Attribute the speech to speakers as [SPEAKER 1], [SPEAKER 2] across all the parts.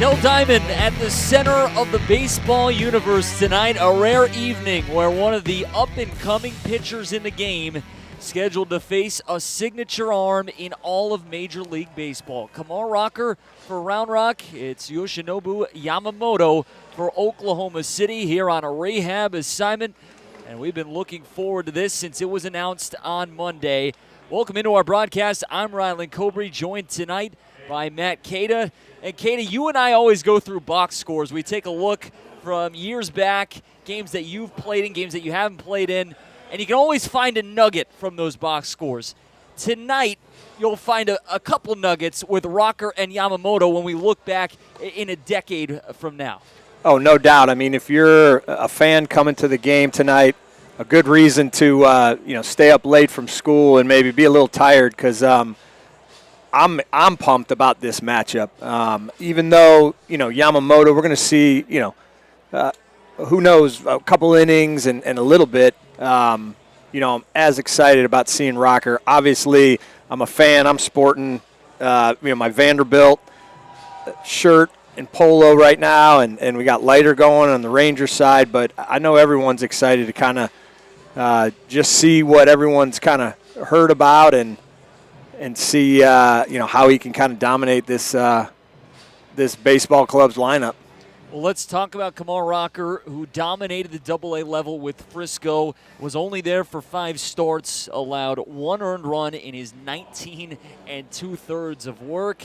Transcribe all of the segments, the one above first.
[SPEAKER 1] Dell Diamond at the center of the baseball universe tonight. A rare evening where one of the up-and-coming pitchers in the game scheduled to face a signature arm in all of Major League Baseball. Kumar Rocker for Round Rock. It's Yoshinobu Yamamoto for Oklahoma City here on a rehab assignment. And we've been looking forward to this since it was announced on Monday. Welcome into our broadcast. I'm Rylan Cobry, joined tonight by Matt Cada. And Cada, you and I always go through box scores. We take a look from years back, games that you've played in, games that you haven't played in, and you can always find a nugget from those box scores. Tonight, you'll find a couple nuggets with Rocker and Yamamoto when we look back in a decade from now.
[SPEAKER 2] Oh, no doubt. I mean, if you're a fan coming to the game tonight, a good reason to stay up late from school and maybe be a little tired because I'm pumped about this matchup. Even though, Yamamoto, we're going to see, who knows, a couple innings and a little bit. I'm as excited about seeing Rocker. Obviously, I'm a fan. I'm sporting, my Vanderbilt shirt and polo right now, and we got lighter going on the Ranger side. But I know everyone's excited to kind of just see what everyone's kind of heard about and see, how he can kind of dominate this this baseball club's lineup.
[SPEAKER 1] Well, let's talk about Kumar Rocker, who dominated the AA level with Frisco, was only there for 5 starts, allowed 1 earned run in his 19 2/3 of work.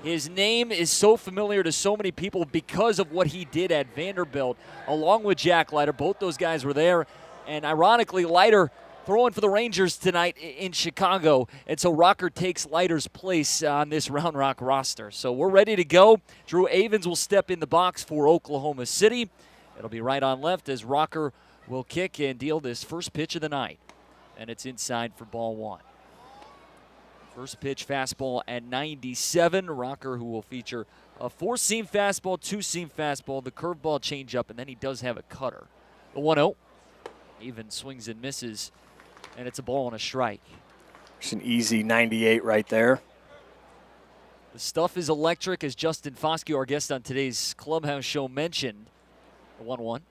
[SPEAKER 1] His name is so familiar to so many people because of what he did at Vanderbilt, along with Jack Leiter. Both those guys were there, and ironically, Leiter throwing for the Rangers tonight in Chicago, and so Rocker takes Leiter's place on this Round Rock roster. So we're ready to go. Drew Avens will step in the box for Oklahoma City. It'll be right on left as Rocker will kick and deal this first pitch of the night, and it's inside for ball 1. First pitch fastball at 97. Rocker, who will feature a 4-seam fastball, 2-seam fastball, the curveball changeup, and then he does have a cutter. The 1-0. Avens swings and misses, and it's a ball and a strike.
[SPEAKER 2] It's an easy 98 right there.
[SPEAKER 1] The stuff is electric, as Justin Foskey, our guest on today's Clubhouse show, mentioned. The 1-1.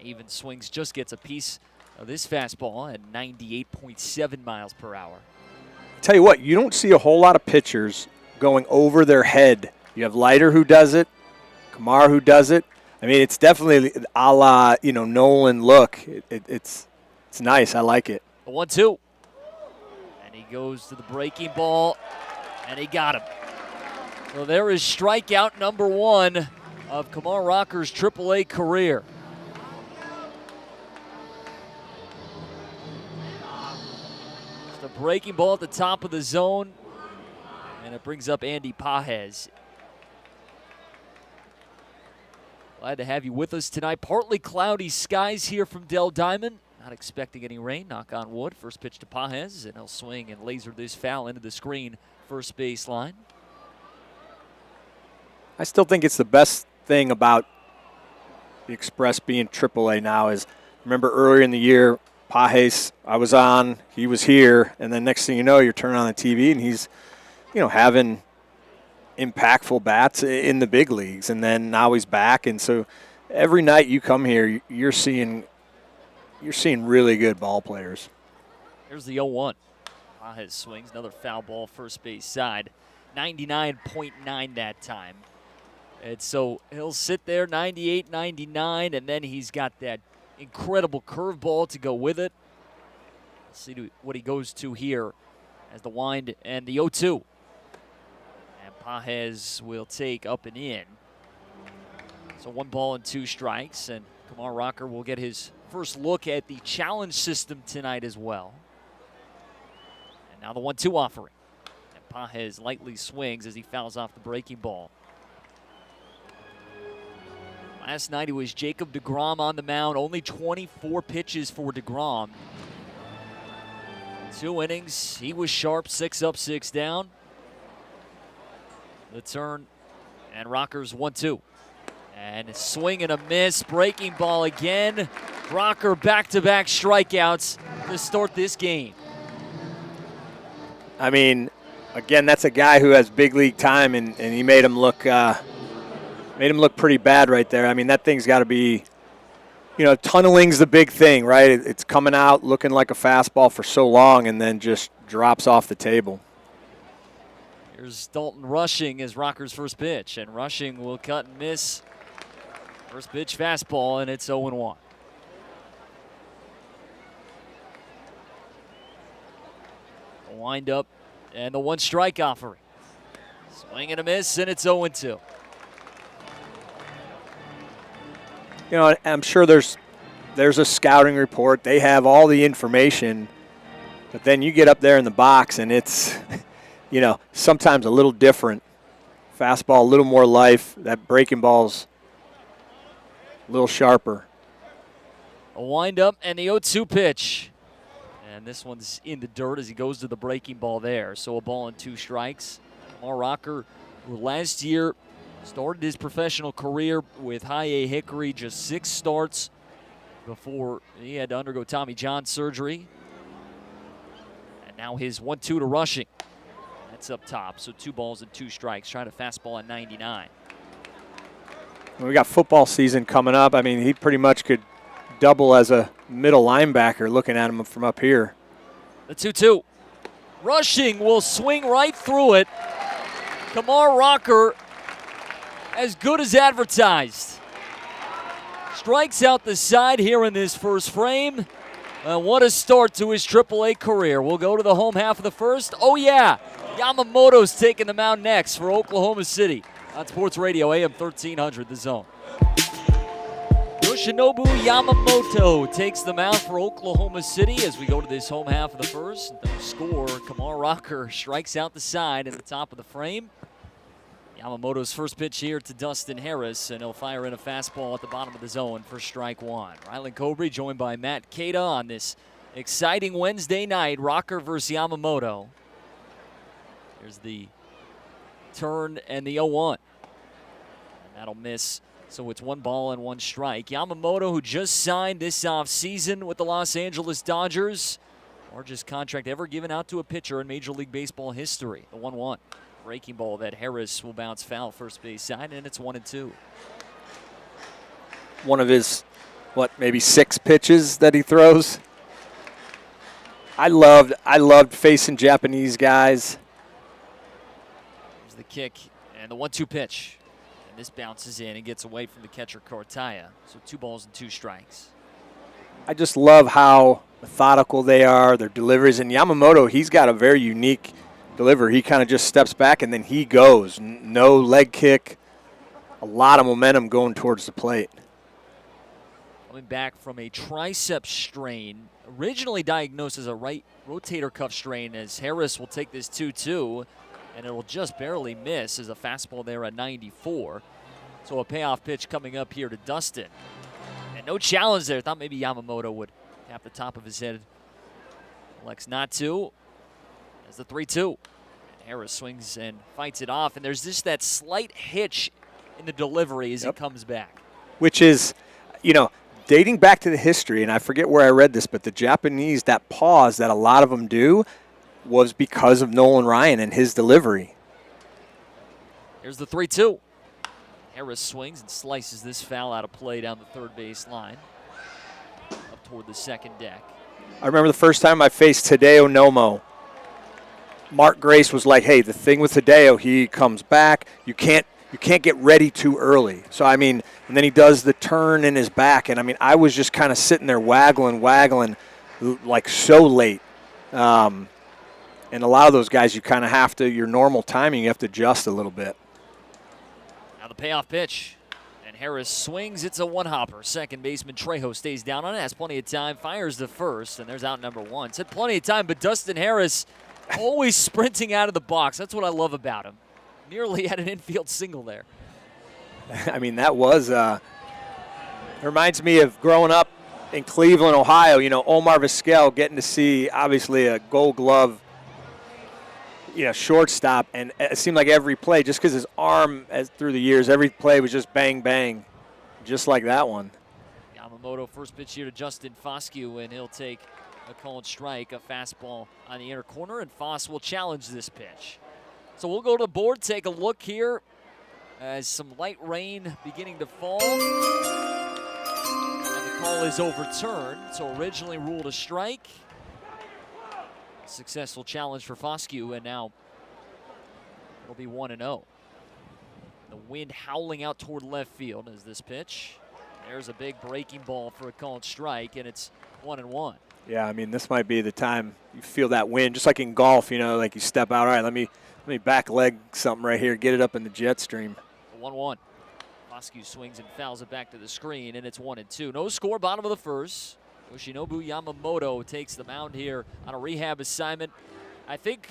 [SPEAKER 1] Avens swings, just gets a piece of this fastball at 98.7 miles per hour.
[SPEAKER 2] Tell you what, you don't see a whole lot of pitchers going over their head. You have Leiter who does it, Kumar who does it. I mean, it's definitely a la, Nolan look. It's nice. I like it.
[SPEAKER 1] The 1-2. And he goes to the breaking ball, and he got him. So there is strikeout number 1 of Kumar Rocker's AAA career. Just a breaking ball at the top of the zone, and it brings up Andy Pages. Glad to have you with us tonight. Partly cloudy skies here from Dell Diamond. Not expecting any rain, knock on wood. First pitch to Pages, and he'll swing and laser this foul into the screen, first baseline.
[SPEAKER 2] I still think it's the best thing about the Express being AAA now is, remember earlier in the year, Pages, I was on, he was here, and then next thing you know, you're turning on the TV and he's, having impactful bats in the big leagues, and then now he's back, and so every night you come here, you're seeing really good ball players.
[SPEAKER 1] Here's the 0-1. Pages swings, another foul ball, first base side, 99.9 that time, and so he'll sit there, 98, 99, and then he's got that incredible curveball to go with it. Let's see what he goes to here as the wind and the 0-2. Pages will take up and in. So 1 ball and 2 strikes, and Kumar Rocker will get his first look at the challenge system tonight as well. And now the 1-2 offering. And Pages lightly swings as he fouls off the breaking ball. Last night it was Jacob deGrom on the mound, only 24 pitches for deGrom. 2 innings, he was sharp, 6 up, 6 down. The turn, and Rocker's 1-2. And a swing and a miss, breaking ball again. Rocker back-to-back strikeouts to start this game.
[SPEAKER 2] I mean, again, that's a guy who has big league time, and he made him look Made him look pretty bad right there. I mean, that thing's got to be, tunneling's the big thing, right? It's coming out looking like a fastball for so long and then just drops off the table.
[SPEAKER 1] Here's Dalton Rushing as Rocker's first pitch, and Rushing will cut and miss. First pitch fastball, and it's 0-1. A wind up and the one strike offering. Swing and a miss, and it's 0-2.
[SPEAKER 2] I'm sure there's a scouting report. They have all the information, but then you get up there in the box and it's, sometimes a little different. Fastball, a little more life. That breaking ball's a little sharper.
[SPEAKER 1] A wind up and the 0-2 pitch. And this one's in the dirt as he goes to the breaking ball there. So a ball and 2 strikes. Kumar Rocker, who last year started his professional career with High A Hickory, just 6 starts before he had to undergo Tommy John surgery. And now his 1-2 to Rushing. That's up top, so 2 balls and 2 strikes. Trying to fastball at 99.
[SPEAKER 2] We got football season coming up. I mean, he pretty much could double as a middle linebacker looking at him from up here.
[SPEAKER 1] The 2-2. Rushing will swing right through it. Kumar Rocker, as good as advertised. Strikes out the side here in this first frame. And what a start to his AAA career. We'll go to the home half of the first. Oh, yeah. Yamamoto's taking the mound next for Oklahoma City on Sports Radio, AM 1300, The Zone. Yoshinobu Yamamoto takes the mound for Oklahoma City as we go to this home half of the first. No score. Kumar Rocker strikes out the side in the top of the frame. Yamamoto's first pitch here to Dustin Harris, and he'll fire in a fastball at the bottom of the zone for strike 1. Rylan Cobry joined by Matt Keita on this exciting Wednesday night. Rocker versus Yamamoto. Here's the turn and the 0-1. And that'll miss, so it's 1 ball and 1 strike. Yamamoto, who just signed this offseason with the Los Angeles Dodgers. Largest contract ever given out to a pitcher in Major League Baseball history. The 1-1. Breaking ball that Harris will bounce foul first base side, and it's 1-2.
[SPEAKER 2] One of his, maybe 6 pitches that he throws. I loved facing Japanese guys.
[SPEAKER 1] Here's the kick and the 1-2 pitch. And this bounces in and gets away from the catcher Cortaya. So 2 balls and 2 strikes.
[SPEAKER 2] I just love how methodical they are, their deliveries. And Yamamoto, he's got a very unique delivery. He kind of just steps back and then he goes. No leg kick. A lot of momentum going towards the plate.
[SPEAKER 1] Coming back from a tricep strain, originally diagnosed as a right rotator cuff strain, as Harris will take this 2-2, and it will just barely miss as a fastball there at 94. So a payoff pitch coming up here to Dustin. And no challenge there. Thought maybe Yamamoto would tap the top of his head. Elects not to. As the 3-2. And Harris swings and fights it off. And there's just that slight hitch in the delivery as he comes back.
[SPEAKER 2] Which is, dating back to the history, and I forget where I read this, but the Japanese, that pause that a lot of them do was because of Nolan Ryan and his delivery.
[SPEAKER 1] Here's the 3-2. Harris swings and slices this foul out of play down the third base line. Up toward the second deck.
[SPEAKER 2] I remember the first time I faced Hideo Nomo. Mark Grace was like, hey, the thing with Hideo, he comes back. You can't get ready too early. So, and then he does the turn in his back. And, I was just kind of sitting there waggling, like so late. And a lot of those guys, you kind of have to, your normal timing, you have to adjust a little bit.
[SPEAKER 1] Now the payoff pitch. And Harris swings. It's a one-hopper. Second baseman Trejo stays down on it, has plenty of time, fires the first, and there's out number 1. Said plenty of time, but Dustin Harris always sprinting out of the box. That's what I love about him. Nearly had an infield single there.
[SPEAKER 2] That was, reminds me of growing up in Cleveland, Ohio. Omar Vizquel getting to see, obviously, a Gold Glove shortstop, and it seemed like every play, just because his arm, through the years, every play was just bang, bang, just like that one.
[SPEAKER 1] Yamamoto, first pitch here to Justin Foscue, and he'll take a called strike, a fastball on the inner corner, and Foss will challenge this pitch. So we'll go to the board, take a look here as some light rain beginning to fall. And the call is overturned, so originally ruled a strike. Successful challenge for Foscue, and now it'll be 1-0. The wind howling out toward left field as this pitch. There's a big breaking ball for a called strike, and it's 1-1.
[SPEAKER 2] Yeah, I mean, this might be the time you feel that wind, just like in golf, you know, like you step out, all right, let me back leg something right here, get it up in the jet stream.
[SPEAKER 1] 1-1. Foscue swings and fouls it back to the screen, and it's 1-2. No score, bottom of the first. Yoshinobu Yamamoto takes the mound here on a rehab assignment. I think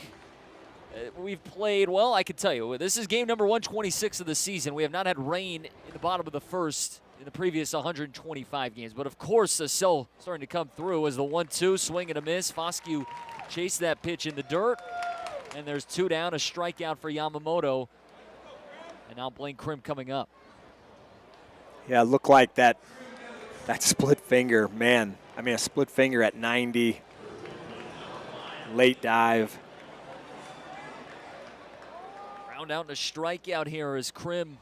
[SPEAKER 1] we've played, well, I can tell you, this is game number 126 of the season. We have not had rain in the bottom of the first in the previous 125 games. But, of course, the cell starting to come through as the 1-2, swing and a miss. Foscue chased that pitch in the dirt. And there's 2 down, a strikeout for Yamamoto. And now Blaine Krim coming up.
[SPEAKER 2] Yeah, it looked like that split finger, man. I mean, a split finger at 90. Late dive.
[SPEAKER 1] Round out and a strikeout here as Krim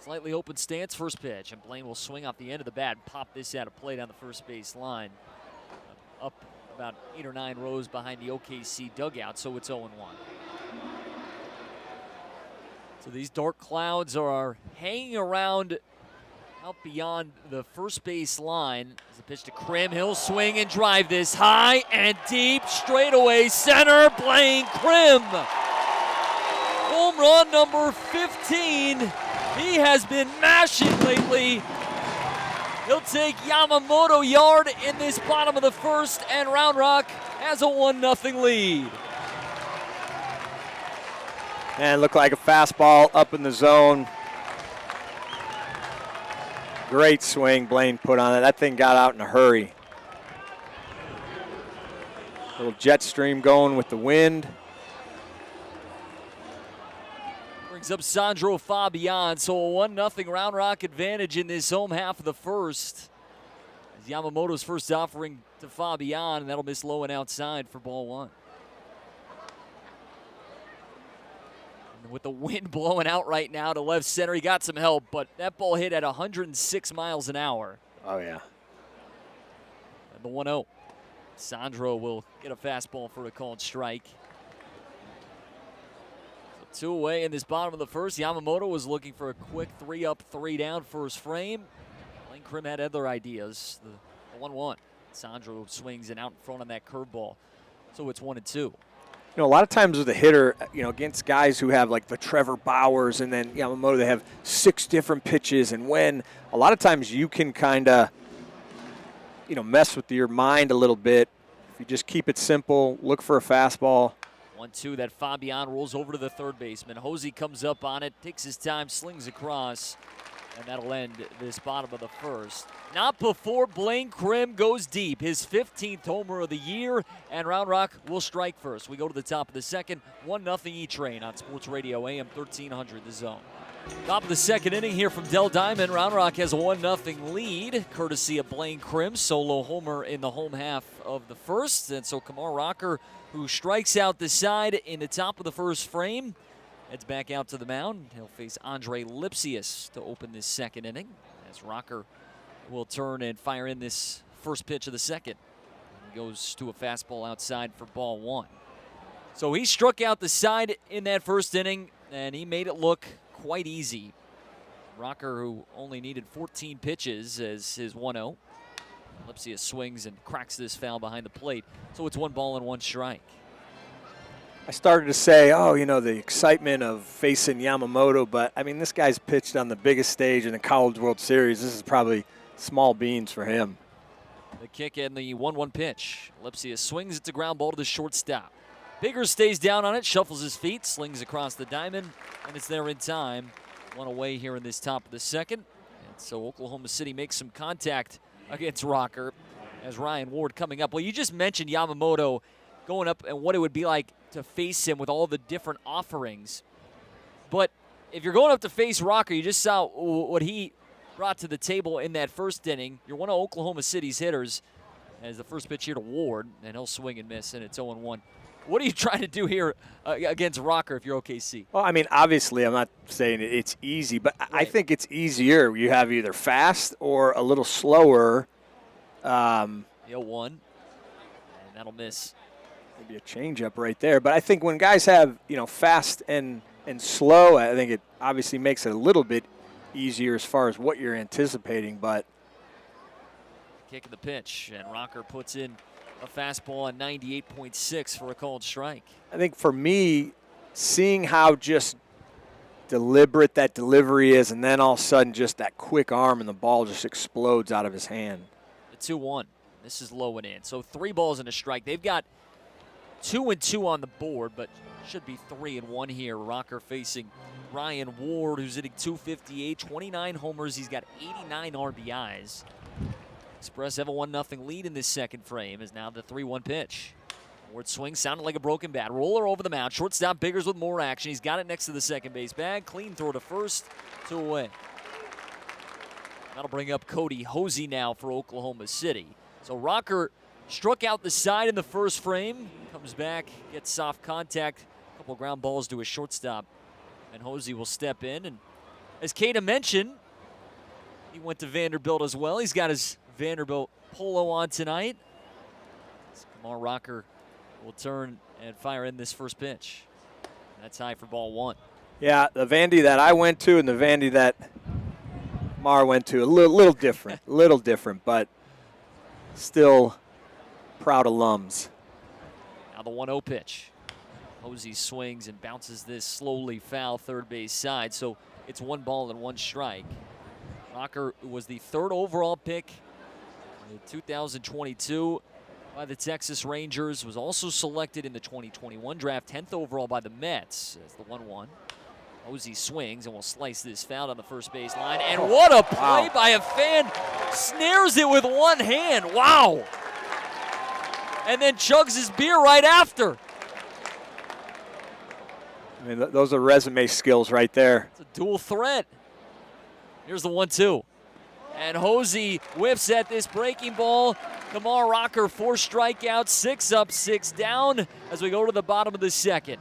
[SPEAKER 1] slightly open stance, first pitch, and Blaine will swing off the end of the bat and pop this out of play down the first base line. Up about 8 or 9 rows behind the OKC dugout, so it's 0-1. So these dark clouds are hanging around out beyond the first base line. As the pitch to Krim, he'll swing and drive this high and deep, straightaway center, Blaine Krim. Home run number 15. He has been mashing lately. He'll take Yamamoto yard in this bottom of the first, and Round Rock has a 1-0 lead.
[SPEAKER 2] And it looked like a fastball up in the zone. Great swing Blaine put on it. That thing got out in a hurry. Little jet stream going with the wind.
[SPEAKER 1] Brings up Sandro Fabian, so a 1-0 Round Rock advantage in this home half of the first. As Yamamoto's first offering to Fabian, and that'll miss low and outside for ball 1. And with the wind blowing out right now to left center, he got some help, but that ball hit at 106 miles an hour.
[SPEAKER 2] Oh, yeah.
[SPEAKER 1] And the 1-0. Sandro will get a fastball for a called strike. 2 away in this bottom of the first. Yamamoto was looking for a quick 3-up, 3-down first frame. Blaine Krim had other ideas. The 1-1. Sandro swings and out in front on that curveball. So it's 1-2.
[SPEAKER 2] You know, a lot of times with a hitter, you know, against guys who have like the Trevor Bauers and then Yamamoto, they have 6 different pitches. And when a lot of times you can kind of, you know, mess with your mind a little bit. If you just keep it simple, look for a fastball.
[SPEAKER 1] 1-2, that Fabian rolls over to the third baseman. Hosey comes up on it, takes his time, slings across, and that'll end this bottom of the first. Not before Blaine Krim goes deep, his 15th homer of the year, and Round Rock will strike first. We go to the top of the second, 1-0 E-Train on Sports Radio AM 1300, The Zone. Top of the second inning here from Dell Diamond. Round Rock has a 1-0 lead, courtesy of Blaine Krim, solo homer in the home half of the first. And so Kumar Rocker, who strikes out the side in the top of the first frame, heads back out to the mound. He'll face Andre Lipsius to open this second inning, as Rocker will turn and fire in this first pitch of the second. He goes to a fastball outside for ball 1. So he struck out the side in that first inning, and he made it look quite easy. Rocker, who only needed 14 pitches as his 1-0. Lipsius swings and cracks this foul behind the plate. So it's 1 ball and 1 strike.
[SPEAKER 2] I started to say, oh, you know, the excitement of facing Yamamoto, but, I mean, this guy's pitched on the biggest stage in the College World Series. This is probably small beans for him.
[SPEAKER 1] The kick and the 1-1 pitch. Lipsius swings it to ground ball to the shortstop. Bigger stays down on it, shuffles his feet, slings across the diamond, and it's there in time. 1 away here in this top of the second. And so Oklahoma City makes some contact against Rocker as Ryan Ward coming up. Well, you just mentioned Yamamoto going up and what it would be like to face him with all the different offerings. But if you're going up to face Rocker, you just saw what he brought to the table in that first inning. You're one of Oklahoma City's hitters as the first pitch here to Ward, and he'll swing and miss, and it's 0-1 What are you trying to do here against Rocker if you're OKC?
[SPEAKER 2] Well, I mean, obviously, I'm not saying it's easy, but I
[SPEAKER 1] Right.
[SPEAKER 2] think it's easier. You have either fast or a little slower.
[SPEAKER 1] 1, and that'll miss.
[SPEAKER 2] Maybe a changeup right there. But I think when guys have, fast and slow, I think it obviously makes it a little bit easier as far as what you're anticipating. But
[SPEAKER 1] Kicking the pitch, and Rocker puts in a fastball on 98.6 for a called strike.
[SPEAKER 2] I think for me, seeing how just deliberate that delivery is, and then all of a sudden just that quick arm and the ball just explodes out of his hand.
[SPEAKER 1] The 2-1. This is low and in. So 3 balls and a strike. They've got 2-2 on the board, but should be 3-1 here. Rocker facing Ryan Ward, who's hitting .258, 29 homers. He's got 89 RBIs. Express have a 1-0 lead in this second frame as now the 3-1 pitch. Ward swings, sounded like a broken bat. Roller over the mound. Shortstop Biggers with more action. He's got it next to the second base bag. Clean throw to first, 2 away. That'll bring up Cody Hosey now for Oklahoma City. So Rocker struck out the side in the first frame. Comes back, gets soft contact. A couple ground balls to his shortstop. And Hosey will step in. And as Kada mentioned, he went to Vanderbilt as well. He's got his Vanderbilt polo on tonight. So Kumar Rocker will turn and fire in this first pitch. That's high for ball 1.
[SPEAKER 2] Yeah, the Vandy that I went to and the Vandy that Mar went to, a little different, but still proud alums.
[SPEAKER 1] Now the 1-0 pitch. Hosey swings and bounces this slowly foul third base side, so it's 1 ball and 1 strike. Rocker was the 3rd overall pick in 2022 by the Texas Rangers, was also selected in the 2021 draft, 10th overall by the Mets as the 1-1. Hosey swings and will slice this foul on the first base line. And what a play by a fan. Snares it with one hand. Wow. And then chugs his beer right after.
[SPEAKER 2] I mean, those are resume skills right there.
[SPEAKER 1] It's a dual threat. Here's the 1-2. And Hosey whiffs at this breaking ball. Kumar Rocker, 4 strikeouts, 6 up, 6 down as we go to the bottom of the second.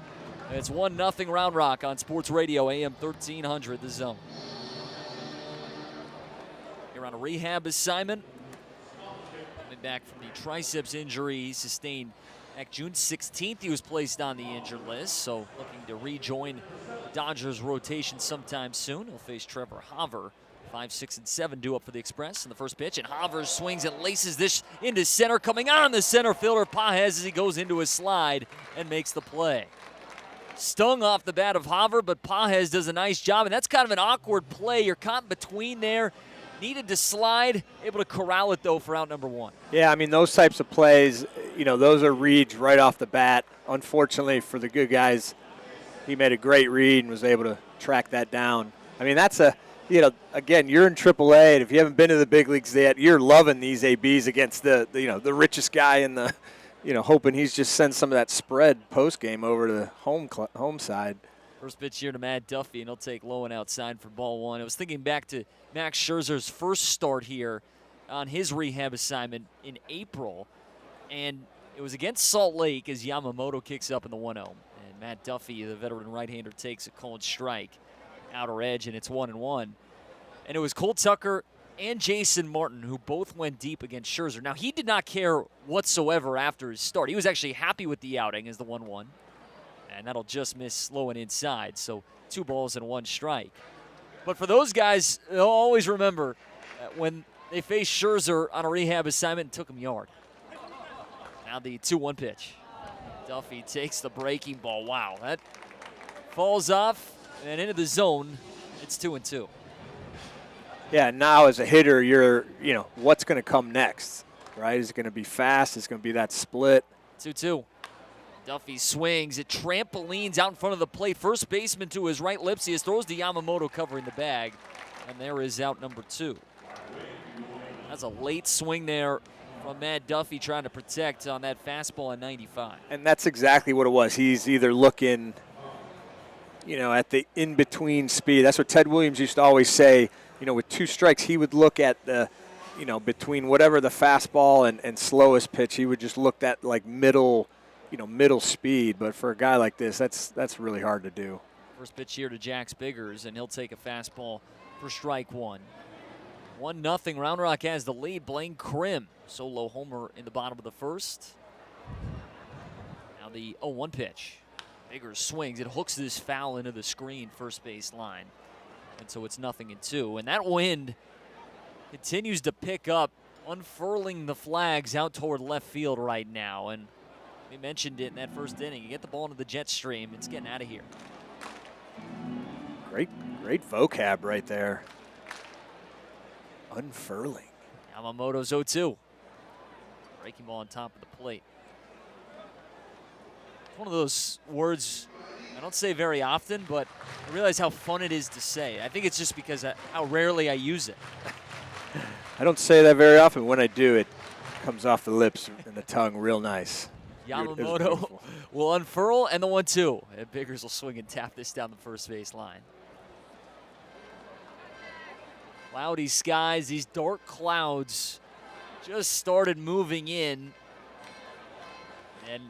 [SPEAKER 1] It's 1-0 Round Rock on Sports Radio, AM 1300, The Zone. Here on a rehab assignment. Coming back from the triceps injury he sustained back June 16th. He was placed on the injured list, so looking to rejoin Dodgers rotation sometime soon. He'll face Trevor Hauver. 5, 6, and 7 due up for the Express in the first pitch, and Hauver swings and laces this into center. Coming on the center fielder, Pajes, as he goes into his slide and makes the play. Stung off the bat of Hauver, but Pajes does a nice job, and that's kind of an awkward play. You're caught between there. Needed to slide, able to corral it, though, for out number 1.
[SPEAKER 2] Yeah, I mean, those types of plays, those are reads right off the bat. Unfortunately for the good guys, he made a great read and was able to track that down. I mean, that's again, you're in AAA, and if you haven't been to the big leagues yet, you're loving these ABs against the richest guy in the, hoping he's just sends some of that spread post game over to the home side.
[SPEAKER 1] First pitch here to Matt Duffy, and he'll take low and outside for ball 1. I was thinking back to Max Scherzer's first start here on his rehab assignment in April, and it was against Salt Lake as Yamamoto kicks up in the 1-0. And Matt Duffy, the veteran right-hander, takes a called strike. Outer edge, and it's 1-1. And it was Cole Tucker and Jason Martin who both went deep against Scherzer. Now, he did not care whatsoever after his start. He was actually happy with the outing as the 1-1. And that'll just miss low and inside, so 2 balls and 1 strike. But for those guys, they'll always remember when they faced Scherzer on a rehab assignment and took him yard. Now the 2-1 pitch. Duffy takes the breaking ball. Wow, that falls off. And into the zone, it's 2-2.
[SPEAKER 2] Yeah, now as a hitter, you're, what's going to come next, right? Is it going to be fast? Is it going to be that split?
[SPEAKER 1] 2-2. Duffy swings. It trampolines out in front of the plate. First baseman to his right, Lipsius throws to Yamamoto covering the bag. And there is out number 2. That's a late swing there from Matt Duffy trying to protect on that fastball at 95.
[SPEAKER 2] And that's exactly what it was. He's either looking at the in-between speed. That's what Ted Williams used to always say. With 2 strikes, he would look at the, between whatever the fastball and slowest pitch, he would just look at like middle middle speed, but for a guy like this, that's really hard to do.
[SPEAKER 1] First pitch here to Jax Biggers, and he'll take a fastball for strike one. 1-0. Round Rock has the lead. Blaine Krim, solo homer in the bottom of the first. Now the 0-1 pitch. Biggers swings. It hooks this foul into the screen, first base line. And so it's 0-2. And that wind continues to pick up, unfurling the flags out toward left field right now. And we mentioned it in that first inning. You get the ball into the jet stream, it's getting out of here.
[SPEAKER 2] Great vocab right there. Unfurling.
[SPEAKER 1] Yamamoto's 0-2. Breaking ball on top of the plate. It's one of those words I don't say very often, but I realize how fun it is to say. I think it's just because of how rarely I use it.
[SPEAKER 2] I don't say that very often. When I do, it comes off the lips and the tongue real nice.
[SPEAKER 1] Yamamoto will unfurl, and the 1-2. And Biggers will swing and tap this down the first base line. Cloudy skies, these dark clouds just started moving in. And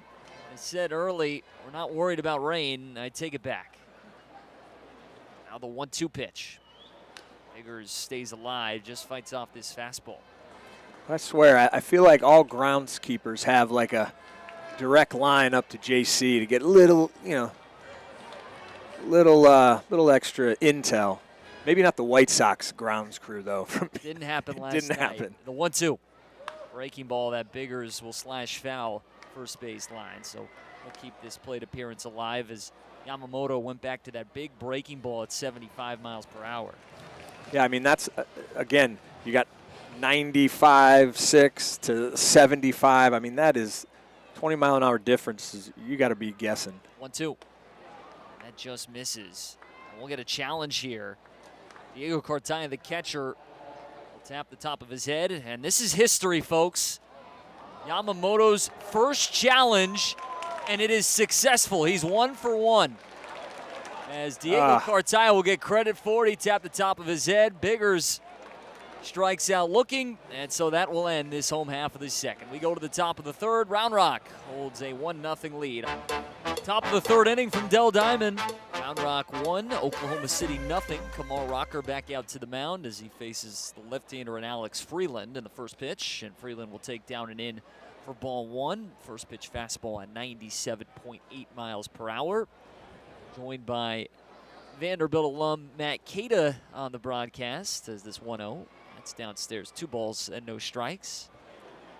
[SPEAKER 1] I said early, we're not worried about rain. I take it back. Now the 1-2 pitch. Biggers stays alive, just fights off this fastball.
[SPEAKER 2] I swear, I feel like all groundskeepers have like a direct line up to JC to get little extra intel. Maybe not the White Sox grounds crew, though.
[SPEAKER 1] Didn't happen last
[SPEAKER 2] Didn't
[SPEAKER 1] night.
[SPEAKER 2] happen.
[SPEAKER 1] The 1-2. Breaking ball that Biggers will slash foul first base line. So we'll keep this plate appearance alive as Yamamoto went back to that big breaking ball at 75 miles per hour.
[SPEAKER 2] Yeah, I mean, that's, again, you got 95, 6 to 75. I mean, that is 20-mile-an-hour difference. You got to be guessing.
[SPEAKER 1] 1-2. That just misses. We'll get a challenge here. Diego Cartaya, the catcher, will tap the top of his head. And this is history, folks. Yamamoto's first challenge, and it is successful. He's 1 for 1. As Diego Cartaya will get credit for it. He tapped the top of his head. Biggers strikes out looking, and so that will end this home half of the second. We go to the top of the third. Round Rock holds a 1-0 lead. Top of the third inning from Dell Diamond. Round Rock 1, Oklahoma City 0. Kumar Rocker back out to the mound as he faces the left-hander and Alex Freeland in the first pitch, and Freeland will take down and in for ball 1. First pitch fastball at 97.8 miles per hour. Joined by Vanderbilt alum Matt Cada on the broadcast as this 1-0. That's downstairs. 2 balls and no strikes.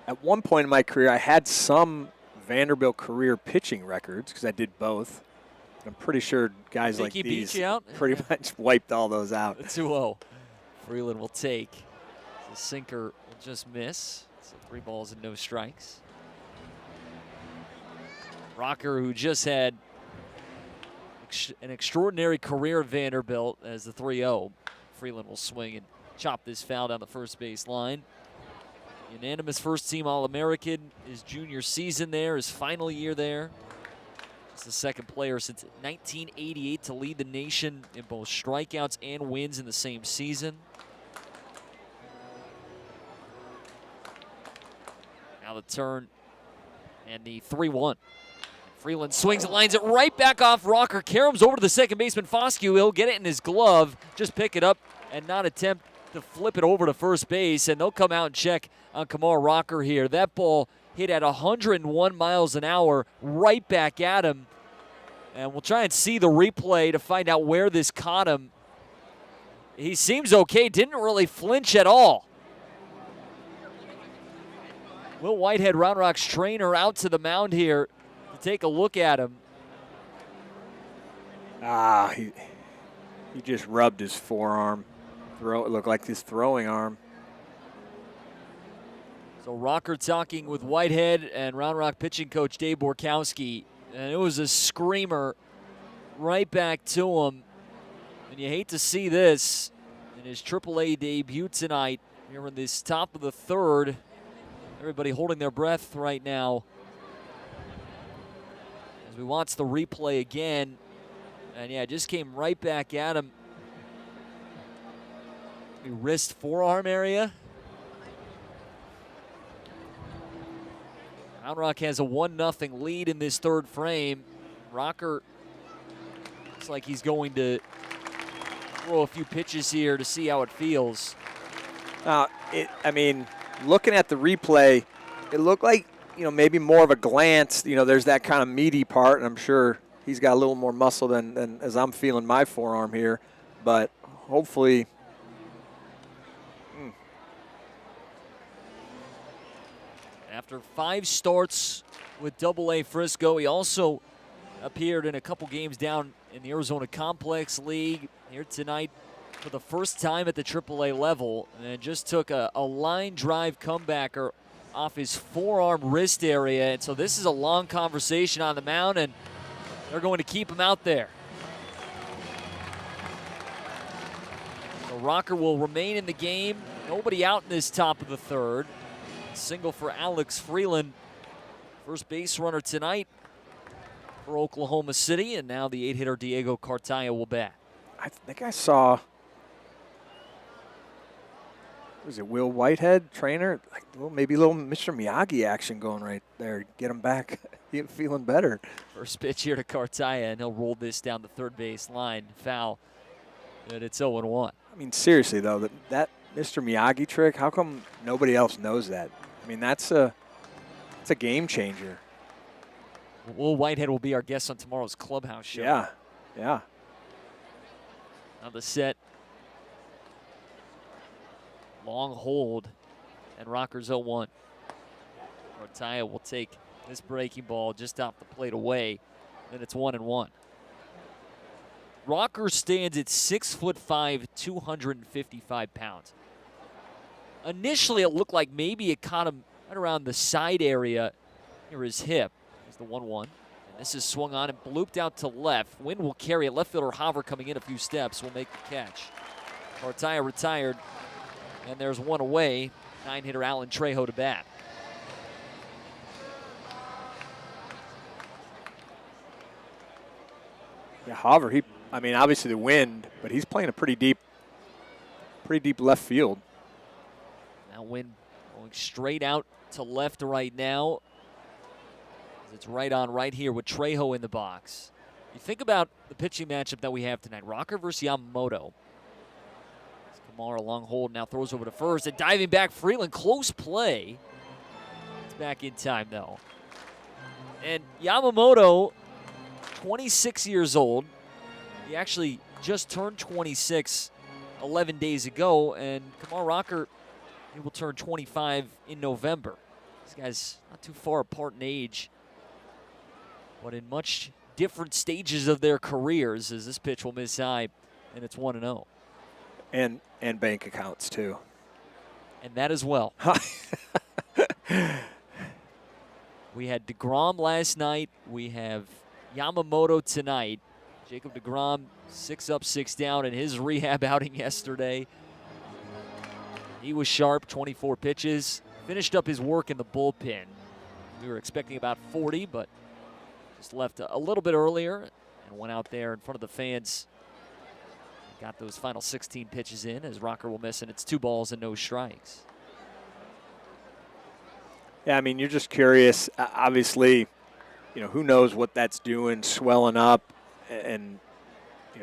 [SPEAKER 2] At one point in my career, I had some Vanderbilt career pitching records because I did both. I'm pretty sure guys like
[SPEAKER 1] he
[SPEAKER 2] these
[SPEAKER 1] beat you out?
[SPEAKER 2] pretty much wiped all those out.
[SPEAKER 1] 2-0. Freeland will take. The sinker will just miss. So 3 balls and no strikes. Rocker, who just had an extraordinary career at Vanderbilt as the 3-0. Freeland will swing and chop this foul down the first base line. Unanimous first-team All-American, his junior season there, his final year there. He's the second player since 1988 to lead the nation in both strikeouts and wins in the same season. Now the turn and the 3-1. Freeland swings and lines it right back off Rocker. Karams over to the second baseman, Foscue. He'll get it in his glove, just pick it up and not attempt to flip it over to first base. And they'll come out and check on Kumar Rocker here. That ball hit at 101 miles an hour right back at him. And we'll try and see the replay to find out where this caught him. He seems okay, didn't really flinch at all. Will Whitehead, Round Rock's trainer, out to the mound here to take a look at him.
[SPEAKER 2] He just rubbed his forearm. It looked like his throwing arm.
[SPEAKER 1] So Rocker talking with Whitehead and Round Rock pitching coach Dave Borkowski. And it was a screamer right back to him. And you hate to see this in his AAA debut tonight. Here in this top of the third. Everybody holding their breath right now as we watch the replay again. And yeah, just came right back at him. The wrist forearm area. Round Rock has a 1-0 lead in this third frame. Rocker looks like he's going to throw a few pitches here to see how it feels.
[SPEAKER 2] Looking at the replay, it looked like, maybe more of a glance. There's that kind of meaty part, and I'm sure he's got a little more muscle than as I'm feeling my forearm here. But hopefully.
[SPEAKER 1] After 5 starts with Double-A Frisco, he also appeared in a couple games down in the Arizona Complex League here tonight for the first time at the Triple-A level, and just took a line drive comebacker off his forearm wrist area. And so this is a long conversation on the mound, and they're going to keep him out there. So Rocker will remain in the game. Nobody out in this top of the third. Single for Alex Freeland, first base runner tonight for Oklahoma City, and now the 8-hitter Diego Cartaya will bat.
[SPEAKER 2] I think I saw, was it Will Whitehead, trainer? Maybe a little Mr. Miyagi action going right there. Get him back, feeling better.
[SPEAKER 1] First pitch here to Cartaya, and he'll roll this down the third base line. Foul, and it's 0-1.
[SPEAKER 2] I mean, seriously, though, that Mr. Miyagi trick, how come nobody else knows that? I mean, that's a game changer.
[SPEAKER 1] Will Whitehead will be our guest on tomorrow's Clubhouse show.
[SPEAKER 2] Yeah.
[SPEAKER 1] Now the set. Long hold, and Rocker's 0-1. Cartaya will take this breaking ball just off the plate away, and it's 1-1. Rocker stands at 6'5", 255 pounds. Initially, it looked like maybe it caught him right around the side area near his hip. There's the 1-1. And this is swung on and blooped out to left. Wind will carry it. Left fielder Hover coming in a few steps will make the catch. Cartaya retired, and there's one away. 9-hitter Alan Trejo to bat.
[SPEAKER 2] Yeah, Hover, obviously the wind, but he's playing a pretty deep left field.
[SPEAKER 1] Now Wind going straight out to left right now. It's right on right here with Trejo in the box. You think about the pitching matchup that we have tonight. Rocker versus Yamamoto. Kumar a long hold, now throws over to first, and diving back Freeland. Close play. It's back in time though. And Yamamoto, 26 years old. He actually just turned 26 11 days ago, and Kumar Rocker, he will turn 25 in November. These guys not too far apart in age, but in much different stages of their careers, as this pitch will miss high, and it's 1-0.
[SPEAKER 2] And bank accounts too.
[SPEAKER 1] And that as well. We had DeGrom last night. We have Yamamoto tonight. Jacob DeGrom, 6 up, 6 down in his rehab outing yesterday. He was sharp, 24 pitches. Finished up his work in the bullpen. We were expecting about 40, but just left a little bit earlier and went out there in front of the fans. Got those final 16 pitches in as Rocker will miss, and it's 2 balls and no strikes.
[SPEAKER 2] Yeah, you're just curious. Obviously, who knows what that's doing, swelling up, and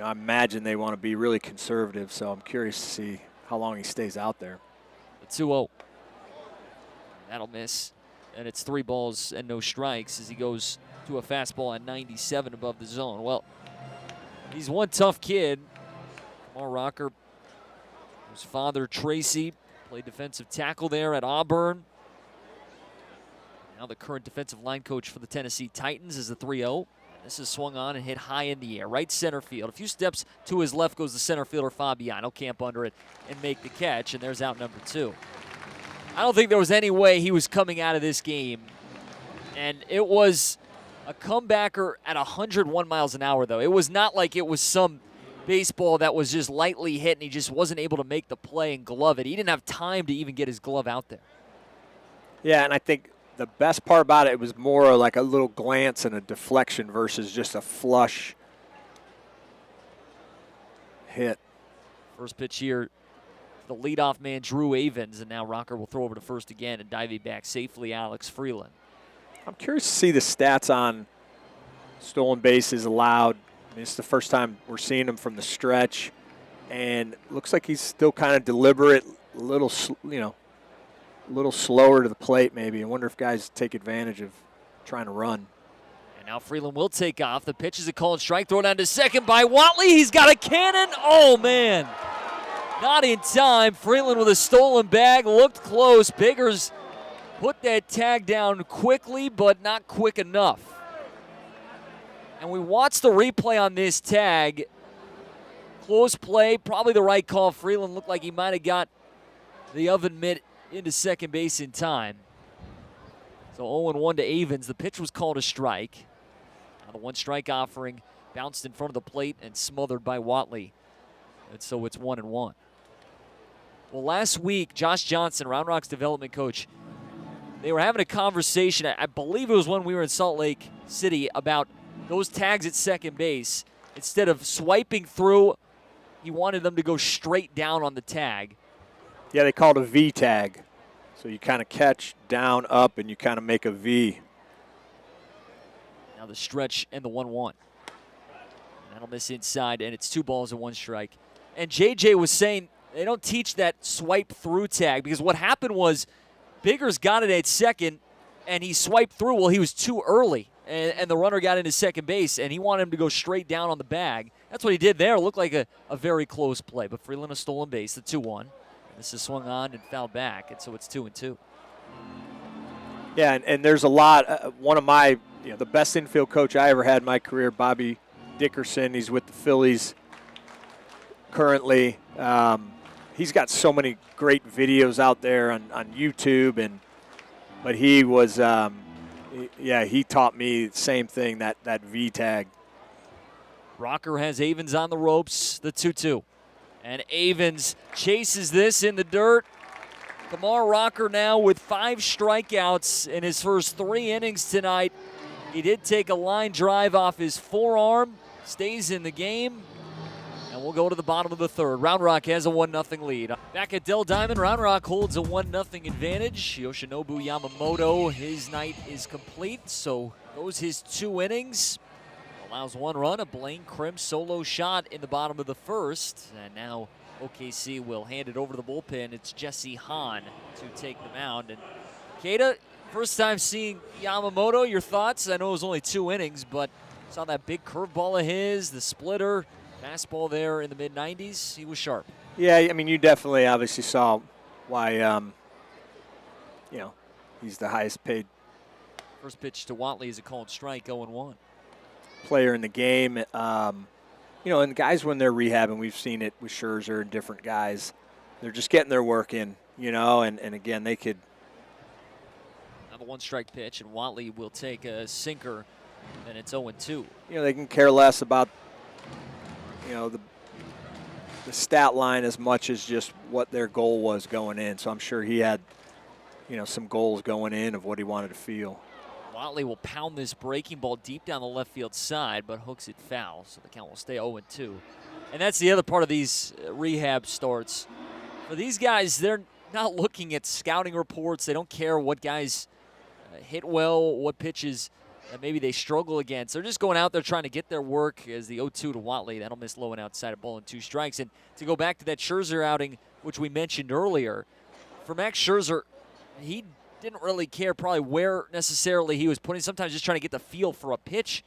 [SPEAKER 2] I imagine they want to be really conservative. So I'm curious to see how long he stays out there.
[SPEAKER 1] The 2-0. That'll miss, and it's 3 balls and no strikes as he goes to a fastball at 97 above the zone. Well, he's one tough kid. Kumar Rocker, his father Tracy played defensive tackle there at Auburn. Now the current defensive line coach for the Tennessee Titans is the 3-0. This is swung on and hit high in the air, right center field. A few steps to his left goes the center fielder Fabiano, camp under it and make the catch, and there's out number 2. I don't think there was any way he was coming out of this game, and it was a comebacker at 101 miles an hour, though. It was not like it was some baseball that was just lightly hit and he just wasn't able to make the play and glove it. He didn't have time to even get his glove out there.
[SPEAKER 2] Yeah, and I think the best part about it was more like a little glance and a deflection versus just a flush hit.
[SPEAKER 1] First pitch here, the leadoff man, Drew Avens, and now Rocker will throw over to first again and diving back safely, Alex Freeland.
[SPEAKER 2] I'm curious to see the stats on stolen bases allowed. I mean, it's the first time we're seeing him from the stretch, and it looks like he's still kind of deliberate, a little, a little slower to the plate maybe. I wonder if guys take advantage of trying to run.
[SPEAKER 1] And now Freeland will take off. The pitch is a called strike. Throw down to second by Watley. He's got a cannon. Oh, man. Not in time. Freeland with a stolen bag. Looked close. Biggers put that tag down quickly, but not quick enough. And we watched the replay on this tag. Close play, probably the right call. Freeland looked like he might have got the oven mitt into second base in time. So 0-1 to Avens. The pitch was called a strike. Now the one strike offering bounced in front of the plate and smothered by Watley. And so it's 1-1. Well, last week, Josh Johnson, Round Rock's development coach, they were having a conversation, I believe it was when we were in Salt Lake City, about those tags at second base. Instead of swiping through, he wanted them to go straight down on the tag.
[SPEAKER 2] Yeah, they call it a V tag. So you kind of catch down, up, and you kind of make a V.
[SPEAKER 1] Now the stretch and the 1-1. That'll miss inside, and it's 2 balls and 1 strike. And JJ was saying they don't teach that swipe through tag because what happened was Biggers got it at second, and he swiped through. Well, he was too early, and the runner got into second base, and he wanted him to go straight down on the bag. That's what he did there. It looked like a very close play, but Freeland a stolen base, the 2-1. This is swung on and fouled back, and so it's 2-2.
[SPEAKER 2] Yeah, and there's a lot. One of my, the best infield coach I ever had in my career, Bobby Dickerson. He's with the Phillies currently. He's got so many great videos out there on YouTube, but he was, he taught me the same thing, that V tag.
[SPEAKER 1] Rocker has Avens on the ropes, the 2-2. And Avens chases this in the dirt. Kumar Rocker now with 5 strikeouts in his first 3 innings tonight. He did take a line drive off his forearm, stays in the game, and we'll go to the bottom of the third. Round Rock has a 1-0 lead. Back at Dell Diamond, Round Rock holds a 1-0 advantage. Yoshinobu Yamamoto, his night is complete, so goes his 2 innings. Allows 1 run, a Blaine Krim solo shot in the bottom of the first. And now OKC will hand it over to the bullpen. It's Jesse Hahn to take the mound. And Keita, first time seeing Yamamoto, your thoughts? I know it was only 2 innings, but saw that big curveball of his, the splitter, fastball there in the mid-90s. He was sharp.
[SPEAKER 2] Yeah, I mean, you definitely obviously saw why, he's the highest paid
[SPEAKER 1] First pitch to Watley is a called strike, 0-1.
[SPEAKER 2] player in the game. And guys when they're rehabbing, we've seen it with Scherzer and different guys. They're just getting their work in, and again, they could.
[SPEAKER 1] Now the 1-strike pitch, and Watley will take a sinker, and it's 0-2.
[SPEAKER 2] They can care less about, the stat line as much as just what their goal was going in. So I'm sure he had, some goals going in of what he wanted to feel.
[SPEAKER 1] Watley will pound this breaking ball deep down the left field side, but hooks it foul, so the count will stay 0-2. And that's the other part of these rehab starts. For these guys, they're not looking at scouting reports. They don't care what guys hit well, what pitches maybe they struggle against. They're just going out there trying to get their work as the 0-2 to Watley. That'll miss low and outside, a ball and 2 strikes. And to go back to that Scherzer outing, which we mentioned earlier, for Max Scherzer, he didn't really care probably where necessarily he was putting. Sometimes just trying to get the feel for a pitch.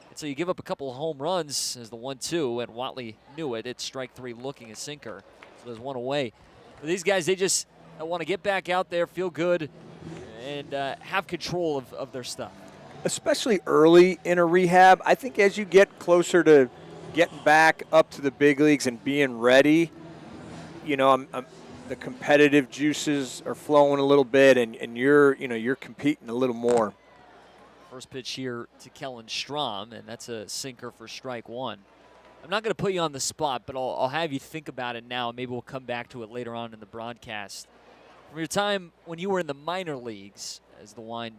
[SPEAKER 1] And so you give up a couple of home runs as the 1-2, and Watley knew it. It's strike 3 looking a sinker. So there's 1 away. For these guys, they just want to get back out there, feel good, and have control of their stuff.
[SPEAKER 2] Especially early in a rehab. I think as you get closer to getting back up to the big leagues and being ready, the competitive juices are flowing a little bit, and you're competing a little more.
[SPEAKER 1] First pitch here to Kellen Strom, and that's a sinker for strike 1. I'm not going to put you on the spot, but I'll have you think about it now, and maybe we'll come back to it later on in the broadcast. From your time when you were in the minor leagues, as the line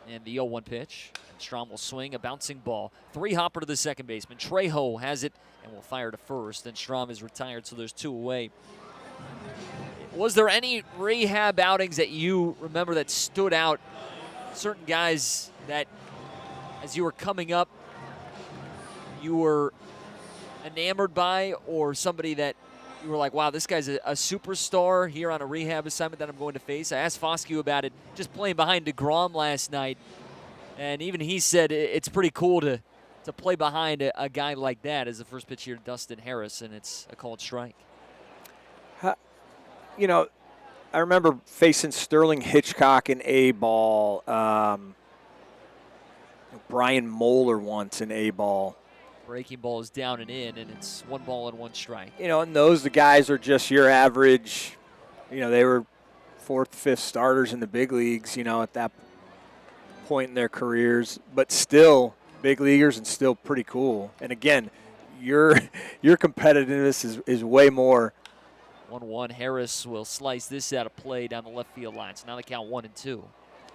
[SPEAKER 1] and the 0-1 pitch, and Strom will swing a bouncing ball. 3-hopper to the second baseman. Trejo has it and will fire to first, and Strom is retired, so there's 2 away. Was there any rehab outings that you remember that stood out certain guys that, as you were coming up, you were enamored by, or somebody that you were like, wow, this guy's a superstar here on a rehab assignment that I'm going to face? I asked Foscue about it just playing behind DeGrom last night, and even he said it's pretty cool to play behind a guy like that as the first pitch here to Dustin Harris, and it's a called strike.
[SPEAKER 2] You know, I remember facing Sterling Hitchcock in A-ball, Brian Moeller once in A-ball.
[SPEAKER 1] Breaking ball is down and in, and it's 1 ball and 1 strike.
[SPEAKER 2] You know, and the guys are just your average, they were 4th, 5th starters in the big leagues, at that point in their careers, but still big leaguers and still pretty cool. And again, your competitiveness is way more.
[SPEAKER 1] 1-1. Harris will slice this out of play down the left field line. So now they count 1-2.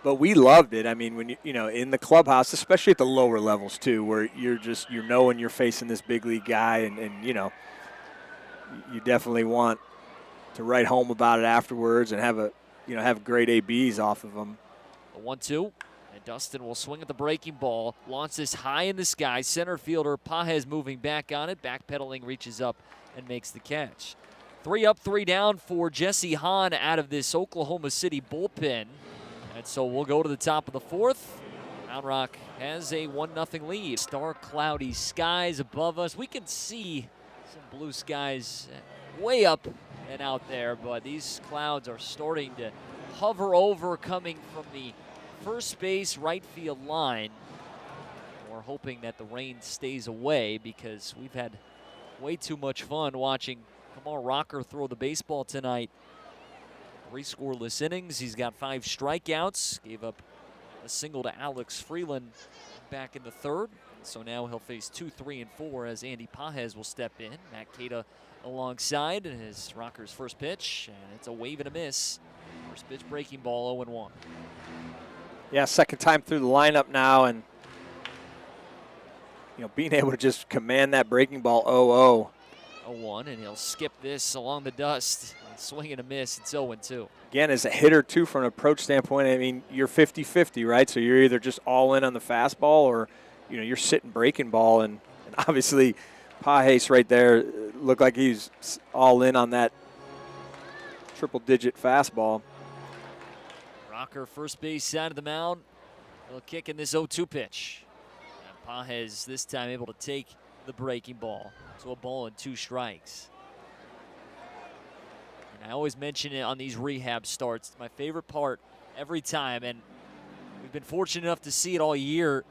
[SPEAKER 2] But we loved it. I mean, when in the clubhouse, especially at the lower levels too, where you're knowing you're facing this big league guy, and you definitely want to write home about it afterwards and have great ABs off of them.
[SPEAKER 1] A 1-2. And Dustin will swing at the breaking ball. Launch this high in the sky. Center fielder Pages moving back on it. Backpedaling, reaches up and makes the catch. 3 up, 3 down for Jesse Hahn out of this Oklahoma City bullpen. And so we'll go to the top of the 4th. Round Rock has a 1-0 lead. Stark cloudy skies above us. We can see some blue skies way up and out there, but these clouds are starting to hover over, coming from the first base right field line. We're hoping that the rain stays away because we've had way too much fun watching Kumar Rocker throw the baseball tonight. 3 scoreless innings. He's got 5 strikeouts. Gave up a single to Alex Freeland back in the 3rd. So now he'll face 2, 3, and 4 as Andy Pages will step in. Matt Cada alongside, and his Rocker's first pitch, and it's a wave and a miss. First pitch breaking ball, 0-1.
[SPEAKER 2] Yeah, second time through the lineup now, and being able to just command that breaking ball 0-0.
[SPEAKER 1] 0-1, and he'll skip this along the dust. Swing and a miss, it's 0-2.
[SPEAKER 2] Again, as a hitter, too, from an approach standpoint, I mean, you're 50-50, right? So you're either just all in on the fastball or, you're sitting breaking ball. And obviously, Pages right there looked like he's all in on that triple-digit fastball.
[SPEAKER 1] Rocker, first base side of the mound. He'll kick in this 0-2 pitch. And Pages this time able to take the breaking ball. So a ball and 2 strikes. And I always mention it on these rehab starts. It's my favorite part every time, and we've been fortunate enough to see it all year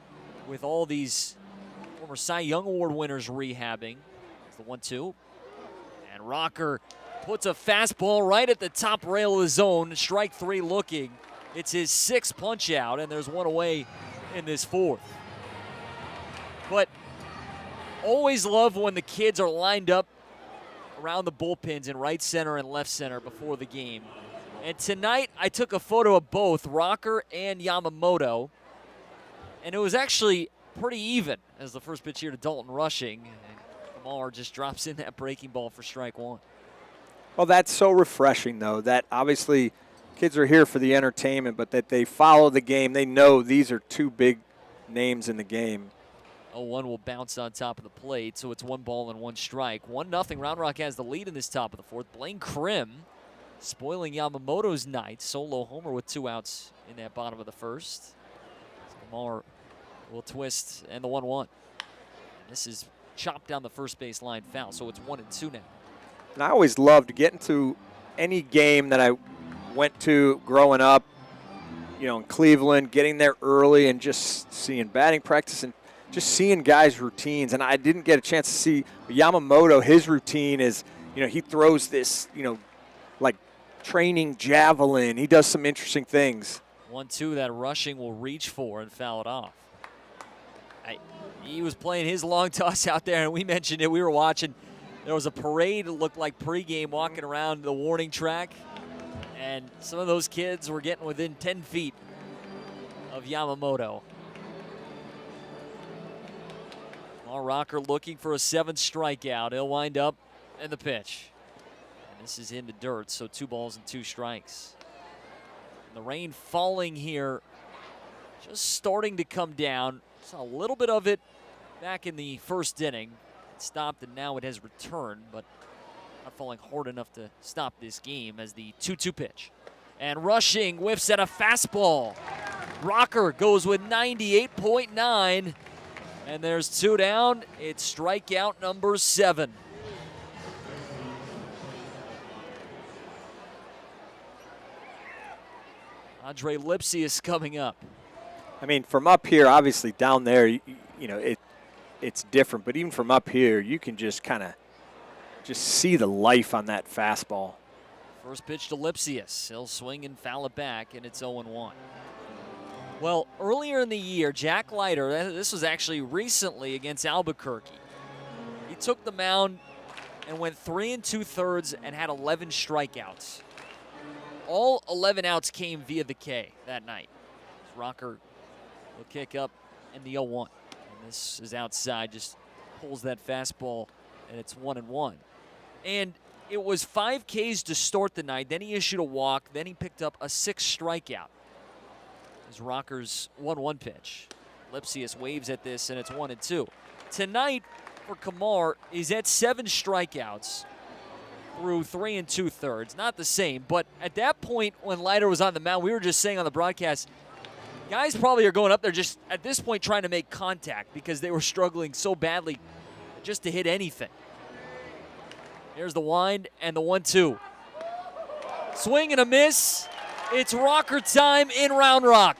[SPEAKER 1] with all these former Cy Young Award winners rehabbing. It's the 1-2. And Rocker puts a fastball right at the top rail of the zone. Strike 3 looking. It's his 6th punch out, and there's 1 away in this 4th. But always love when the kids are lined up around the bullpens in right center and left center before the game. And tonight, I took a photo of both Rocker and Yamamoto, and it was actually pretty even as the first pitch here to Dalton Rushing. And Kumar just drops in that breaking ball for strike 1.
[SPEAKER 2] Well, that's so refreshing, though, that obviously kids are here for the entertainment, but that they follow the game. They know these are 2 big names in the game.
[SPEAKER 1] 0-1 will bounce on top of the plate, so it's 1 ball and 1 strike. 1-0. Round Rock has the lead in this top of the 4th. Blaine Krim spoiling Yamamoto's night. Solo homer with 2 outs in that bottom of the 1st. Kumar will twist, and the 1-1. This is chopped down the first base line foul, so it's 1-2 now.
[SPEAKER 2] And I always loved getting to any game that I went to growing up, in Cleveland, getting there early and just seeing batting practice and just seeing guys' routines. And I didn't get a chance to see Yamamoto. His routine is, he throws this, like training javelin. He does some interesting things.
[SPEAKER 1] 1-2 that Rushing will reach for and foul it off. He was playing his long toss out there, and we mentioned it. We were watching. There was a parade that looked like pregame walking around the warning track, and some of those kids were getting within 10 feet of Yamamoto. Kumar Rocker looking for a 7th strikeout. He'll wind up in the pitch. And this is into dirt, so 2 balls and 2 strikes. And the rain falling here just starting to come down. Saw a little bit of it back in the first inning. It stopped, and now it has returned, but not falling hard enough to stop this game as the 2-2 pitch. And rushing whiffs at a fastball. Rocker goes with 98.9, and there's 2 down. It's strikeout number 7. Andre Lipsius coming up.
[SPEAKER 2] I mean, from up here, obviously down there, it's different. But even from up here, you can just kind of just see the life on that fastball.
[SPEAKER 1] First pitch to Lipsius. He'll swing and foul it back, and it's 0-1. Well, earlier in the year, Jack Leiter, this was actually recently against Albuquerque. He took the mound and went 3 2/3 and had 11 strikeouts. All 11 outs came via the K that night. Rocker will kick up in the 0-1. And this is outside, just pulls that fastball, and it's 1-1. And it was 5 Ks to start the night. Then he issued a walk. Then he picked up a 6th strikeout. As Rocker's 1-1 pitch. Lipsius waves at this, and it's 1-2. Tonight for Kumar, he's at 7 strikeouts through 3 2/3. Not the same, but at that point when Leiter was on the mound, we were just saying on the broadcast, guys probably are going up there just at this point trying to make contact because they were struggling so badly just to hit anything. Here's the wind and the 1-2. Swing and a miss. It's Rocker time in Round Rock.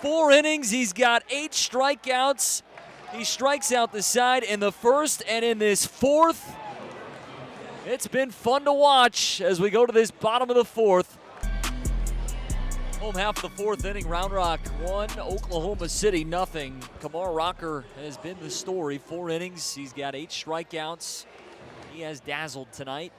[SPEAKER 1] 4 innings. He's got 8 strikeouts. He strikes out the side in the first, and in this 4th, it's been fun to watch as we go to this bottom of the 4th. Home half of the 4th inning, Round Rock 1, Oklahoma City 0. Kumar Rocker has been the story. 4 innings. He's got 8 strikeouts. He has dazzled tonight.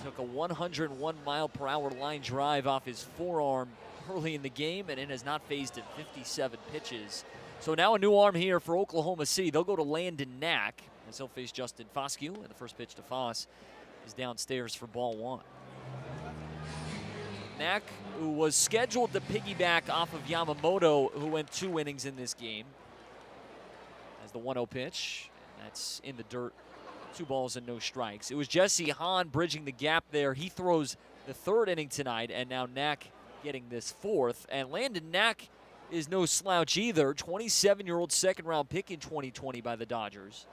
[SPEAKER 1] Took a 101-mile-per-hour line drive off his forearm early in the game, and it has not phased in 57 pitches. So now a new arm here for Oklahoma City. They'll go to Landon Knack as he'll face Justin Foscue, and the first pitch to Foss is downstairs for ball 1. Knack, who was scheduled to piggyback off of Yamamoto, who went 2 innings in this game, as the 1-0 pitch. And that's in the dirt. 2 balls and no strikes. It was Jesse Hahn bridging the gap there. He throws the 3rd inning tonight, and now Knack getting this 4th. And Landon Knack is no slouch either. 27-year-old second-round pick in 2020 by the Dodgers.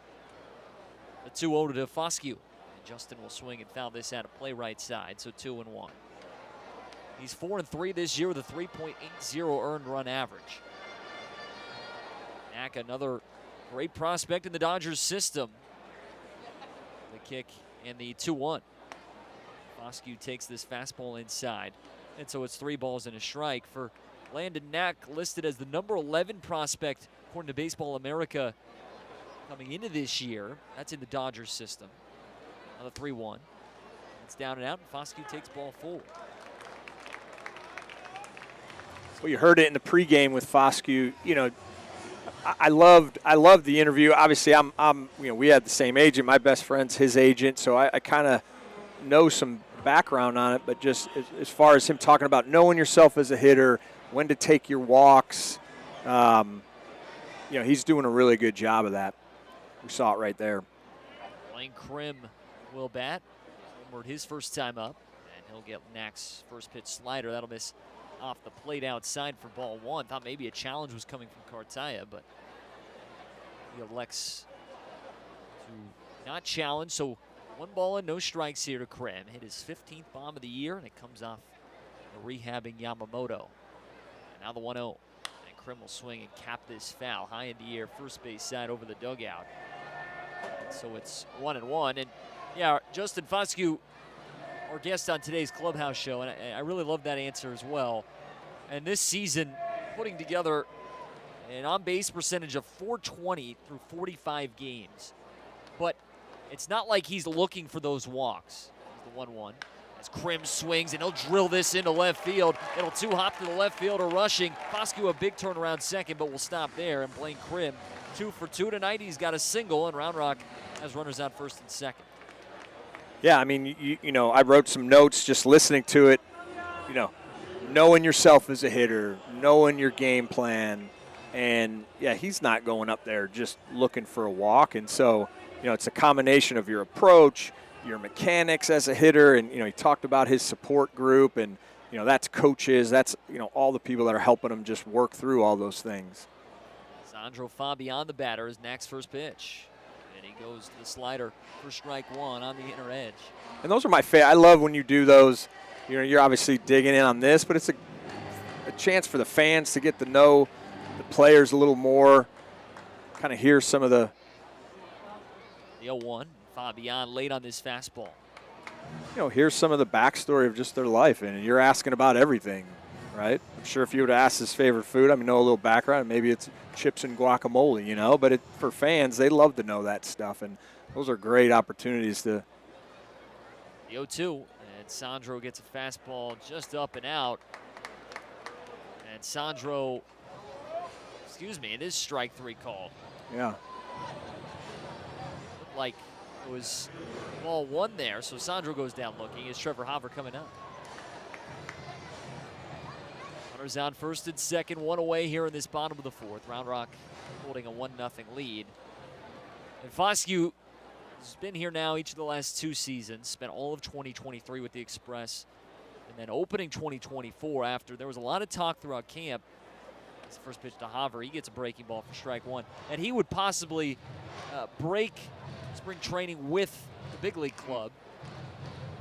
[SPEAKER 1] The 2-0 to Foscue. And Justin will swing and foul this out of play right side, so 2-1. He's 4-3 this year with a 3.80 earned run average. Knack, another great prospect in the Dodgers system. The kick and the 2-1. Foscue takes this fastball inside. And so it's 3 balls and a strike for Landon Knack, listed as the number 11 prospect according to Baseball America coming into this year. That's in the Dodgers system. Another 3-1. It's down and out, and Foscue takes ball 4.
[SPEAKER 2] Well, you heard it in the pregame with Foscue. I loved the interview. Obviously, we had the same agent. My best friend's his agent, so I kind of know some background on it. But just as far as him talking about knowing yourself as a hitter, when to take your walks, he's doing a really good job of that. We saw it right there.
[SPEAKER 1] Blaine Krim will bat. Homered his first time up, and he'll get Knack's first pitch slider. That'll miss off the plate outside for ball 1. Thought maybe a challenge was coming from Cartaya, but he elects to not challenge. So 1 ball and no strikes here to Krim. Hit his 15th bomb of the year, and it comes off the rehabbing Yamamoto. And now the 1-0. And Krim will swing and cap this foul high in the air, first base side over the dugout. And so it's 1-1. And yeah, Justin Foscue, our guest on today's Clubhouse show, and I really love that answer as well. And this season, putting together an on-base percentage of .420 through 45 games. But it's not like he's looking for those walks. Here's the 1-1. As Krim swings, and he'll drill this into left field. It'll 2-hop to the left fielder rushing. Foscue a big turnaround second, but we'll stop there. And Blaine Krim, 2 for 2 tonight. He's got a single, and Round Rock has runners out first and second.
[SPEAKER 2] Yeah, I mean, I wrote some notes just listening to it. knowing yourself as a hitter, knowing your game plan. And, yeah, he's not going up there just looking for a walk. And so, it's a combination of your approach, your mechanics as a hitter, and, he talked about his support group, and, that's coaches, that's, all the people that are helping him just work through all those things.
[SPEAKER 1] Sandro Fabian, the batter, is next first pitch. And he goes to the slider for strike one on the inner edge.
[SPEAKER 2] And those are my favorite. I love when you do those. You're obviously digging in on this, but it's a chance for the fans to get to know the players a little more, kind of hear some of the
[SPEAKER 1] 0-1, Fabian late on this fastball.
[SPEAKER 2] Here's some of the backstory of just their life, and you're asking about everything, right? I'm sure if you would ask his favorite food, know a little background, maybe it's chips and guacamole, but for fans, they love to know that stuff, and those are great opportunities to.
[SPEAKER 1] The 0-2, and Sandro gets a fastball just up and out. And Sandro, it is strike three called.
[SPEAKER 2] Yeah.
[SPEAKER 1] Looked like it was ball one there, so Sandro goes down looking. Is Trevor Hopper coming up? Runners on first and second, one away here in this bottom of the fourth. Round Rock holding a 1-0 lead. And Foscue has been here now each of the last two seasons, spent all of 2023 with the Express, and then opening 2024 after there was a lot of talk throughout camp. It's the first pitch to Hopper. He gets a breaking ball for strike one. And he would possibly break spring training with the big league club.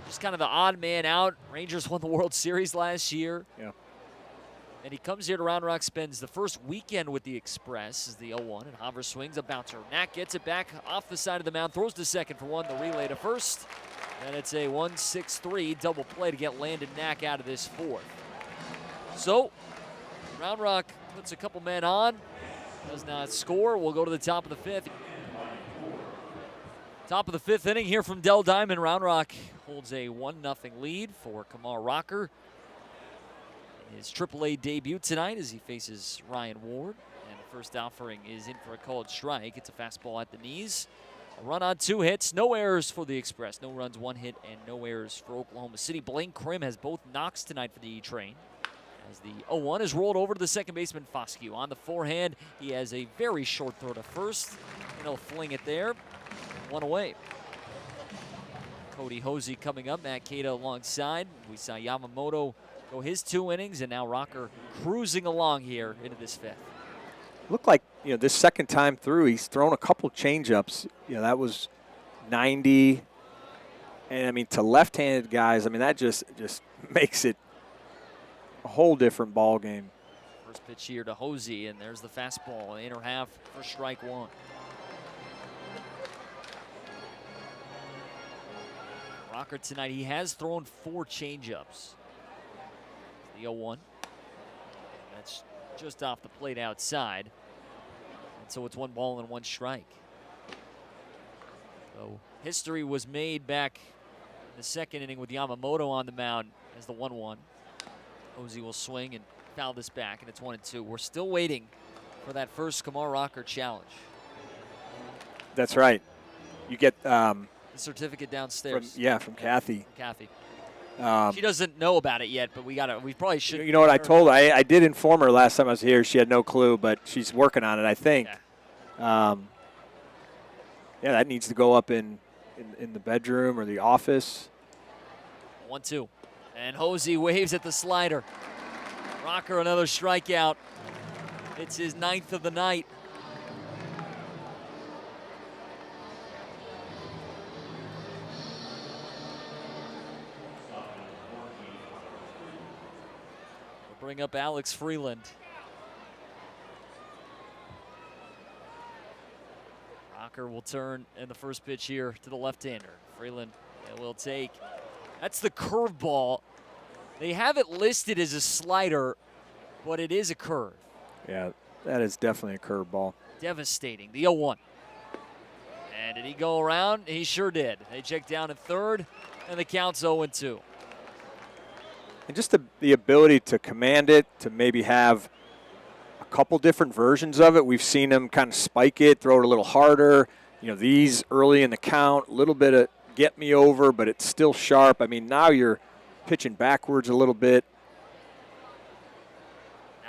[SPEAKER 1] Just kind of the odd man out. Rangers won the World Series last year.
[SPEAKER 2] Yeah.
[SPEAKER 1] And he comes here to Round Rock, spends the first weekend with the Express as the 0-1, and Hopper swings a bouncer. Knack gets it back off the side of the mound, throws to second for one, the relay to first. And it's a 1-6-3 double play to get Landon Knack out of this fourth. So, Round Rock puts a couple men on, does not score. We'll go to the top of the fifth. Top of the fifth inning here from Dell Diamond. Round Rock holds a 1-0 lead for Kumar Rocker. His AAA debut tonight as he faces Ryan Ward. And the first offering is in for a called strike. It's a fastball at the knees. A run on two hits. No errors for the Express. No runs, one hit, and no errors for Oklahoma City. Blaine Krim has both knocks tonight for the E-Train. As the 0-1 is rolled over to the second baseman, Foscue. On the forehand, he has a very short throw to first. And he'll fling it there. One away. Cody Hosey coming up. Matt Cada alongside. We saw Yamamoto go his 2 innings, and now Rocker cruising along here into this fifth.
[SPEAKER 2] Looked like, this second time through, he's thrown a couple changeups. That was 90. And, to left-handed guys, that just makes it a whole different ball game.
[SPEAKER 1] First pitch here to Hosey, and there's the fastball, inner half for strike one. Rocker tonight, he has thrown 4 changeups. The 0-1. That's just off the plate outside. And so it's 1 ball and 1 strike. So history was made back in the second inning with Yamamoto on the mound as the 1-1. Hosey will swing and foul this back, and it's 1-2. We're still waiting for that first Kumar Rocker challenge.
[SPEAKER 2] That's right. You get
[SPEAKER 1] the certificate downstairs.
[SPEAKER 2] From Kathy.
[SPEAKER 1] Kathy. She doesn't know about it yet, but we probably should.
[SPEAKER 2] You know what I told her? I did inform her last time I was here. She had no clue, but she's working on it, I think. Yeah, that needs to go up in the bedroom or the office.
[SPEAKER 1] 1-2. And Hosey waves at the slider. Rocker, another strikeout. It's his 9th of the night. Bring up Alex Freeland. Rocker will turn in the first pitch here to the left-hander. Freeland will take. That's the curveball. They have it listed as a slider, but it is a curve.
[SPEAKER 2] Yeah, that is definitely a curveball.
[SPEAKER 1] Devastating. The 0-1. And did he go around? He sure did. They check down at third, and the count's 0-2.
[SPEAKER 2] And just the ability to command it, to maybe have a couple different versions of it. We've seen him kind of spike it, throw it a little harder. These early in the count, a little bit of get me over, but it's still sharp. Now you're pitching backwards a little bit.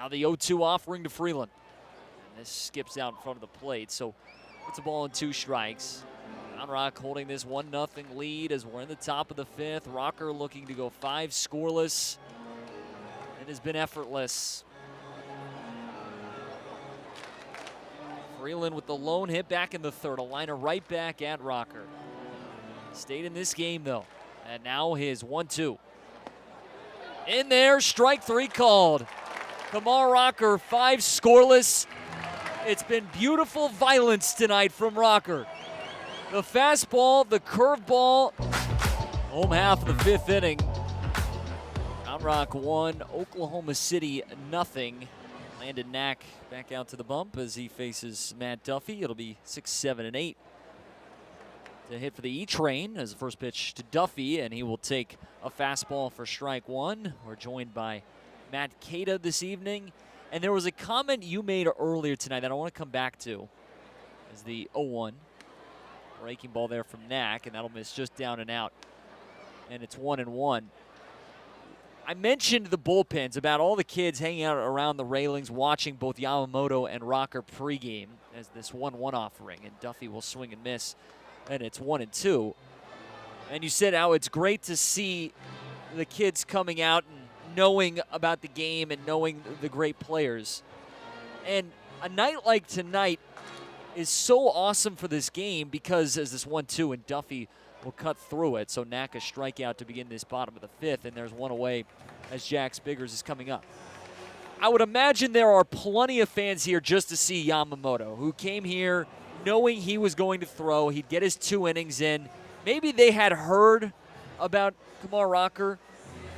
[SPEAKER 1] Now the 0-2 offering to Freeland. And this skips out in front of the plate, so it's a ball and 2 strikes. Round Rock holding this 1-0 lead as we're in the top of the 5th. Rocker looking to go 5 scoreless. It has been effortless. Freeland with the lone hit back in the 3rd. A liner right back at Rocker. Stayed in this game, though. And now his 1-2. In there, strike 3 called. Kumar Rocker, 5 scoreless. It's been beautiful violence tonight from Rocker. The fastball, the curveball, home half of the 5th inning. Round Rock 1, Oklahoma City 0. Landon Knack back out to the bump as he faces Matt Duffy. It'll be 6, 7, and 8 to hit for the E-Train as the first pitch to Duffy, and he will take a fastball for strike 1. We're joined by Matt Cada this evening. And there was a comment you made earlier tonight that I want to come back to. As the 0-1. Breaking ball there from Knack, and that'll miss just down and out. And it's 1-1. I mentioned the bullpens, about all the kids hanging out around the railings watching both Yamamoto and Rocker pregame as this 1-1 offering. And Duffy will swing and miss, and it's 1-2. And you said how it's great to see the kids coming out and knowing about the game and knowing the great players. And a night like tonight is so awesome for this game because as this 1-2 and Duffy will cut through it. So Knack a strikeout to begin this bottom of the 5th, and there's one away as Jax Biggers is coming up. I would imagine there are plenty of fans here just to see Yamamoto, who came here knowing he was going to throw. He'd get his 2 innings in. Maybe they had heard about Kumar Rocker,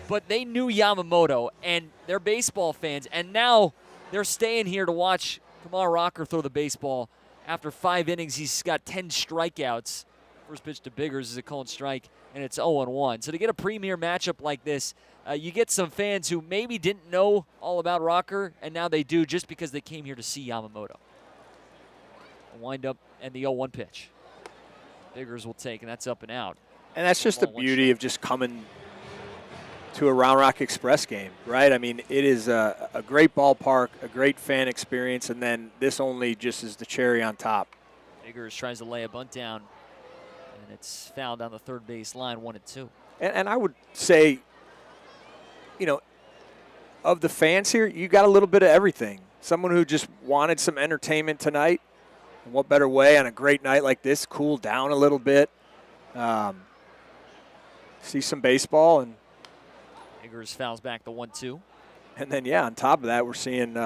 [SPEAKER 1] but they knew Yamamoto, and they're baseball fans, and now they're staying here to watch Kumar Rocker throw the baseball. After 5 innings, he's got 10 strikeouts. First pitch to Biggers is a called strike, and it's 0-1. So to get a premier matchup like this, you get some fans who maybe didn't know all about Rocker, and now they do just because they came here to see Yamamoto. A wind-up and the 0-1 pitch. Biggers will take, and that's up and out.
[SPEAKER 2] And that's just the beauty of just coming to a Round Rock Express game, right? I mean, it is a great ballpark, a great fan experience, and then this only just is the cherry on top.
[SPEAKER 1] Biggers tries to lay a bunt down, and it's fouled down the 3rd base line, 1-2.
[SPEAKER 2] And I would say, you know, of the fans here, you got a little bit of everything. Someone who just wanted some entertainment tonight. And what better way on a great night like this, cool down a little bit, see some baseball, and
[SPEAKER 1] Biggers fouls back the 1-2.
[SPEAKER 2] And then, yeah, on top of that, we're seeing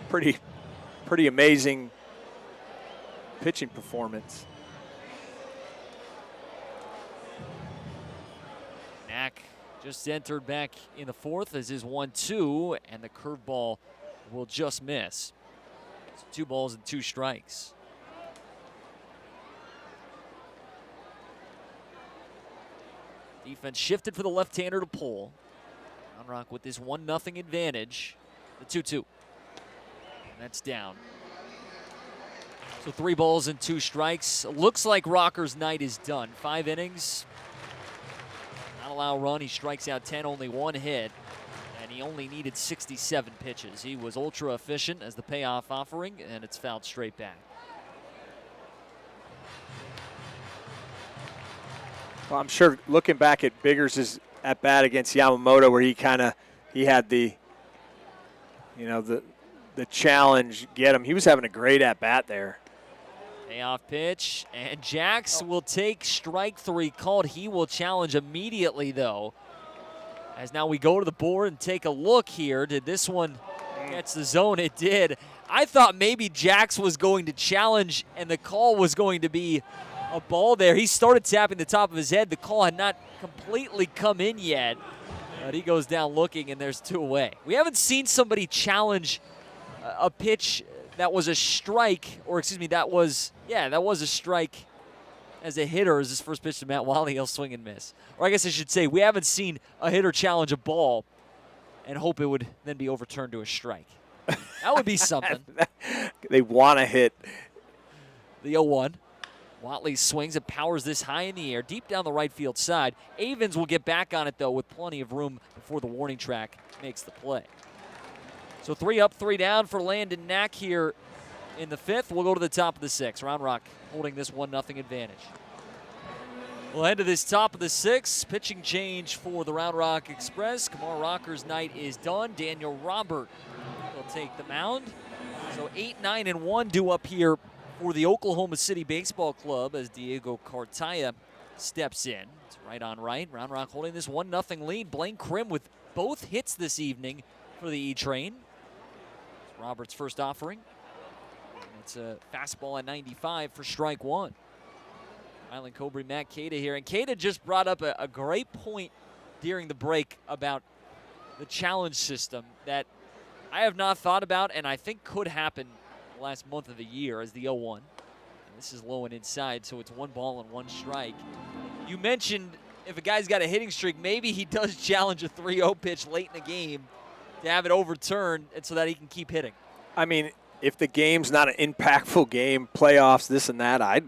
[SPEAKER 2] pretty amazing pitching performance.
[SPEAKER 1] Knack just entered back in the 4th as his 1-2, and the curveball will just miss. It's 2 balls and 2 strikes. Defense shifted for the left-hander to pull. Round Rock with this 1-0 advantage. The 2-2. And that's down. So 3 balls and 2 strikes. Looks like Rocker's night is done. 5 innings. Not allow a run. He strikes out 10, only 1 hit. And he only needed 67 pitches. He was ultra efficient as the payoff offering, and it's fouled straight back.
[SPEAKER 2] Well, I'm sure looking back at Biggers' at bat against Yamamoto, where he had the, you know, the challenge get him. He was having a great at bat there.
[SPEAKER 1] Payoff pitch, and Jax will take strike 3 called. He will challenge immediately, though. As now we go to the board and take a look here. Did this one catch the zone? It did. I thought maybe Jax was going to challenge, and the call was going to be a ball there. He started tapping the top of his head. The call had not completely come in yet. But he goes down looking, and there's 2 away. We haven't seen somebody challenge a pitch that was a strike, or excuse me, that was a strike as a hitter as his first pitch to Matt Wiley. He'll swing and miss. Or I guess I should say we haven't seen a hitter challenge a ball and hope it would then be overturned to a strike. That would be something.
[SPEAKER 2] They want to hit
[SPEAKER 1] the 0-1. Watley swings and powers this high in the air, deep down the right field side. Avens will get back on it, though, with plenty of room before the warning track makes the play. So 3 up, 3 down for Landon Knack here in the 5th. We'll go to the top of the 6th. Round Rock holding this 1-0 advantage. We'll head to this top of the 6th. Pitching change for the Round Rock Express. Kumar Rocker's night is done. Daniel Robert will take the mound. So 8, 9, and 1 due up here for the Oklahoma City Baseball Club as Diego Cartaya steps in. It's right on right. Round Rock holding this 1-0 lead. Blaine Krim with both hits this evening for the E-Train. It's Robert's first offering. And it's a fastball at 95 for strike 1. Island Cobra Matt Cada here. And Cada just brought up a great point during the break about the challenge system that I have not thought about and I think could happen the last month of the year as the 0-1. And this is low and inside, so it's 1 ball and 1 strike. You mentioned if a guy's got a hitting streak, maybe he does challenge a 3-0 pitch late in the game to have it overturned and so that he can keep hitting.
[SPEAKER 2] I mean, if the game's not an impactful game, playoffs, this and that, I'd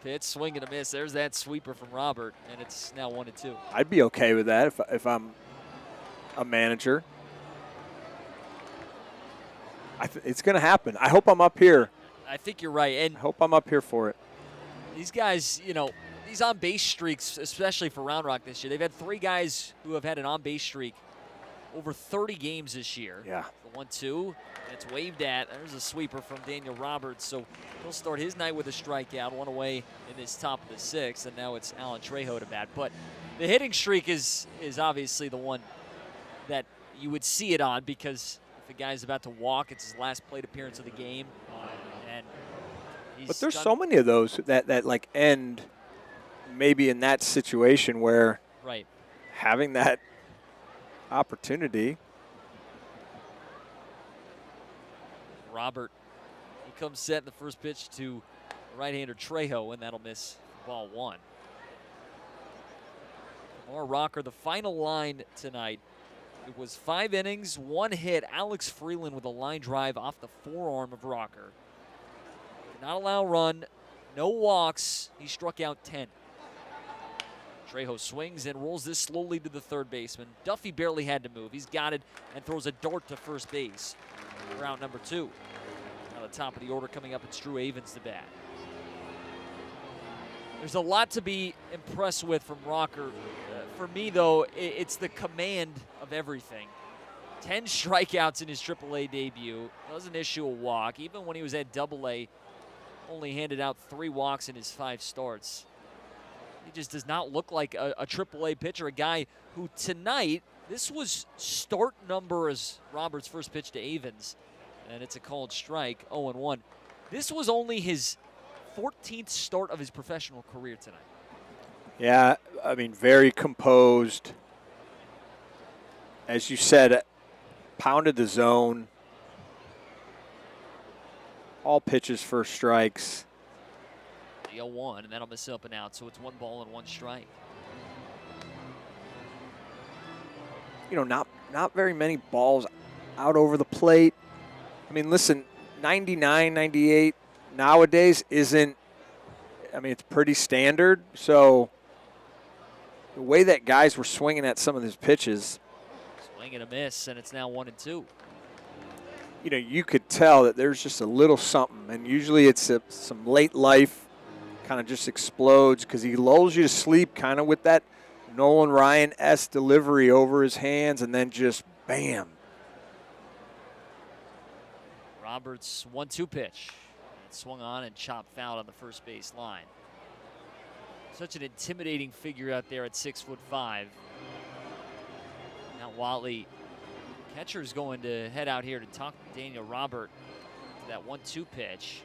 [SPEAKER 1] pitch, swing and a miss. There's that sweeper from Robert, and it's now 1-2.
[SPEAKER 2] I'd be okay with that if I'm a manager. It's going to happen. I hope I'm up here.
[SPEAKER 1] I think you're right. And
[SPEAKER 2] I hope I'm up here for it.
[SPEAKER 1] These guys, you know, these on-base streaks, especially for Round Rock this year, they've had 3 guys who have had an on-base streak over 30 games this year.
[SPEAKER 2] Yeah.
[SPEAKER 1] The 1-2, and it's waved at. There's a sweeper from Daniel Roberts, so he'll start his night with a strikeout, 1 away in this top of the 6th, and now it's Alan Trejo to bat. But the hitting streak is obviously the one that you would see it on because if the guy's about to walk, it's his last plate appearance of the game. And
[SPEAKER 2] but there's so many of those that like end maybe in that situation where
[SPEAKER 1] right.
[SPEAKER 2] having that opportunity.
[SPEAKER 1] Robert, he comes set in the first pitch to right-hander Trejo, and that'll miss ball 1. Kumar Rocker, the final line tonight. It was 5 innings, 1 hit. Alex Freeland with a line drive off the forearm of Rocker. Did not allow a run, no walks. He struck out 10. Trejo swings and rolls this slowly to the third baseman. Duffy barely had to move. He's got it and throws a dart to first base. Round number 2. Now the top of the order coming up, it's Drew Avens to bat. There's a lot to be impressed with from Rocker. For me, though, it's the command of everything. 10 strikeouts in his AAA debut. Doesn't issue a walk. Even when he was at AA, only handed out 3 walks in his 5 starts. He just does not look like a AAA pitcher, a guy who tonight, this was start number as Robert's first pitch to Avens, and it's a called strike, 0-1. This was only his 14th start of his professional career tonight.
[SPEAKER 2] Yeah, I mean, very composed. As you said, pounded the zone. All pitches, first strikes.
[SPEAKER 1] The 0-1, and that'll miss up and out, so it's 1 ball and 1 strike.
[SPEAKER 2] You know, not very many balls out over the plate. I mean, listen, 99, 98 nowadays isn't, I mean, it's pretty standard. So the way that guys were swinging at some of these pitches.
[SPEAKER 1] Swing and a miss, and it's now 1-2.
[SPEAKER 2] You know, you could tell that there's just a little something, and usually it's some late life kind of just explodes because he lulls you to sleep kind of with that Nolan Ryan-esque delivery over his hands, and then just bam.
[SPEAKER 1] Roberts' 1-2 pitch. It swung on and chopped foul on the first base line. Such an intimidating figure out there at 6'5". Now Watley, catcher's going to head out here to talk to Daniel Robert to that 1-2 pitch.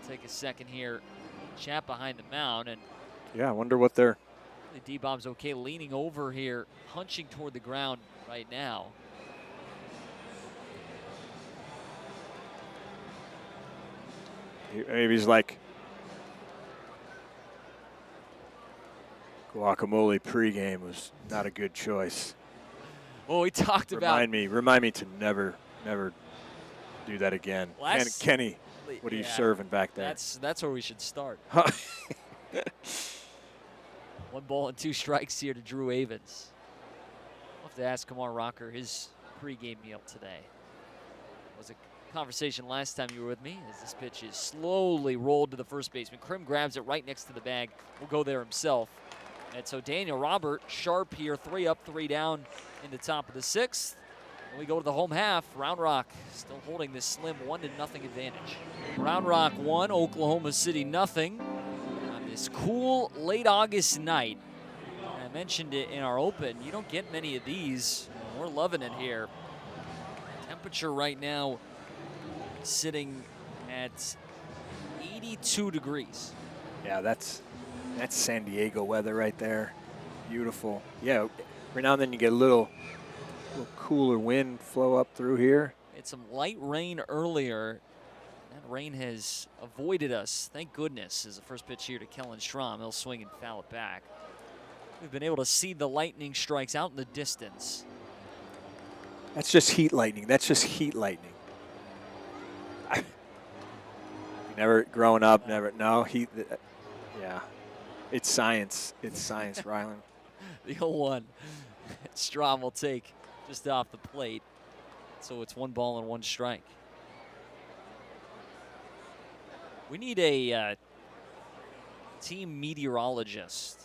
[SPEAKER 1] Take a second here, chat behind the mound, and
[SPEAKER 2] yeah, I wonder what they're.
[SPEAKER 1] The D-Bomb's okay, leaning over here, hunching toward the ground right now.
[SPEAKER 2] Maybe he's like, guacamole pregame was not a good choice.
[SPEAKER 1] Well, we talked about.
[SPEAKER 2] Remind me to never do that again. Kenny. What are you serving back there?
[SPEAKER 1] That's where we should start. 1 ball and 2 strikes here to Drew Avens. We'll have to ask Kumar Rocker his pregame meal today. It was a conversation last time you were with me as this pitch is slowly rolled to the first baseman. Krim grabs it right next to the bag. Will go there himself. And so Daniel Robert sharp here, 3 up, 3 down in the top of the 6th. And we go to the home half. Round Rock still holding this slim 1-0 advantage. Round Rock 1, Oklahoma City 0 on this cool late August night. And I mentioned it in our open. You don't get many of these. We're loving it here. Temperature right now sitting at 82 degrees.
[SPEAKER 2] Yeah, that's San Diego weather right there. Beautiful. Yeah, every now and then you get a little cooler wind flow up through here.
[SPEAKER 1] Had some light rain earlier. That rain has avoided us, thank goodness, as the first pitch here to Kellen Schramm. He'll swing and foul it back. We've been able to see the lightning strikes out in the distance.
[SPEAKER 2] That's just heat lightning. Never growing up, no heat. Yeah, it's science. Rylan.
[SPEAKER 1] The 0-1. Strom will take just off the plate. So it's 1 ball and 1 strike. We need a team meteorologist.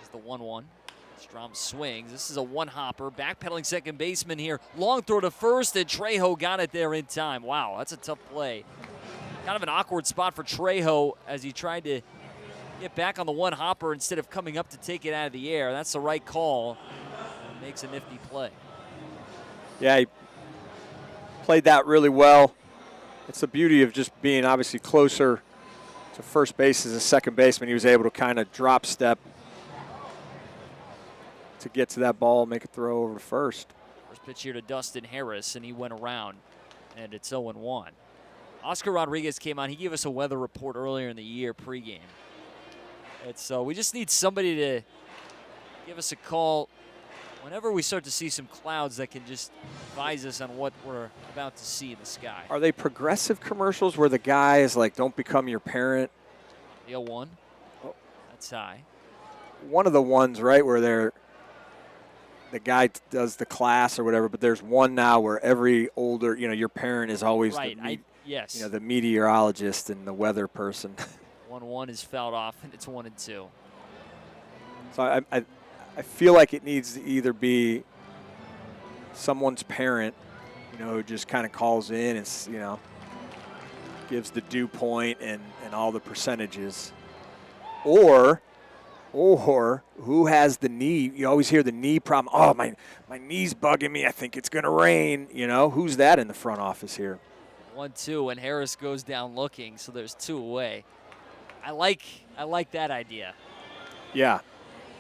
[SPEAKER 1] It's the 1-1. Strom swings. This is a 1-hopper. Backpedaling second baseman here. Long throw to first, and Trejo got it there in time. Wow, that's a tough play. Kind of an awkward spot for Trejo as he tried to get back on the 1-hopper instead of coming up to take it out of the air. That's the right call. And makes a nifty play.
[SPEAKER 2] Yeah, he played that really well. It's the beauty of just being obviously closer to first base as a second baseman. He was able to kind of drop step to get to that ball, make a throw over to first.
[SPEAKER 1] First pitch here to Dustin Harris, and he went around, and it's 0-1. Oscar Rodriguez came on. He gave us a weather report earlier in the year pregame. So we just need somebody to give us a call whenever we start to see some clouds that can just advise us on what we're about to see in the sky.
[SPEAKER 2] Are they progressive commercials where the guy is like, don't become your parent?
[SPEAKER 1] The 0-1. Oh. That's high.
[SPEAKER 2] One of the ones, right, where the guy does the class or whatever, but there's one now where every older, your parent is always
[SPEAKER 1] right. Yes.
[SPEAKER 2] The meteorologist and the weather person.
[SPEAKER 1] 1-1 is fouled off, and it's 1-2.
[SPEAKER 2] So I feel like it needs to either be someone's parent, who just kind of calls in and, gives the dew point and all the percentages. Or who has the knee. You always hear the knee problem. Oh, my knee's bugging me. I think it's going to rain. Who's that in the front office here?
[SPEAKER 1] 1-2, and Harris goes down looking, so there's 2 away. I like that idea.
[SPEAKER 2] Yeah.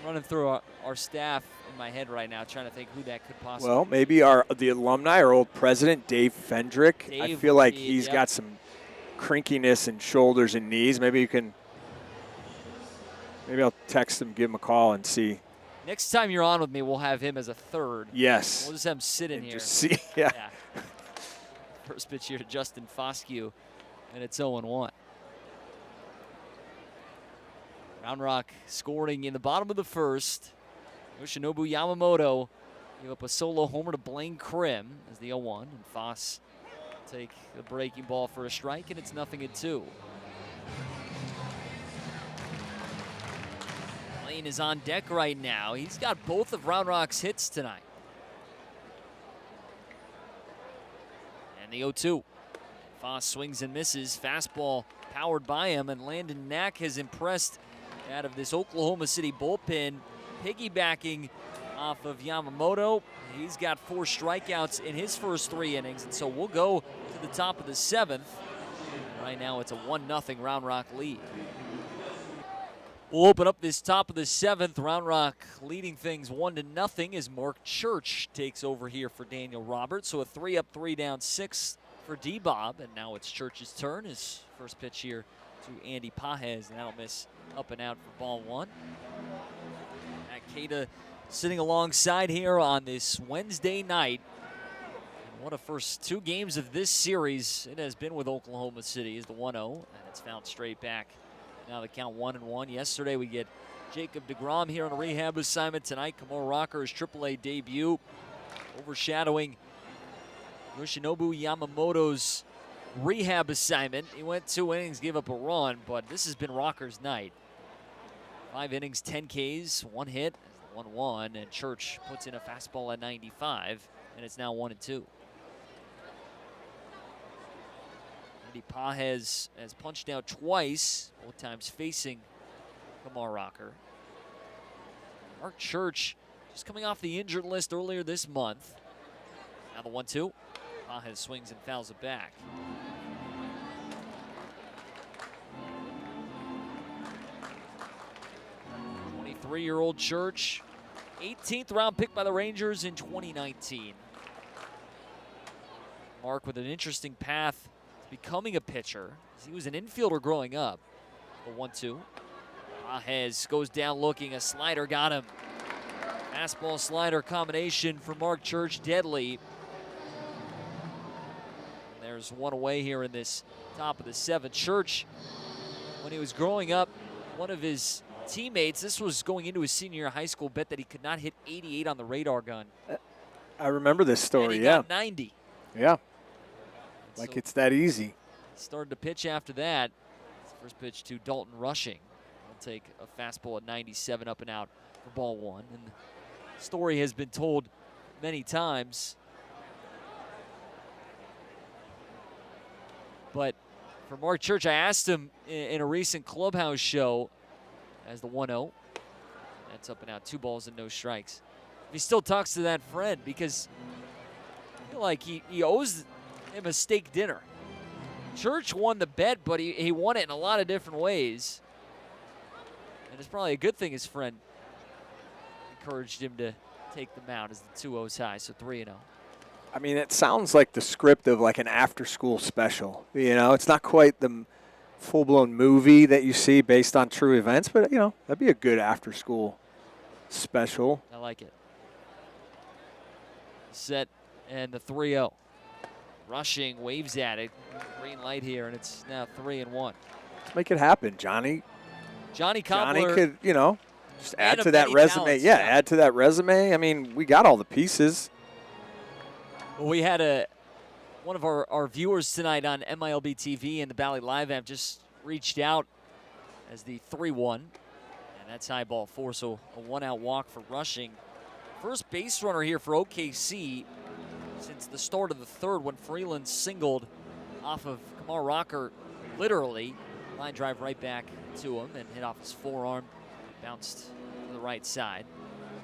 [SPEAKER 1] I'm running through our staff in my head right now, trying to think who that could possibly.
[SPEAKER 2] Well, maybe the alumni, our old president, Dave Fendrick. I feel like he's got some crinkiness in shoulders and knees. Maybe I'll text him, give him a call, and see.
[SPEAKER 1] Next time you're on with me, we'll have him as a third.
[SPEAKER 2] Yes.
[SPEAKER 1] We'll just have him sit in here.
[SPEAKER 2] Just see, yeah.
[SPEAKER 1] First pitch here to Justin Foscue, and it's 0-1. Round Rock scoring in the bottom of the first. Yoshinobu Yamamoto gave up a solo homer to Blaine Krim as the 0-1, and Foss take the breaking ball for a strike, and it's 0-2. Blaine is on deck right now. He's got both of Round Rock's hits tonight. And the 0-2. Foss swings and misses. Fastball powered by him, and Landon Knack has impressed out of this Oklahoma City bullpen, piggybacking off of Yamamoto. He's got 4 strikeouts in his first 3 innings, and so we'll go to the top of the 7th. Right now it's a 1-0 Round Rock lead. We'll open up this top of the 7th. Round Rock leading things 1-0 as Mark Church takes over here for Daniel Roberts. So a 3 up, 3 down, 6 for D-Bob, and now it's Church's turn. His first pitch here to Andy Pajes, and that'll miss up and out for ball 1. Matt Cada sitting alongside here on this Wednesday night. one of the first 2 games of this series, it has been with Oklahoma City, is the 1-0, and it's fouled straight back. Now the count 1-1. Yesterday we get Jacob deGrom here on a rehab assignment. Tonight, Kumar Rocker's AAA debut, overshadowing Yoshinobu Yamamoto's rehab assignment. He went 2 innings, gave up a run, but this has been Rocker's night. 5 innings, 10 Ks, 1 hit, 1-1, and Church puts in a fastball at 95, and it's now 1-2. Andy Pages has punched out twice, both times facing Kumar Rocker. Mark Church just coming off the injured list earlier this month. Now the 1-2. Pages swings and fouls it back. 23-year-old Church, 18th round pick by the Rangers in 2019. Mark with an interesting path to becoming a pitcher. He was an infielder growing up. The 1-2. Pages goes down looking, a slider got him. Fastball slider combination for Mark Church, deadly. There's one away here in this top of the 7th. Church, when he was growing up, one of his teammates, this was going into his senior year of high school, bet that he could not hit 88 on the radar gun.
[SPEAKER 2] I remember this story,
[SPEAKER 1] and he
[SPEAKER 2] yeah.
[SPEAKER 1] got 90.
[SPEAKER 2] Yeah.
[SPEAKER 1] And
[SPEAKER 2] Like
[SPEAKER 1] so
[SPEAKER 2] it's that easy.
[SPEAKER 1] started to pitch after that. First pitch to Dalton Rushing. He'll take a fastball at 97 up and out for ball 1. And the story has been told many times. But for Mark Church, I asked him in a recent clubhouse show as the 1-0. That's up and out, 2 balls and no strikes. He still talks to that friend because I feel like he owes him a steak dinner. Church won the bet, but he won it in a lot of different ways. And it's probably a good thing his friend encouraged him to take the mound as the 2-0's high, so 3-0.
[SPEAKER 2] I mean, it sounds like the script of like an after-school special. You know, it's not quite the full-blown movie that you see based on true events, but, you know, that'd be a good after-school special.
[SPEAKER 1] I like it. Set and the 3-0. Rushing, waves at it. Green light here, and it's now 3-1.
[SPEAKER 2] Let's make it happen, Johnny.
[SPEAKER 1] Johnny Cobbler.
[SPEAKER 2] Johnny could, you know, just add
[SPEAKER 1] of
[SPEAKER 2] to that
[SPEAKER 1] many
[SPEAKER 2] resume.
[SPEAKER 1] talents,
[SPEAKER 2] Yeah,
[SPEAKER 1] yeah.
[SPEAKER 2] add to that resume. I mean, we got all the pieces.
[SPEAKER 1] Well, we had one of our viewers tonight on MILB TV and the Bally Live app just reached out as the 3-1. And that's high ball 4, so a 1-out walk for Rushing. First base runner here for OKC since the start of the 3rd when Freeland singled off of Kumar Rocker, literally. Line drive right back to him and hit off his forearm. Bounced to the right side.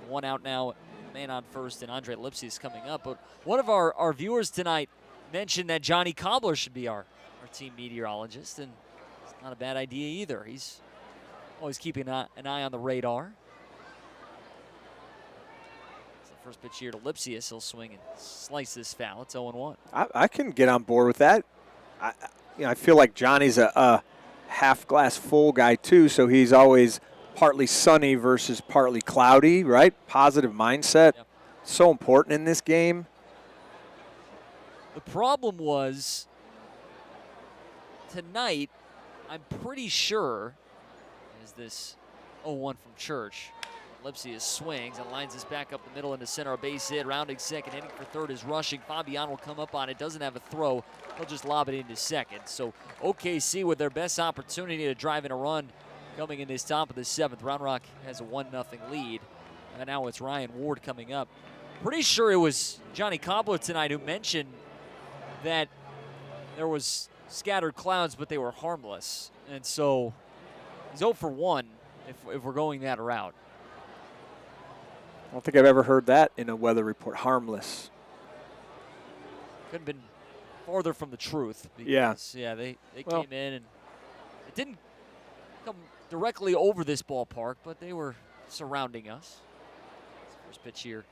[SPEAKER 1] 1 out now, man on first, and Andre Lipsy is coming up. But one of our viewers tonight mentioned that Johnny Cobbler should be our team meteorologist, and it's not a bad idea either. He's always keeping an eye on the radar. First pitch here to Lipsius. He'll swing and slice this foul. It's 0-1.
[SPEAKER 2] I can get on board with that. I feel like Johnny's a half glass full guy too, so he's always partly sunny versus partly cloudy, right? Positive mindset.
[SPEAKER 1] Yep.
[SPEAKER 2] So important in this game.
[SPEAKER 1] The problem was tonight, I'm pretty sure, is this 0-1 from Church. Lipsius swings and lines this back up the middle into center. A base hit, rounding second, hitting for 3rd is Rushing. Fabian will come up on it, doesn't have a throw. He'll just lob it into 2nd. So OKC with their best opportunity to drive in a run coming in this top of the 7th. Round Rock has a 1-0 lead. And now it's Ryan Ward coming up. Pretty sure it was Johnny Cobbler tonight who mentioned that there was scattered clouds, but they were harmless. And so he's 0 for 1 if we're going that route.
[SPEAKER 2] I don't think I've ever heard that in a weather report. Harmless.
[SPEAKER 1] Couldn't have been farther from the truth.
[SPEAKER 2] Because,
[SPEAKER 1] yeah, they came in and it didn't come directly over this ballpark, but they were surrounding us. First pitch here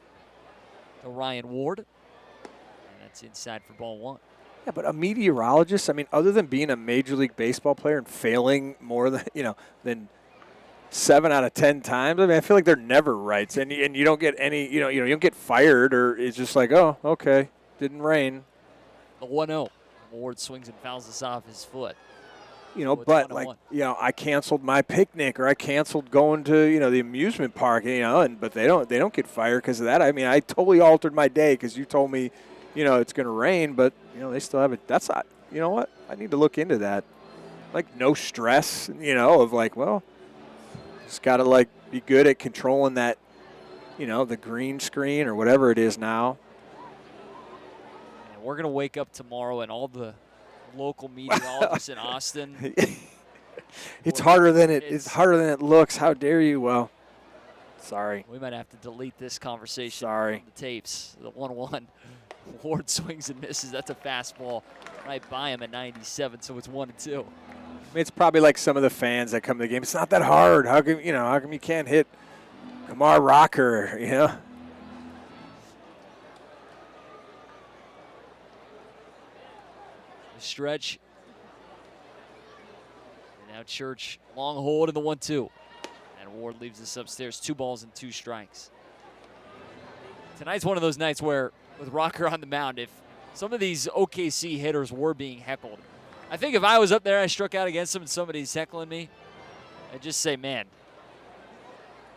[SPEAKER 1] to Ryan Ward. And that's inside for ball 1.
[SPEAKER 2] Yeah, but a meteorologist, I mean, other than being a Major League Baseball player and failing more than 7 out of 10 times, I mean, I feel like they're never right, and you don't get any, you don't get fired, or it's just like, oh, okay. didn't rain.
[SPEAKER 1] The 1-0. Ward swings and fouls this off his foot.
[SPEAKER 2] You know,
[SPEAKER 1] So it's
[SPEAKER 2] but
[SPEAKER 1] 1-1.
[SPEAKER 2] I canceled my picnic or I canceled going to, the amusement park, but they don't get fired because of that. I mean, I totally altered my day because you told me, it's going to rain, but, they still have it. That's not, you know what? I need to look into that. Like, no stress, of like, well, just got to, be good at controlling that, the green screen or whatever it is now.
[SPEAKER 1] And we're going to wake up tomorrow and all the local meteorologists in Austin.
[SPEAKER 2] It's harder than it looks. How dare you? Well, sorry.
[SPEAKER 1] We might have to delete this conversation
[SPEAKER 2] from
[SPEAKER 1] the tapes. The 1-1. Ward swings and misses. That's a fastball right by him at 97, so it's 1-2.
[SPEAKER 2] I mean, it's probably like some of the fans that come to the game. It's not that hard. How come you can't hit Kumar Rocker,
[SPEAKER 1] The stretch. And now Church, long hold in the 1-2. And Ward leaves this upstairs. 2 balls and 2 strikes. Tonight's one of those nights where, with Rocker on the mound, if some of these OKC hitters were being heckled, I think if I was up there, I struck out against them and somebody's heckling me, I'd just say, man,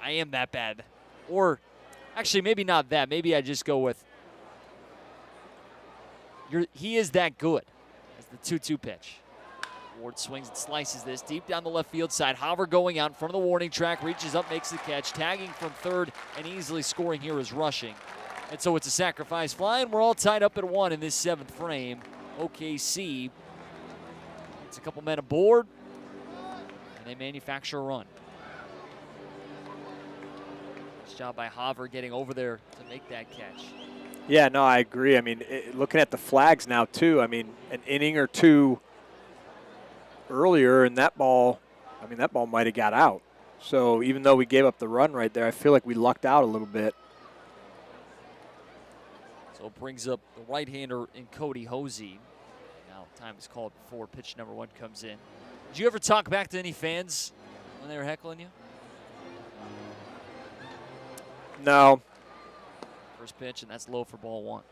[SPEAKER 1] I am that bad. Or, actually, maybe not that. Maybe I just go with, he is that good. As the 2-2 pitch. Ward swings and slices this deep down the left field side. Hauver going out in front of the warning track, reaches up, makes the catch, tagging from third, and easily scoring here is rushing. And so it's a sacrifice fly, and we're all tied up at 1 in this 7th frame. OKC gets a couple men aboard, and they manufacture a run. Nice job by Hauver getting over there to make that catch.
[SPEAKER 2] Yeah, no, I agree. I mean, looking at the flags now, too, I mean, an inning or two earlier, and that ball might have got out. So even though we gave up the run right there, I feel like we lucked out a little bit.
[SPEAKER 1] So it brings up the right-hander in Cody Hosey. Now time is called before pitch number 1 comes in. Did you ever talk back to any fans when they were heckling you?
[SPEAKER 2] No.
[SPEAKER 1] First pitch, and that's low for ball 1.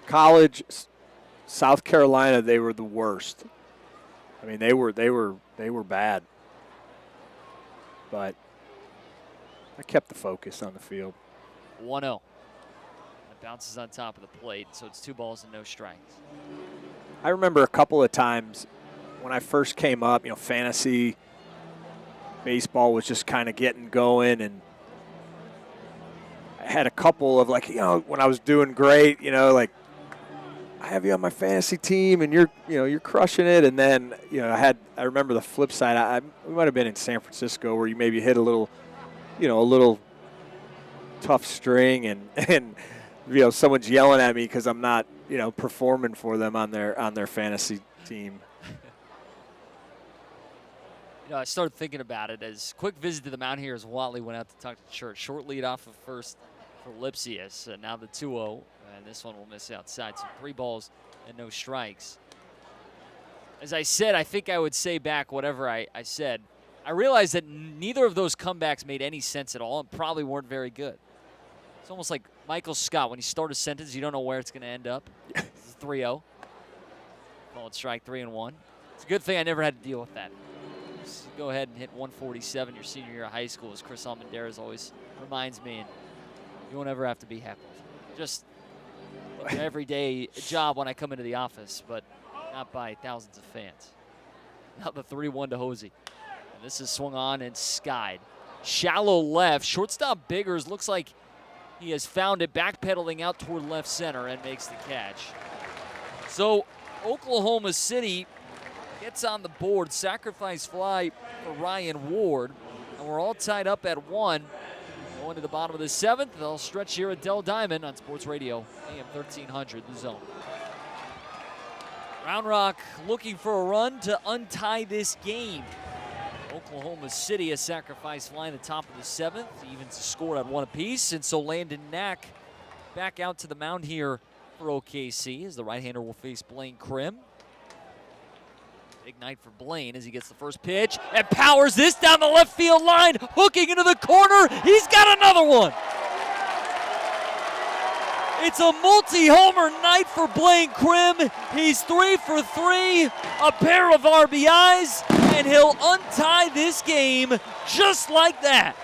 [SPEAKER 2] College, South Carolina, they were the worst. I mean, they were bad. But I kept the focus on the field.
[SPEAKER 1] 1-0. It bounces on top of the plate, so it's 2 balls and no strikes.
[SPEAKER 2] I remember a couple of times when I first came up, fantasy baseball was just kind of getting going, and I had a couple of when I was doing great, I have you on my fantasy team and you're crushing it, and then I remember the flip side. We might have been in San Francisco where you maybe hit a little tough string, and someone's yelling at me because I'm not performing for them on their fantasy team.
[SPEAKER 1] I started thinking about it as quick visit to the mound here as Watley went out to talk to Church. Short lead off of first for Lipsius. Now the 2-0, and this one will miss outside. So 3 balls and no strikes. As I said, I think I would say back whatever I said. I realized that neither of those comebacks made any sense at all and probably weren't very good. It's almost like Michael Scott. When you start a sentence, you don't know where it's going to end up. This is 3-0. Call it strike 3-1. It's a good thing I never had to deal with that. Just go ahead and hit 147 your senior year of high school, as Chris Almendarez always reminds me. And you won't ever have to be heckled. Just an everyday job when I come into the office, but not by thousands of fans. Now the 3-1 to Hosey. And this is swung on and skied. Shallow left. Shortstop Biggers looks like he has found it, backpedaling out toward left center and makes the catch. So Oklahoma City gets on the board. Sacrifice fly for Ryan Ward. And we're all tied up at 1. Going to the bottom of the 7th. They'll stretch here at Dell Diamond on Sports Radio, AM 1300, The Zone. Round Rock looking for a run to untie this game. Oklahoma City, a sacrifice fly in the top of the 7th. Evens the score at 1 apiece. And so Landon Knack back out to the mound here for OKC as the right-hander will face Blaine Krim. Big night for Blaine as he gets the first pitch and powers this down the left field line, hooking into the corner. He's got another one. It's a multi-homer night for Blaine Krim. He's 3 for 3, a pair of RBIs, and he'll untie this game just like that.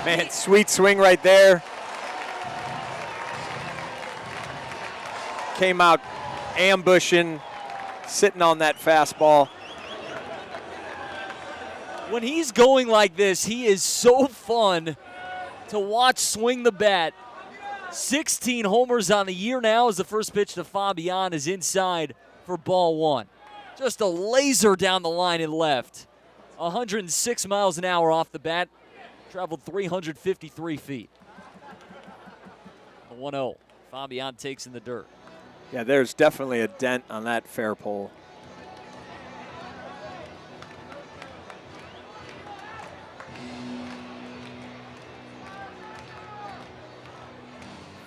[SPEAKER 2] Man, sweet swing right there. Came out ambushing, sitting on that fastball.
[SPEAKER 1] When he's going like this, he is so fun to watch swing the bat. 16 homers on the year now as the first pitch to Fabian is inside for ball one. Just a laser down the line and left. 106 miles an hour off the bat. Traveled 353 feet. The 1-0. Fabian takes in the dirt.
[SPEAKER 2] Yeah, there's definitely a dent on that fair pole.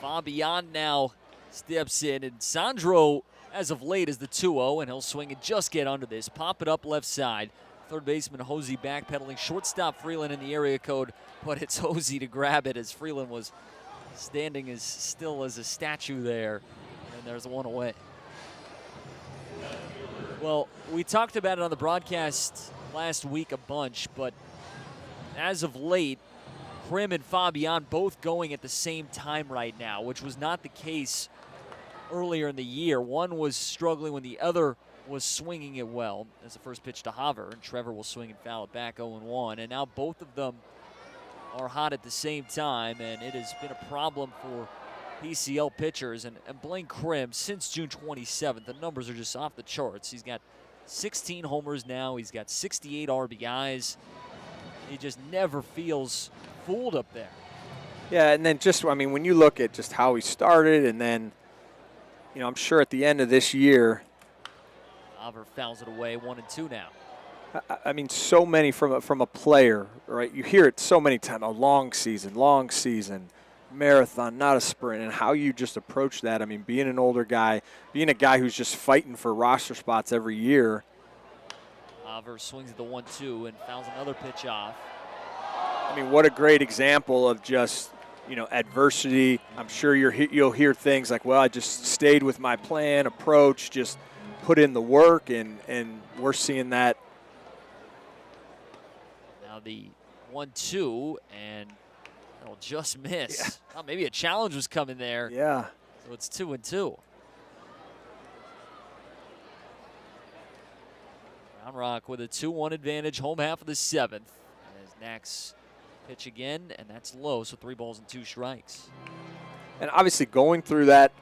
[SPEAKER 1] Fabian now steps in, and Sandro, as of late, is the 2-0, and he'll swing and just get under this. Pop it up left side. Third baseman Hosey backpedaling. Shortstop Freeland in the area code, but it's Hosey to grab it as Freeland was standing as still as a statue there. And there's one away. Well, we talked about it on the broadcast last week a bunch, but as of late, Krim and Fabian both going at the same time right now, which was not the case earlier in the year. One was struggling when the other was swinging it well as the first pitch to Haver, and Trevor will swing and foul it back 0-1. And now both of them are hot at the same time, and it has been a problem for PCL pitchers. And Blaine Krim, since June 27th, the numbers are just off the charts. He's got 16 homers now. He's got 68 RBIs. He just never feels fooled up there.
[SPEAKER 2] Yeah, and then just, I mean, when you look at just how he started, and then, you know, I'm sure at the end of this year,
[SPEAKER 1] Haver fouls it away, 1-2 now.
[SPEAKER 2] I mean, so many from a player, right? You hear it so many times, a long season, marathon, not a sprint, and how you just approach that. I mean, being an older guy, being a guy who's just fighting for roster spots every year.
[SPEAKER 1] Haver swings at the 1-2 and fouls another pitch off.
[SPEAKER 2] I mean, what a great example of just, you know, adversity. I'm sure you'll hear things like, well, I just stayed with my plan, approach, just put in the work, and we're seeing that.
[SPEAKER 1] Now the 1-2, and it'll just miss. Yeah. Oh, maybe a challenge was coming there.
[SPEAKER 2] Yeah.
[SPEAKER 1] So it's 2-2. Round Rock with a 2-1 advantage, home half of the seventh. And his next pitch again, and that's low, so 3 balls and 2 strikes.
[SPEAKER 2] And obviously going through that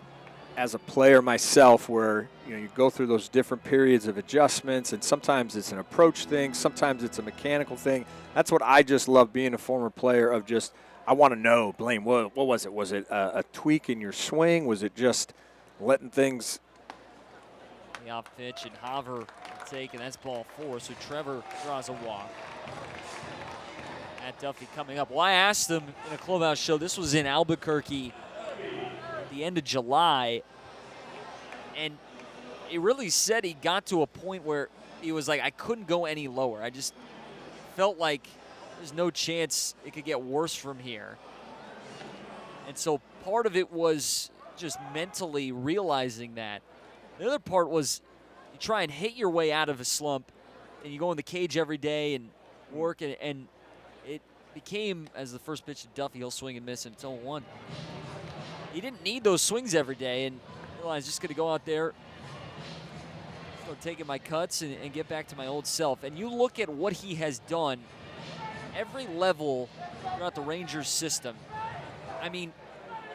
[SPEAKER 2] as a player myself, where, you know, you go through those different periods of adjustments, and sometimes it's an approach thing, sometimes it's a mechanical thing. That's what I just love being a former player of. Just, I want to know, Blaine, what was it? Was it a tweak in your swing? Was it just letting things?
[SPEAKER 1] The off pitch, and Haver will take, and that's ball 4, so Trevor draws a walk. Matt Duffy coming up. Well, I asked him in a clubhouse show, this was in Albuquerque at the end of July, and he really said he got to a point where he was like, I couldn't go any lower. I just felt like there's no chance it could get worse from here. And so part of it was just mentally realizing that. The other part was you try and hit your way out of a slump, and you go in the cage every day and work, and it became, as the first pitch to Duffy, he'll swing and miss, and it's 0-1. He didn't need those swings every day, and realized just going to go out there, start taking my cuts, and get back to my old self. And you look at what he has done every level throughout the Rangers system. I mean,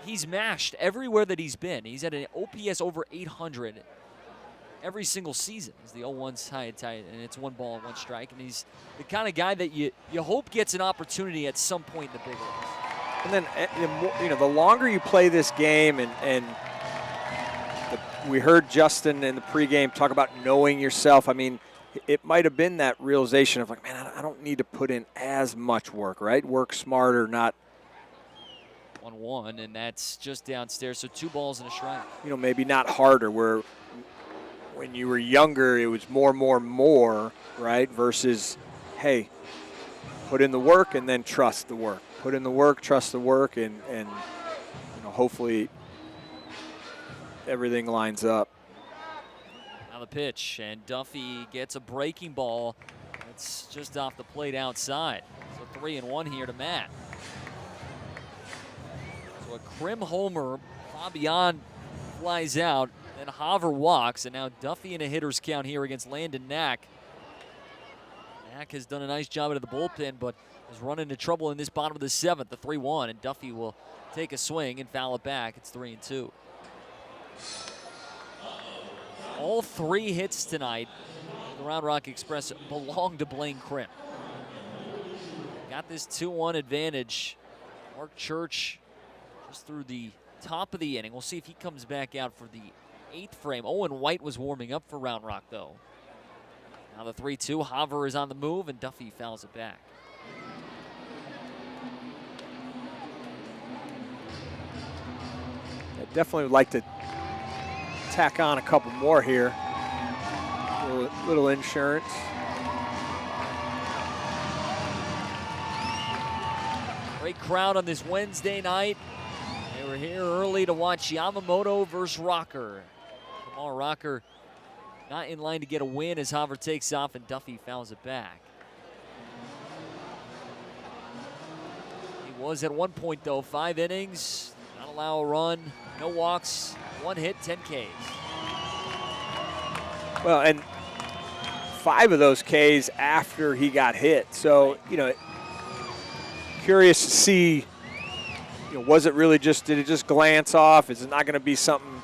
[SPEAKER 1] he's mashed everywhere that he's been. He's at an OPS over 800 every single season. He's the 0-1 tight, and it's 1 ball and 1 strike. And he's the kind of guy that you hope gets an opportunity at some point in the big leagues.
[SPEAKER 2] And then, you know, the longer you play this game, we heard Justin in the pregame talk about knowing yourself. I mean, it might have been that realization of like, man, I don't need to put in as much work, right? Work smarter, not.
[SPEAKER 1] 1-1, and that's just downstairs, so 2 balls and a strike.
[SPEAKER 2] You know, maybe not harder, where when you were younger, it was more, right? Versus, hey, put in the work and then trust the work. Put in the work, trust the work, and you know, hopefully everything lines up.
[SPEAKER 1] Now the pitch, and Duffy gets a breaking ball. It's just off the plate outside. So 3-1 here to Matt. So a Krim homer, Fabian flies out, then Haver walks, and now Duffy in a hitter's count here against Landon Knack. Knack has done a nice job out of the bullpen, but has run into trouble in this bottom of the 7th, the 3-1, and Duffy will take a swing and foul it back. It's 3-2. All 3 hits tonight, the Round Rock Express, belong to Blaine Krim. Got this 2-1 advantage. Mark Church just through the top of the inning. We'll see if he comes back out for the 8th frame. Owen White was warming up for Round Rock, though. Now the 3-2. Haver is on the move, and Duffy fouls it back.
[SPEAKER 2] I definitely would like to tack on a couple more here. Little insurance.
[SPEAKER 1] Great crowd on this Wednesday night. They were here early to watch Yamamoto versus Rocker. Kumar Rocker not in line to get a win as Haver takes off and Duffy fouls it back. He was at one point, though, 5 innings, not allow a run, no walks, 1 hit, 10 Ks. Well,
[SPEAKER 2] and 5 of those Ks after he got hit. So, right. You know, curious to see, you know, was it really just, did it just glance off? Is it not going to be something,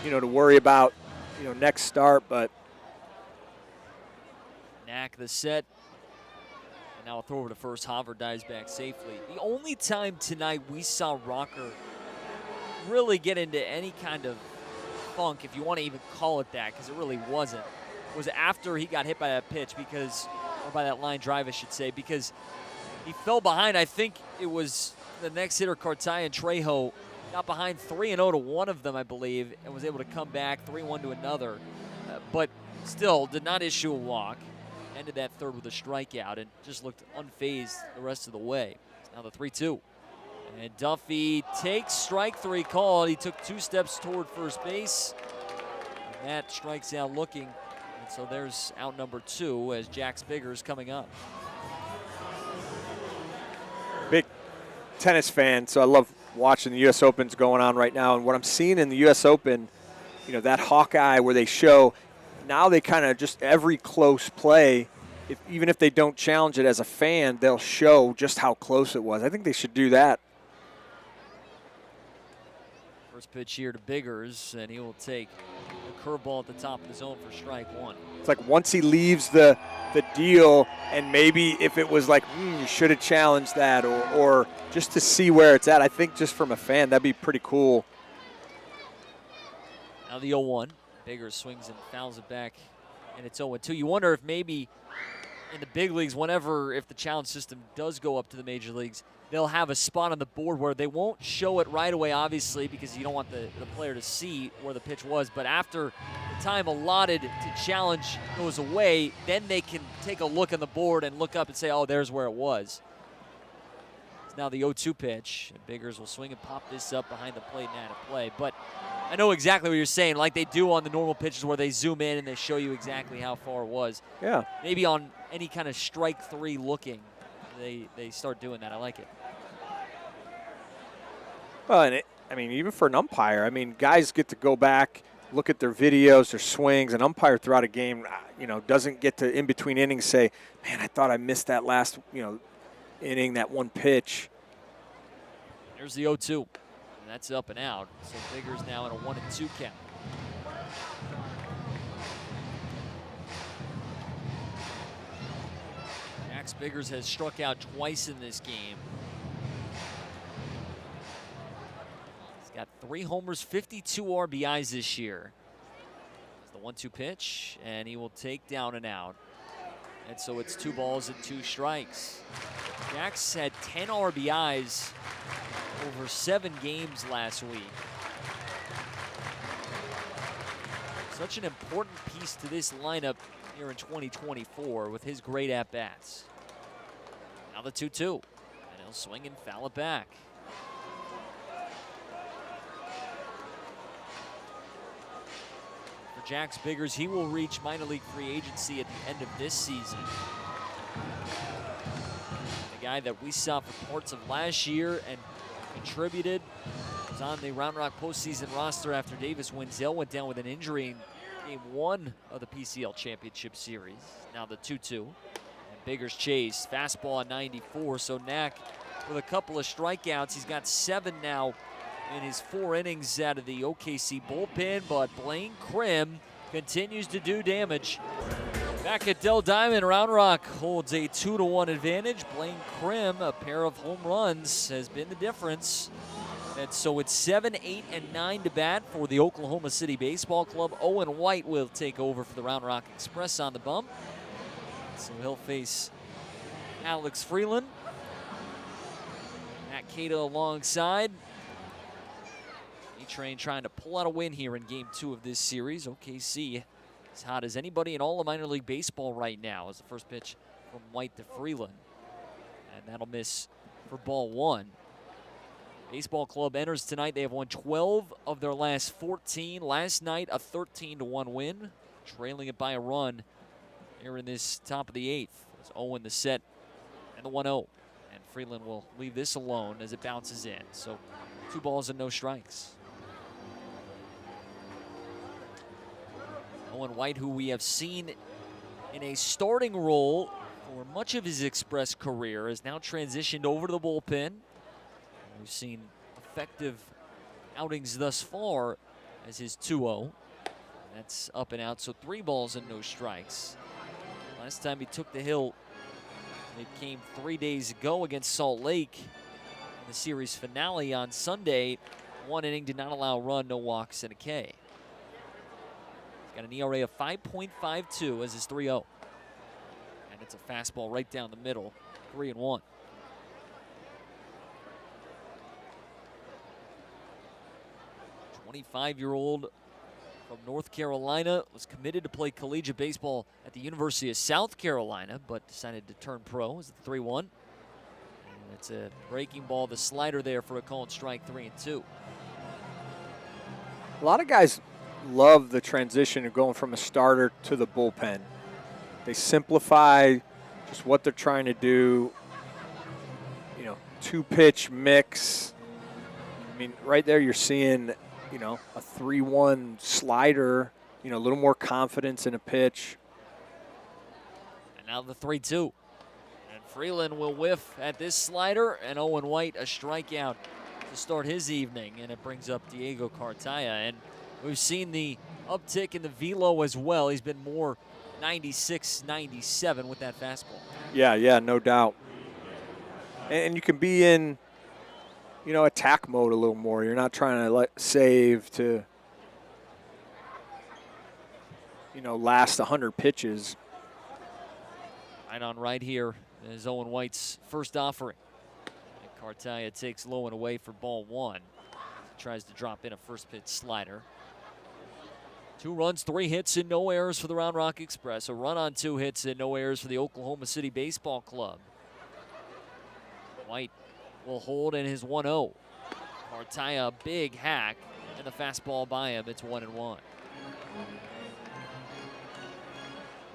[SPEAKER 2] you know, to worry about, you know, next start? But
[SPEAKER 1] Knack the set. And now a throw over to first. Haver dives back safely. The only time tonight we saw Rocker really get into any kind of funk, if you want to even call it that, because it really wasn't, was after he got hit by that pitch, because, or by that line drive, I should say, because he fell behind. I think it was the next hitter, Cartaya and Trejo, got behind 3-0 to one of them, I believe, and was able to come back 3-1 to another. But still did not issue a walk. Ended that third with a strikeout and just looked unfazed the rest of the way. Now the 3-2. And Duffy takes strike 3 call. He took 2 steps toward first base. And Matt strikes out looking. And so there's out number 2 as Jack Spiggers coming up.
[SPEAKER 2] Big tennis fan, so I love watching the U.S. Open's going on right now. And what I'm seeing in the U.S. Open, you know, that Hawkeye where they show, now they kind of just every close play, even if they don't challenge it as a fan, they'll show just how close it was. I think they should do that.
[SPEAKER 1] First pitch here to Biggers, and he will take a curveball at the top of the zone for strike 1.
[SPEAKER 2] It's like once he leaves the deal, and maybe if it was like, you should have challenged that, or just to see where it's at, I think just from a fan, that'd be pretty cool.
[SPEAKER 1] Now the 0-1. Biggers swings and fouls it back, and it's 0-2. You wonder if maybe in the big leagues, whenever, if the challenge system does go up to the major leagues, they'll have a spot on the board where they won't show it right away, obviously, because you don't want the player to see where the pitch was. But after the time allotted to challenge goes away, then they can take a look on the board and look up and say, oh, there's where it was. It's now the 0-2 pitch. And Biggers will swing and pop this up behind the plate and out of play. But I know exactly what you're saying, like they do on the normal pitches where they zoom in and they show you exactly how far it was.
[SPEAKER 2] Yeah.
[SPEAKER 1] Maybe on any kind of strike 3 looking, they start doing that. I like it.
[SPEAKER 2] Well, and I mean, even for an umpire, I mean, guys get to go back, look at their videos, their swings. An umpire throughout a game, you know, doesn't get to in between innings say, man, I thought I missed that last, you know, inning, that one pitch.
[SPEAKER 1] There's the 0-2. And that's up and out. So Biggers now in a 1-2 count. Max Biggers has struck out twice in this game. He's got 3 homers, 52 RBIs this year. It's the 1-2 pitch, and he will take down and out. And so it's 2 balls and 2 strikes. Jack's had 10 RBIs over 7 games last week. Such an important piece to this lineup here in 2024 with his great at-bats. Now the 2-2, and he'll swing and foul it back. For Jax Biggers, he will reach minor league free agency at the end of this season. The guy that we saw for parts of last year and contributed, was on the Round Rock postseason roster after Davis Wenzel went down with an injury in Game 1 of the PCL Championship Series. Now the 2-2. And Biggers chase. Fastball at 94. So Knack with a couple of strikeouts. He's got 7 now in his 4 innings out of the OKC bullpen. But Blaine Krim continues to do damage. Back at Dell Diamond, Round Rock holds a 2-1 advantage. Blaine Krim, a pair of home runs, has been the difference. And so it's 7, 8, and 9 to bat for the Oklahoma City Baseball Club. Owen White will take over for the Round Rock Express on the bump. So he'll face Alex Freeland. Matt Cato alongside. E-Train trying to pull out a win here in Game 2 of this series. OKC as hot as anybody in all of minor league baseball right now as the first pitch from White to Freeland. And that'll miss for ball 1. Baseball Club enters tonight. They have won 12 of their last 14. Last night, a 13-1 win, trailing it by a run here in this top of the 8th. It's Owen the set and the 1-0. And Freeland will leave this alone as it bounces in. So 2 balls and no strikes. Owen White, who we have seen in a starting role for much of his Express career, has now transitioned over to the bullpen. We've seen effective outings thus far as his 2-0. That's up and out, so 3 balls and no strikes. Last time he took the hill, it came 3 days ago against Salt Lake in the series finale on Sunday. 1 inning, did not allow a run, no walks, and a K. He's got an ERA of 5.52 as his 3-0. And it's a fastball right down the middle, 3-1. 25-year-old from North Carolina, was committed to play collegiate baseball at the University of South Carolina, but decided to turn pro as the 3-1. And it's a breaking ball, the slider there for a call and strike, 3-2.
[SPEAKER 2] A lot of guys love the transition of going from a starter to the bullpen. They simplify just what they're trying to do. 2-pitch mix. I mean, right there you're seeing a 3-1 slider, a little more confidence in a pitch.
[SPEAKER 1] And now the 3-2. And Freeland will whiff at this slider, and Owen White a strikeout to start his evening, and it brings up Diego Cartaya. And we've seen the uptick in the velo as well. He's been more 96, 97 with that fastball.
[SPEAKER 2] Yeah, no doubt. And you can be in attack mode a little more. You're not trying to save to, last 100 pitches.
[SPEAKER 1] Right on right here is Owen White's first offering. And Cartaya takes low and away for ball 1. Tries to drop in a first pitch slider. 2 runs, 3 hits, and no errors for the Round Rock Express. A run on 2 hits and no errors for the Oklahoma City Baseball Club. White will hold in his 1-0. Cartaya, big hack, and the fastball by him. It's 1-1.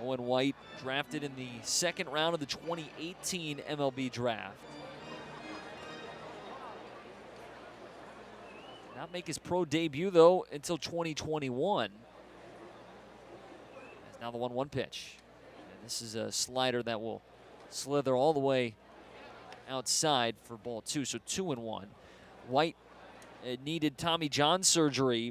[SPEAKER 1] Owen White drafted in the 2nd round of the 2018 MLB draft. Did not make his pro debut, though, until 2021. That's now the 1-1 pitch. And this is a slider that will slither all the way outside for ball 2, so 2-1. White needed Tommy John surgery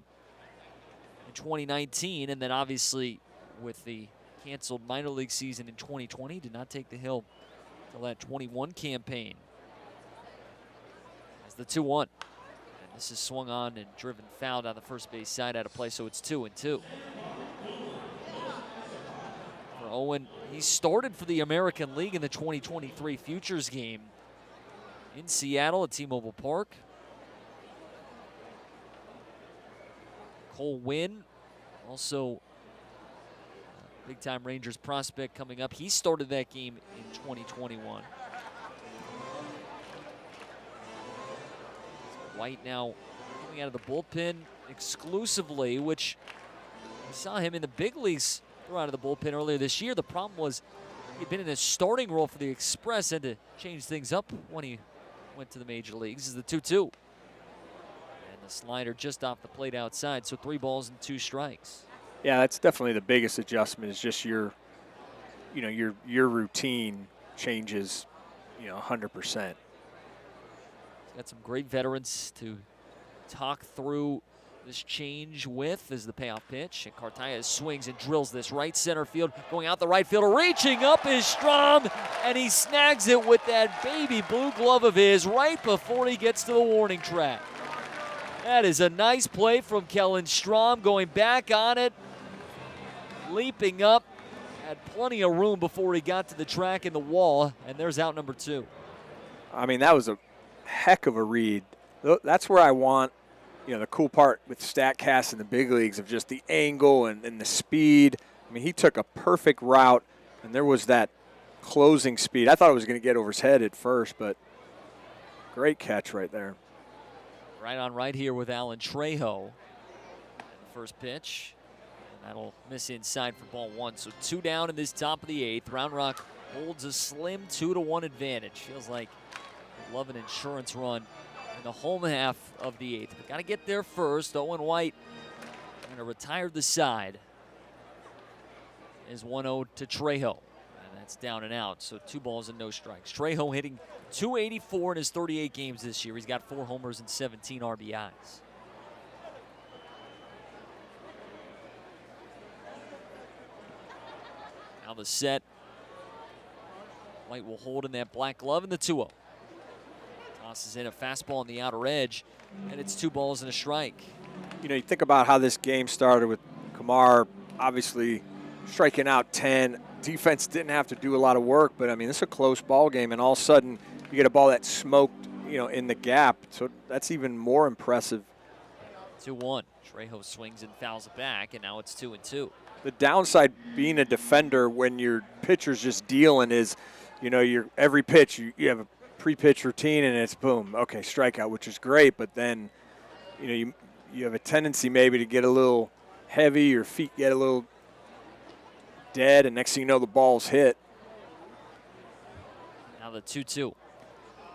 [SPEAKER 1] in 2019, and then obviously with the canceled minor league season in 2020, did not take the hill until that 21 campaign. As the 2-1. And this is swung on and driven foul down the first base side out of play, so it's 2-2. For Owen, he started for the American League in the 2023 Futures game in Seattle at T-Mobile Park. Cole Wynn, also big-time Rangers prospect coming up. He started that game in 2021. White now coming out of the bullpen exclusively, which we saw him in the big leagues throw out of the bullpen earlier this year. The problem was he'd been in a starting role for the Express, had to change things up when he went to the major leagues. This is the 2-2. And the slider just off the plate outside, so 3 balls and 2 strikes.
[SPEAKER 2] Yeah, that's definitely the biggest adjustment is just your routine changes, 100%.
[SPEAKER 1] Got some great veterans to talk through this change with as the payoff pitch. And Cartaya swings and drills this right center field. Going out the right fielder, reaching up is Strom, and he snags it with that baby blue glove of his right before he gets to the warning track. That is a nice play from Kellen Strom, going back on it, leaping up. Had plenty of room before he got to the track and the wall, and there's out number 2.
[SPEAKER 2] I mean, that was a heck of a read. That's where I want, the cool part with StatCast in the big leagues of just the angle and the speed. I mean, he took a perfect route, and there was that closing speed. I thought it was going to get over his head at first, but great catch right there.
[SPEAKER 1] Right on right here with Alan Trejo. First pitch, and that'll miss inside for ball 1. So 2 down in this top of the 8th. Round Rock holds a slim 2-1 advantage. Feels like love an insurance run in the home half of the 8th. But got to get there first. Owen White going to retire the side. Is 1-0 to Trejo. And that's down and out. So 2 balls and no strikes. Trejo hitting .284 in his 38 games this year. He's got 4 homers and 17 RBIs. Now the set. White will hold in that black glove in the 2-0. Tosses in a fastball on the outer edge, and it's 2 balls and a strike.
[SPEAKER 2] You think about how this game started with Kumar obviously striking out 10. Defense didn't have to do a lot of work, but I mean, this is a close ball game, and all of a sudden you get a ball that smoked, in the gap. So that's even more impressive.
[SPEAKER 1] 2-1. Trejo swings and fouls it back, and now it's 2-2.
[SPEAKER 2] The downside being a defender when your pitcher's just dealing is, your every pitch you have a pre-pitch routine and it's boom, okay, strikeout, which is great, but then, you have a tendency maybe to get a little heavy, your feet get a little dead, and next thing you know, the ball's hit.
[SPEAKER 1] Now the 2-2.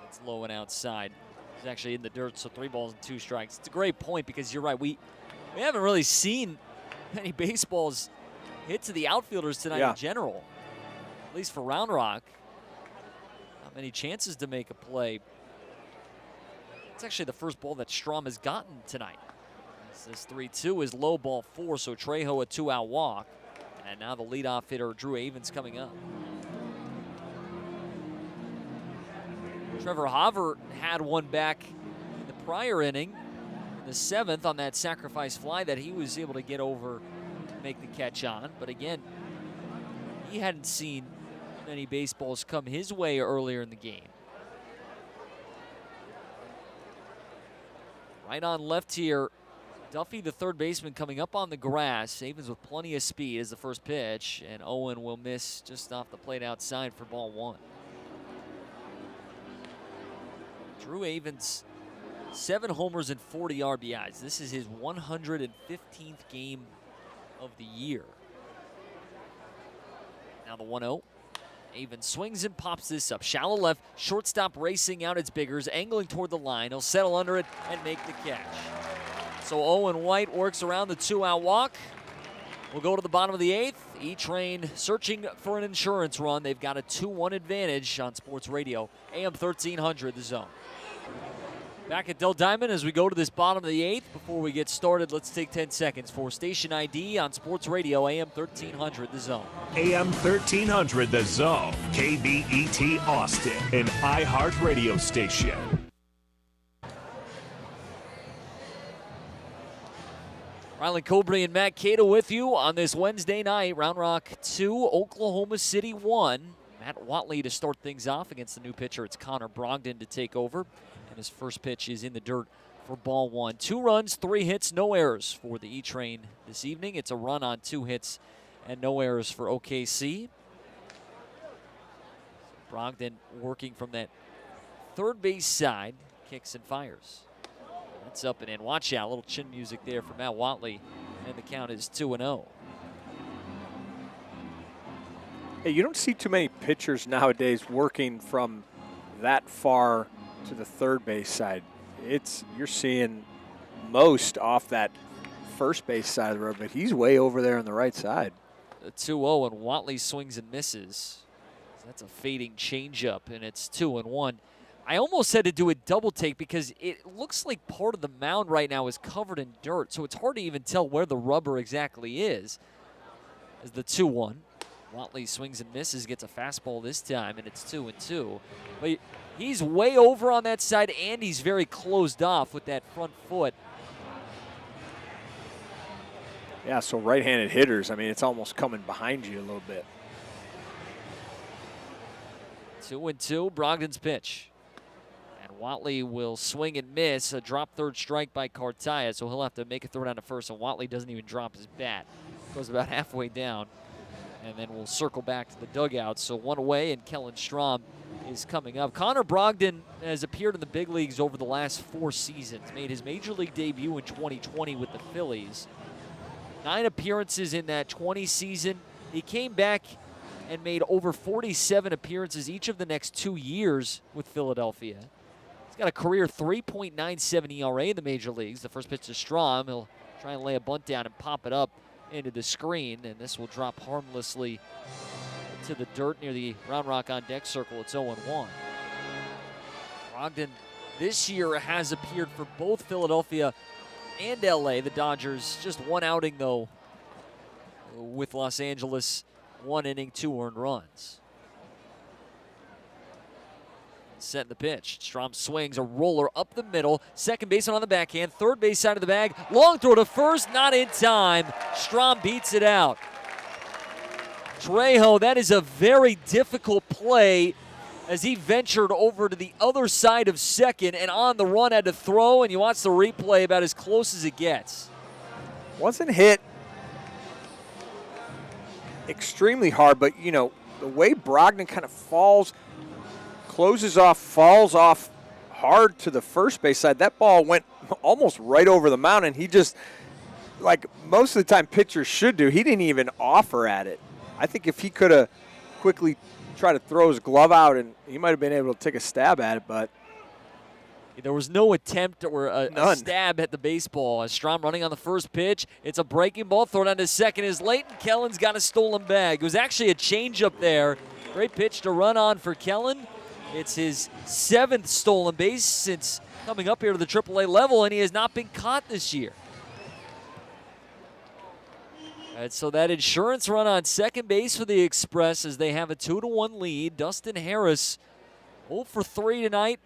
[SPEAKER 1] It's low and outside. He's actually in the dirt, so 3 balls and 2 strikes. It's a great point because you're right. We haven't really seen many baseballs hit to the outfielders tonight in general, at least for Round Rock. Not many chances to make a play. It's actually the first ball that Strom has gotten tonight. This 3-2 is low ball 4, so Trejo a 2-out walk. And now the leadoff hitter, Drew Avens, coming up. Trevor Hauver had one back in the prior inning, in the 7th, on that sacrifice fly that he was able to get over and make the catch on. But again, he hadn't seen many baseballs come his way earlier in the game. Right on left here, Duffy, the third baseman, coming up on the grass. Avens with plenty of speed is the first pitch, and Owen will miss just off the plate outside for ball 1. Drew Avens, 7 homers and 40 RBIs. This is his 115th game of the year. Now the 1-0. Avens swings and pops this up. Shallow left, shortstop racing out. It's Biggers, angling toward the line. He'll settle under it and make the catch. So Owen White works around the 2-out walk. We'll go to the bottom of the 8th. E-Train searching for an insurance run. They've got a 2-1 advantage on Sports Radio. AM 1300, The Zone. Back at Del Diamond as we go to this bottom of the 8th. Before we get started, let's take 10 seconds for station ID on Sports Radio, AM 1300, The Zone.
[SPEAKER 3] AM 1300, The Zone. KBET Austin, an iHeart radio station.
[SPEAKER 1] Rylan Cobry and Matt Cato with you on this Wednesday night. Round Rock 2, Oklahoma City 1. Matt Watley to start things off against the new pitcher. It's Connor Brogdon to take over. And his first pitch is in the dirt for ball one. 2 runs, 3 hits, no errors for the E-Train this evening. It's a run on 2 hits and no errors for OKC. Brogdon working from that third base side, kicks and fires. That's up and in. Watch out, a little chin music there for Matt Watley, and the count is 2-0.
[SPEAKER 2] Hey, you don't see too many pitchers nowadays working from that far to the third base side. You're seeing most off that first base side of the road, but he's way over there on the right side.
[SPEAKER 1] The 2-0, and Watley swings and misses. That's a fading changeup, and it's 2-1. I almost had to do a double take because it looks like part of the mound right now is covered in dirt, so it's hard to even tell where the rubber exactly is. As the 2-1, Watley swings and misses, gets a fastball this time, and it's 2-2. But he's way over on that side, and he's very closed off with that front foot.
[SPEAKER 2] Yeah, so right-handed hitters, I mean, it's almost coming behind you a little bit.
[SPEAKER 1] 2-2, Brogdon's pitch. And Watley will swing and miss. A drop third strike by Cartaya, so he'll have to make a throw down to first, and Watley doesn't even drop his bat. Goes about halfway down, and then we'll circle back to the dugout. So 1 away, and Kellen Strom is coming up. Connor Brogdon has appeared in the big leagues over the last 4 seasons. Made his major league debut in 2020 with the Phillies. 9 appearances in that 20 season. He came back and made over 47 appearances each of the next 2 years with Philadelphia. He's got a career 3.97 ERA in the major leagues. The first pitch to Strom. He'll try and lay a bunt down and pop it up into the screen, and this will drop harmlessly to the dirt near the Round Rock on deck circle. It's 0-1. Brogdon this year has appeared for both Philadelphia and LA. The Dodgers, just 1 outing though with Los Angeles, 1 inning, 2 earned runs. Set the pitch. Strom swings a roller up the middle. Second baseman on the backhand. Third base side of the bag. Long throw to first, not in time. Strom beats it out. Trejo, that is a very difficult play as he ventured over to the other side of second and on the run had to throw, and you watch the replay, about as close as it gets.
[SPEAKER 2] Wasn't hit extremely hard, but, you know, the way Brogdon kind of falls off hard to the first base side, that ball went almost right over the mound, and he just, like most of the time pitchers should do, he didn't even offer at it. I think if he could have quickly tried to throw his glove out, and he might have been able to take a stab at it, but
[SPEAKER 1] there was no attempt or a stab at the baseball. As Strom running on the first pitch, it's a breaking ball. Thrown on to second is late, and Kellen's got a stolen bag. It was actually a changeup there. Great pitch to run on for Kellen. It's his 7th stolen base since coming up here to the AAA level, and he has not been caught this year. And so that insurance run on second base for the Express as they have a 2-1 lead. Dustin Harris 0 for 3 tonight.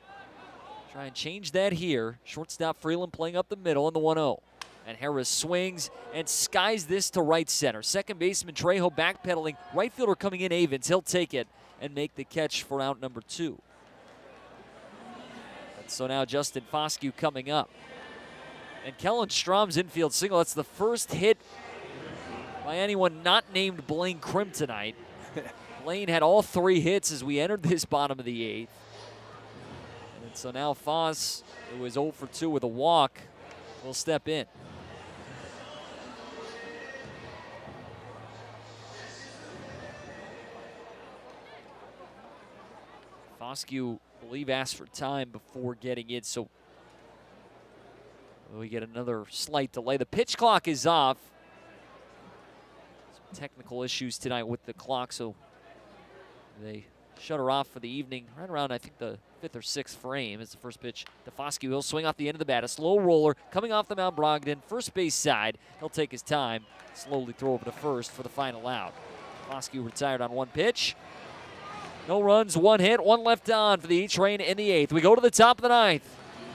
[SPEAKER 1] Try and change that here. Shortstop Freeland playing up the middle in the 1-0. And Harris swings and skies this to right center. Second baseman Trejo backpedaling. Right fielder coming in, Avens. He'll take it and make the catch for out number 2. And so now Justin Foscue coming up. And Kellen Strom's infield single. That's the first hit by anyone not named Blaine Krim tonight. Blaine had all 3 hits as we entered this bottom of the 8th. And so now Foss, who is 0 for 2 with a walk, will step in. Foscue, I believe, asked for time before getting in, so we get another slight delay. The pitch clock is off. Some technical issues tonight with the clock, so they shut her off for the evening right around, I think, the 5th or 6th frame. It's the first pitch to Foscue. He'll swing off the end of the bat. A slow roller coming off the mound. Brogdon, first base side. He'll take his time, slowly throw over to first for the final out. Foscue retired on 1 pitch. No runs, 1 hit, 1 left on for the E-Train in the 8th. We go to the top of the 9th.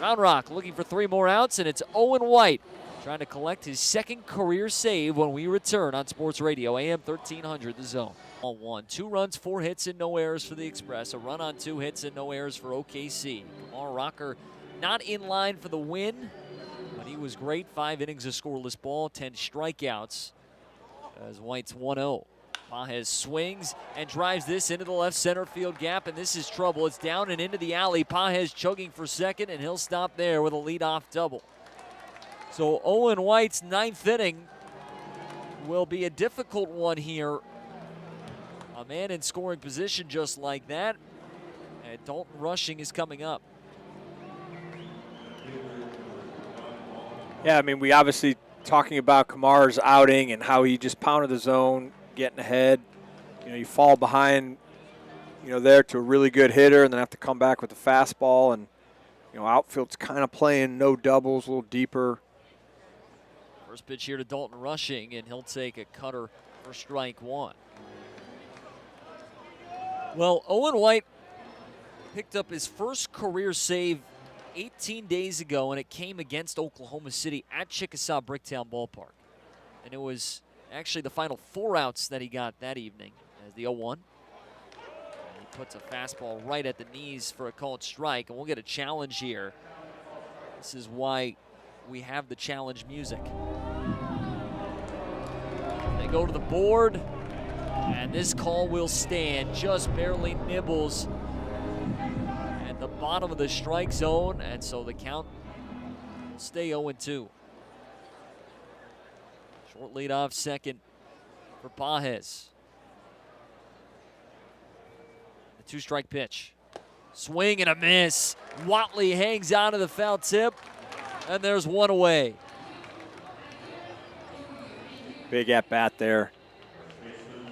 [SPEAKER 1] Round Rock looking for 3 more outs, and it's Owen White trying to collect his 2nd career save when we return on Sports Radio, AM 1300, The Zone. 1, 2 runs, 4 hits, and no errors for the Express. A run on 2 hits and no errors for OKC. Kumar Rocker not in line for the win, but he was great. 5 innings of scoreless ball, 10 strikeouts as White's 1-0. Pages swings and drives this into the left center field gap, and this is trouble. It's down and into the alley. Pages chugging for second, and he'll stop there with a leadoff double. So Owen White's 9th inning will be a difficult one here. A man in scoring position just like that, and Dalton Rushing is coming up.
[SPEAKER 2] Yeah, I mean, we obviously talking about Kumar's outing and how he just pounded the zone, getting ahead. You know, you fall behind, there to a really good hitter and then have to come back with the fastball. And, outfield's kind of playing no doubles, a little deeper.
[SPEAKER 1] First pitch here to Dalton Rushing, and he'll take a cutter for strike one. Well, Owen White picked up his first career save 18 days ago, and it came against Oklahoma City at Chickasaw Bricktown Ballpark. And it was actually the final 4 outs that he got that evening as the 0-1. He puts a fastball right at the knees for a called strike, and we'll get a challenge here. This is why we have the challenge music. They go to the board, and this call will stand. Just barely nibbles at the bottom of the strike zone, and so the count will stay 0-2. Short lead off second for Pages. The 2-strike pitch. Swing and a miss. Watley hangs on to the foul tip, and there's one away.
[SPEAKER 2] Big at bat there.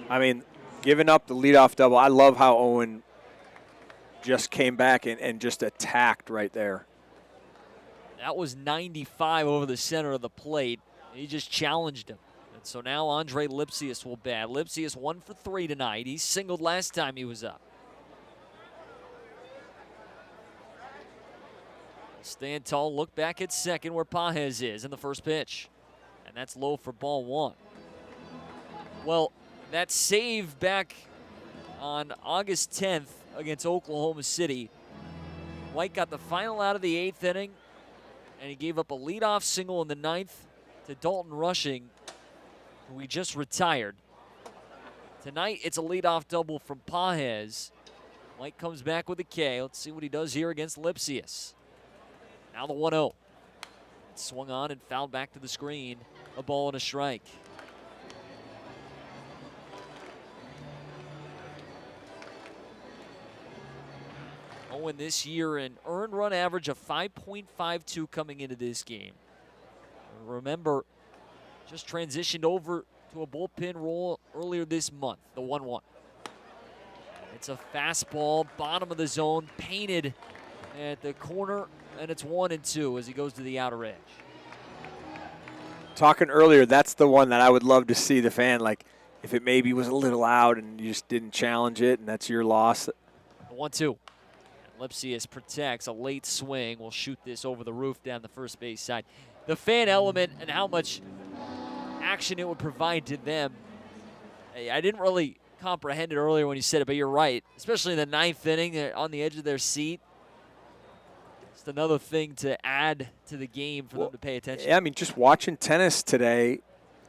[SPEAKER 2] I mean, giving up the leadoff double, I love how Owen just came back and just attacked right there.
[SPEAKER 1] That was 95 over the center of the plate. He just challenged him. And so now Andre Lipsius will bat. Lipsius 1 for 3 tonight. He singled last time he was up. Stand tall, look back at second where Pages is in the first pitch. And that's low for ball 1. Well, that save back on August 10th against Oklahoma City. White got the final out of the 8th inning, and he gave up a leadoff single in the 9th to Dalton Rushing, who he just retired. Tonight, it's a leadoff double from Pages. White comes back with a K. Let's see what he does here against Lipsius. Now the 1-0. Swung on and fouled back to the screen. A ball and a strike. Owen this year an earned run average of 5.52 coming into this game. Remember, just transitioned over to a bullpen role earlier this month, the 1-1. It's a fastball, bottom of the zone, painted at the corner, and it's 1-2 as he goes to the outer edge.
[SPEAKER 2] Talking earlier, that's the one that I would love to see the fan, like, if it maybe was a little out and you just didn't challenge it, and that's your loss.
[SPEAKER 1] The 1-2. Lipsius protects a late swing. Will shoot this over the roof down the first base side. The fan element and how much action it would provide to them. I didn't really comprehend it earlier when you said it, but you're right. Especially in the 9th inning, they're on the edge of their seat. Just another thing to add to the game for them to pay attention.
[SPEAKER 2] Yeah, I mean, just watching tennis today,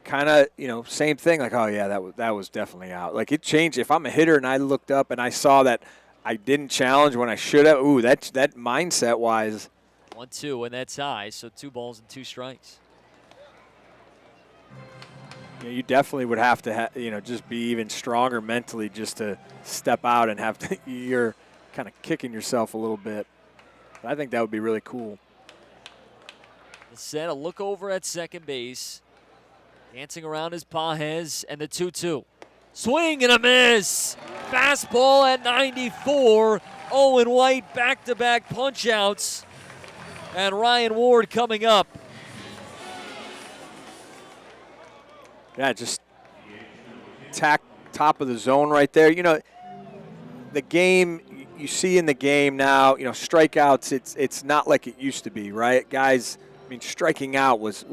[SPEAKER 2] kind of, same thing. Like, oh yeah, that was definitely out. Like, it changed. If I'm a hitter and I looked up and I saw that I didn't challenge when I should have. Ooh, that mindset-wise.
[SPEAKER 1] 1-2, and that's high, so 2 balls and 2 strikes.
[SPEAKER 2] You definitely would have to, just be even stronger mentally just to step out and have to. You're kind of kicking yourself a little bit. But I think that would be really cool.
[SPEAKER 1] The set, a look over at second base. Dancing around is Pages, and the 2-2. Swing and a miss. Fastball at 94. Owen White back-to-back punch-outs. And Ryan Ward coming up.
[SPEAKER 2] Yeah, just attack top of the zone right there. The game, you see in the game now, strikeouts, it's not like it used to be, right? Guys, I mean, striking out was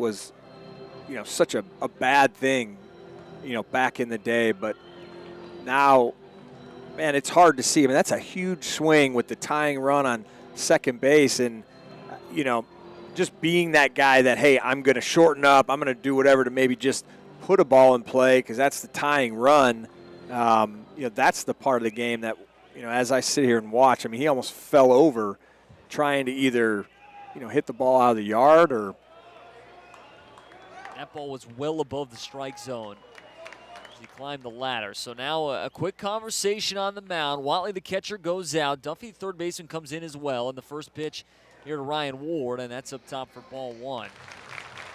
[SPEAKER 2] such a bad thing, back in the day. But now, man, it's hard to see. I mean, that's a huge swing with the tying run on second base. And just being that guy that, hey, I'm going to shorten up, I'm going to do whatever to maybe just put a ball in play because that's the tying run. That's the part of the game that, as I sit here and watch, I mean, he almost fell over trying to either, hit the ball out of the yard or.
[SPEAKER 1] That ball was well above the strike zone as he climbed the ladder. So now a quick conversation on the mound. Watley, the catcher, goes out. Duffy, third baseman, comes in as well. And the first pitch here to Ryan Ward, and that's up top for ball one.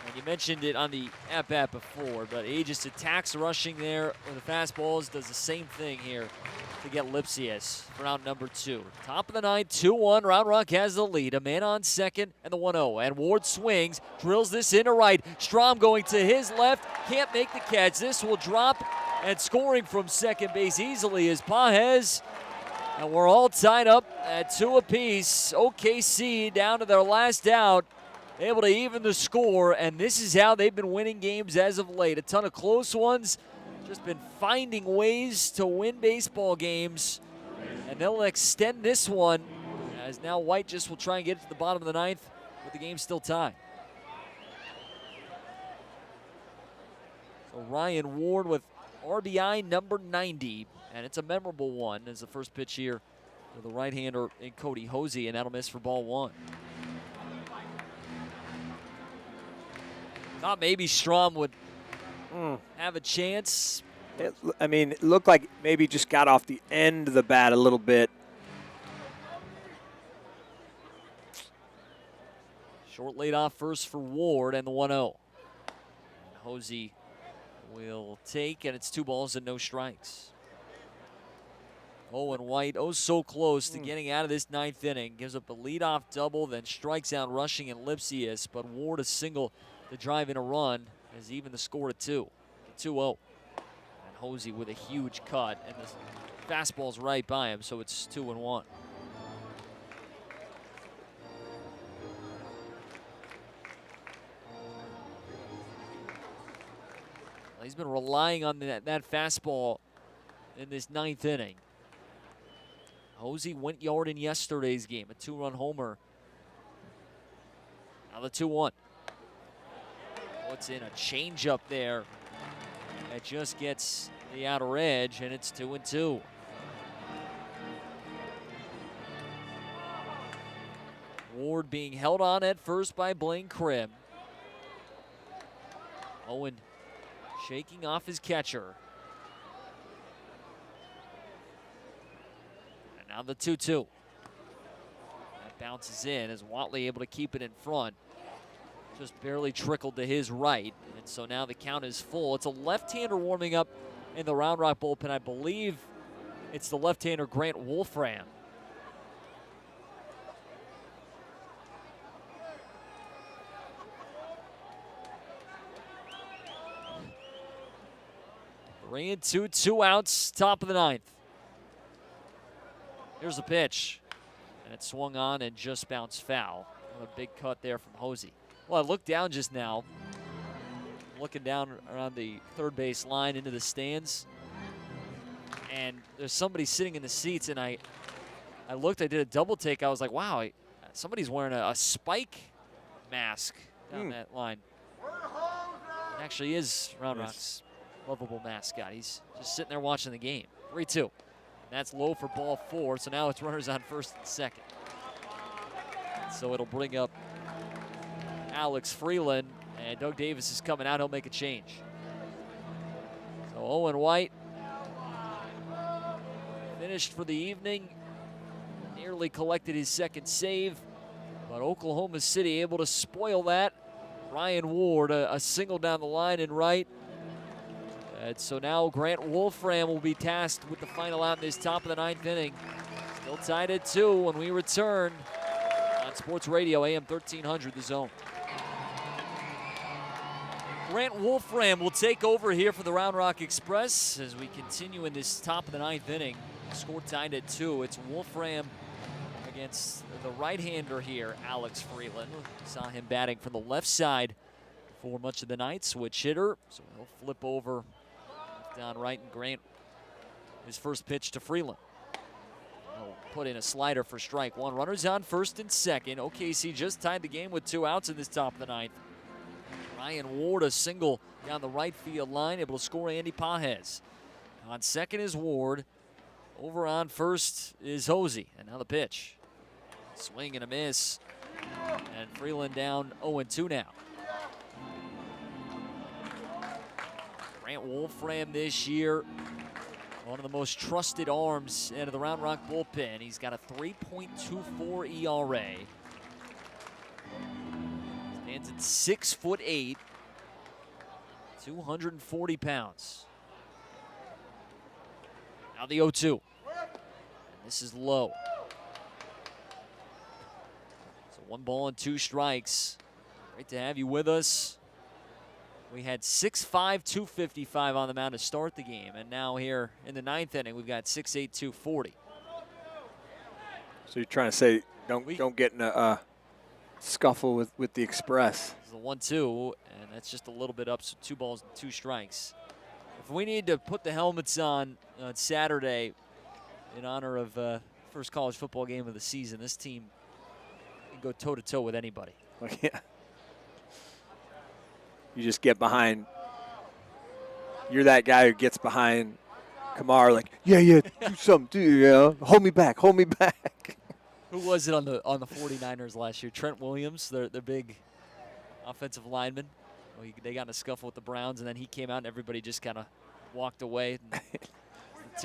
[SPEAKER 1] And you mentioned it on the at-bat before, but he just attacks rushing there with the fastballs, does the same thing here to get Lipsius for round number 2. Top of the ninth, 2-1. Round Rock has the lead. A man on second and the 1-0. And Ward swings, drills this into right. Strom going to his left, can't make the catch. This will drop, and scoring from second base easily is Pajes. And we're all tied up at 2 apiece. OKC down to their last out, able to even the score, and this is how they've been winning games as of late. A ton of close ones, just been finding ways to win baseball games, and they'll extend this one as now White just will try and get it to the bottom of the ninth with the game still tied. So Ryan Ward with RBI number 90, and it's a memorable one as the first pitch here to the right-hander in Cody Hosey, and that'll miss for ball one. Thought maybe Strom would have a chance.
[SPEAKER 2] It looked like maybe just got off the end of the bat a little bit.
[SPEAKER 1] Short lead off first for Ward and the 1-0. Hosey will take, and it's 2 balls and no strikes. Owen White, so close to getting out of this ninth inning. Gives up a leadoff double, then strikes out rushing in Lipsius, but Ward a single to drive in a run has even the score to 2-0. And Hosey with a huge cut, and the fastball's right by him, so it's 2-1. He's been relying on that fastball in this ninth inning. Hosey went yard in yesterday's game, a 2-run homer. Now the 2-1. Puts in a changeup there. That just gets the outer edge, and it's 2-2. Ward being held on at first by Blaine Krim. Owen shaking off his catcher. And now the 2-2. That bounces in as Watley able to keep it in front. Just barely trickled to his right. And so now the count is full. It's a left-hander warming up in the Round Rock bullpen. I believe it's the left-hander Grant Wolfram. Three and two, 2 outs, top of the ninth. Here's the pitch. And it swung on and just bounced foul. A big cut there from Hosey. Well, I looked down just now, looking down around the third base line into the stands, and there's somebody sitting in the seats, and I looked, I did a double take. I was like, wow, somebody's wearing a Spike mask down that line. It actually is Round Rock's lovable mascot. He's just sitting there watching the game. 3-2. And that's low for ball 4, so now it's runners on first and second. So it'll bring up Alex Freeland, and Doug Davis is coming out. He'll make a change. So Owen White finished for the evening. Nearly collected his second save, but Oklahoma City able to spoil that. Ryan Ward, a single down the line in right. And so now Grant Wolfram will be tasked with the final out in this top of the ninth inning. Still tied at 2 when we return on Sports Radio, AM 1300, The Zone. Grant Wolfram will take over here for the Round Rock Express as we continue in this top of the ninth inning. Score tied at 2. It's Wolfram against the right-hander here, Alex Freeland. We saw him batting from the left side for much of the night. Switch hitter, so he'll flip over down right, and Grant his first pitch to Freeland. He'll put in a slider for strike one. Runners on first and second. OKC just tied the game with 2 outs in this top of the ninth. Ryan Ward, a single down the right field line, able to score Andy Pajes. On second is Ward. Over on first is Hosey. And now the pitch. Swing and a miss. And Freeland down 0-2 now. Grant Wolfram this year, one of the most trusted arms out of the Round Rock bullpen. He's got a 3.24 ERA. Stands at 6'8", 240 pounds. Now the 0-2. And this is low. So 1 ball and 2 strikes. Great to have you with us. We had 6'5", 255 on the mound to start the game, and now here in the 9th inning, we've got 6'8", 240.
[SPEAKER 2] So you're trying to say don't get in a scuffle with the Express.
[SPEAKER 1] This is the 1-2, and that's just a little bit up, so 2 balls and 2 strikes. If we need to put the helmets on Saturday in honor of first college football game of the season, this team can go toe-to-toe with anybody.
[SPEAKER 2] Yeah. You just get behind. You're that guy who gets behind Kumar, like, yeah, do something, hold me back.
[SPEAKER 1] Who was it on the 49ers last year? Trent Williams, their big offensive lineman. Well, they got in a scuffle with the Browns, and then he came out, and everybody just kind of walked away. The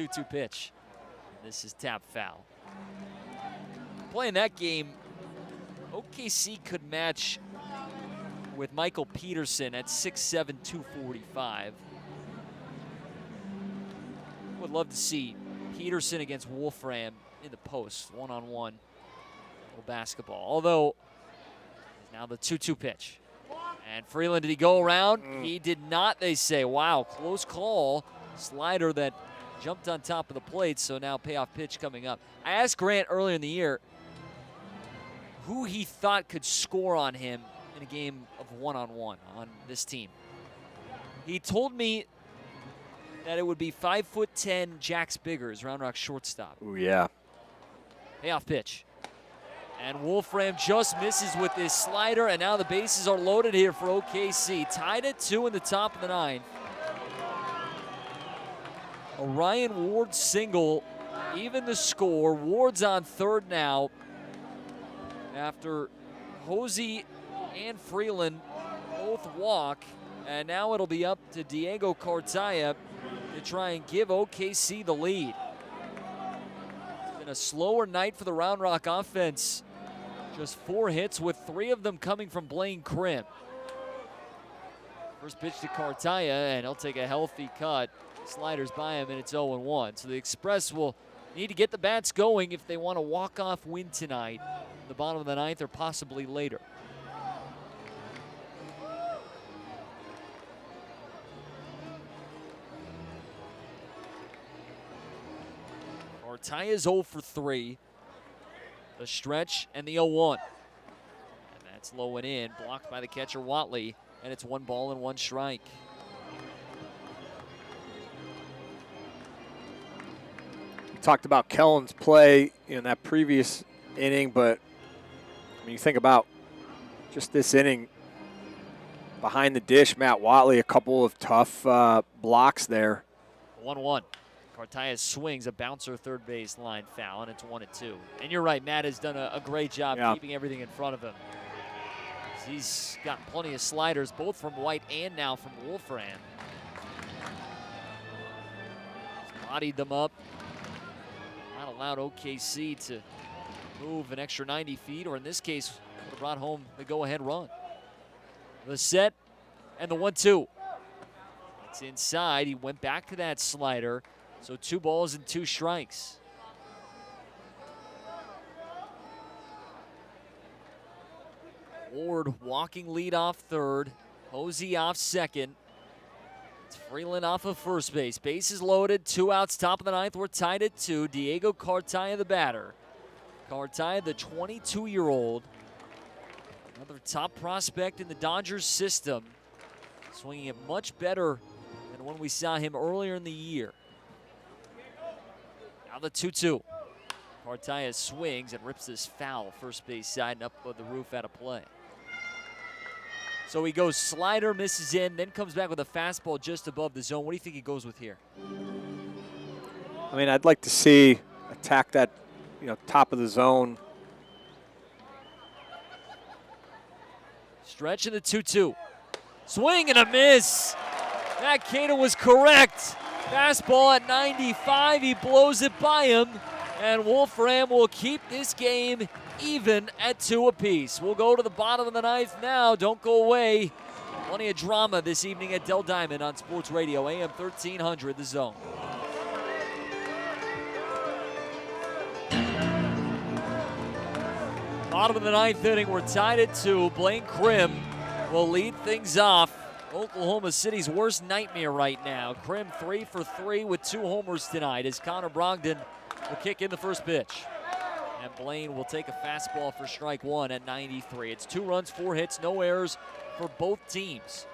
[SPEAKER 1] 2-2 pitch. This is tap foul. Playing that game, OKC could match with Michael Peterson at 6'7", 245. Would love to see Peterson against Wolfram in the post, one-on-one, little basketball. Although, now the 2-2 pitch. And Freeland, did he go around? He did not, they say. Wow, close call. Slider that jumped on top of the plate, so now payoff pitch coming up. I asked Grant earlier in the year who he thought could score on him in a game of one-on-one on this team. He told me that it would be 5'10" Jax Biggers, Round Rock shortstop.
[SPEAKER 2] Ooh, yeah.
[SPEAKER 1] Payoff pitch. And Wolfram just misses with this slider, and now the bases are loaded here for OKC. Tied at 2 in the top of the 9th. A Ryan Ward single, even the score. Ward's on third now after Hosey and Freeland both walk, and now it'll be up to Diego Cartaya to try and give OKC the lead. It's been a slower night for the Round Rock offense. Just 4 hits, with 3 of them coming from Blaine Krim. First pitch to Cartaya, and he'll take a healthy cut. Sliders by him, and it's 0-1. So the Express will need to get the bats going if they want a walk-off win tonight, the bottom of the 9th or possibly later. Cartaya is 0 for 3. The stretch and the 0-1. And that's low and in, blocked by the catcher Watley, and it's 1 ball and 1 strike.
[SPEAKER 2] We talked about Kellen's play in that previous inning, but when you think about just this inning, behind the dish, Matt Watley, a couple of tough blocks there.
[SPEAKER 1] 1-1. Cartaya swings a bouncer third base line foul, and it's 1-2. And you're right, Matt has done a great job keeping everything in front of him. He's got plenty of sliders, both from White and now from Wolfram. He's bodied them up. Not allowed OKC to move an extra 90 feet, or in this case, would have brought home the go-ahead run. The set and the 1-2. It's inside. He went back to that slider. So 2 balls and 2 strikes. Ward walking lead off third. Hosey off second. It's Freeland off of first base. Bases loaded, 2 outs, top of the 9th. We're tied at 2. Diego Cartaya, the batter. Cartaya, the 22-year-old. Another top prospect in the Dodgers system. Swinging it much better than when we saw him earlier in the year. Now the 2-2. Partaya swings and rips this foul first base side and up on the roof out of play. So he goes slider, misses in, then comes back with a fastball just above the zone. What do you think he goes with here?
[SPEAKER 2] I mean, I'd like to see attack that, top of the zone.
[SPEAKER 1] Stretch in the 2-2. Swing and a miss. Matt Cato was correct. Fastball at 95. He blows it by him. And Wolfram will keep this game even at 2 apiece. We'll go to the bottom of the ninth now. Don't go away. Plenty of drama this evening at Dell Diamond on Sports Radio, AM 1300, The Zone. Bottom of the ninth inning, we're tied at 2. Blaine Krim will lead things off. Oklahoma City's worst nightmare right now. Krim 3 for 3 with 2 homers tonight as Connor Brogdon will kick in the first pitch. And Blaine will take a fastball for strike 1 at 93. It's 2 runs, 4 hits, no errors for both teams.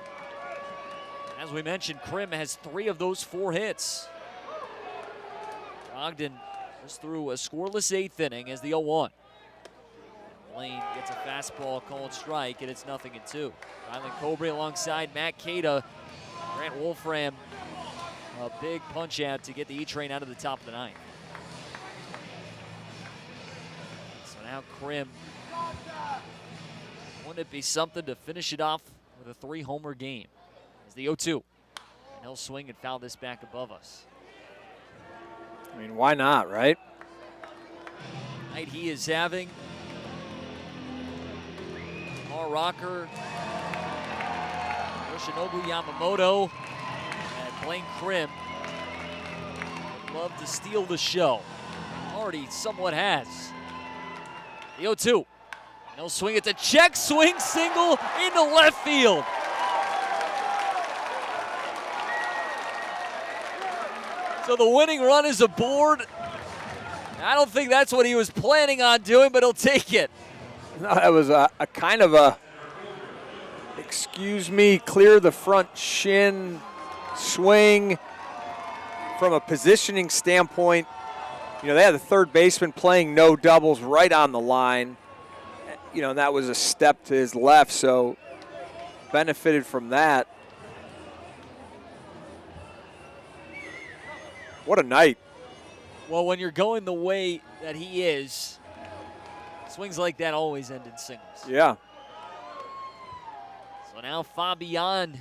[SPEAKER 1] As we mentioned, Krim has 3 of those 4 hits. Brogdon just threw a scoreless 8th inning as the 0-1. Blaine gets a fastball called strike, and it's 0-2. Rylan Cobre alongside Matt Cato. Grant Wolfram, a big punch out to get the E-Train out of the top of the ninth. So now Krim, wouldn't it be something to finish it off with a 3-homer game? As the 0-2, and he'll swing and foul this back above us.
[SPEAKER 2] I mean, why not, right?
[SPEAKER 1] Night he is having. Kumar Rocker, Yoshinobu Yamamoto, and Blaine Krim would love to steal the show. Already somewhat has. The 0-2. And he'll swing it to check swing single into left field. So the winning run is aboard. I don't think that's what he was planning on doing, but he'll take it.
[SPEAKER 2] No, that was a kind of a, excuse me, clear the front shin swing. From a positioning standpoint, they had the third baseman playing no doubles right on the line. And that was a step to his left, so benefited from that. What a night.
[SPEAKER 1] Well, when you're going the way that he is, swings like that always end in singles.
[SPEAKER 2] Yeah.
[SPEAKER 1] So now Fabian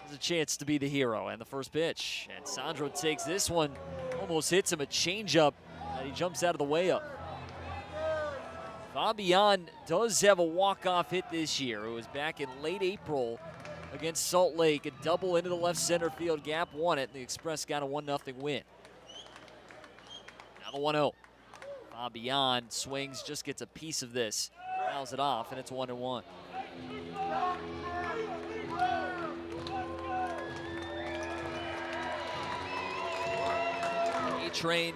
[SPEAKER 1] has a chance to be the hero. And the first pitch. And Sandro takes this one. Almost hits him a changeup. And he jumps out of the way up. Fabian does have a walk-off hit this year. It was back in late April against Salt Lake. A double into the left center field gap. Won it. And the Express got a 1-0 win. Now the 1-0. Fabian swings, just gets a piece of this, fouls it off, and it's 1-1. A-Train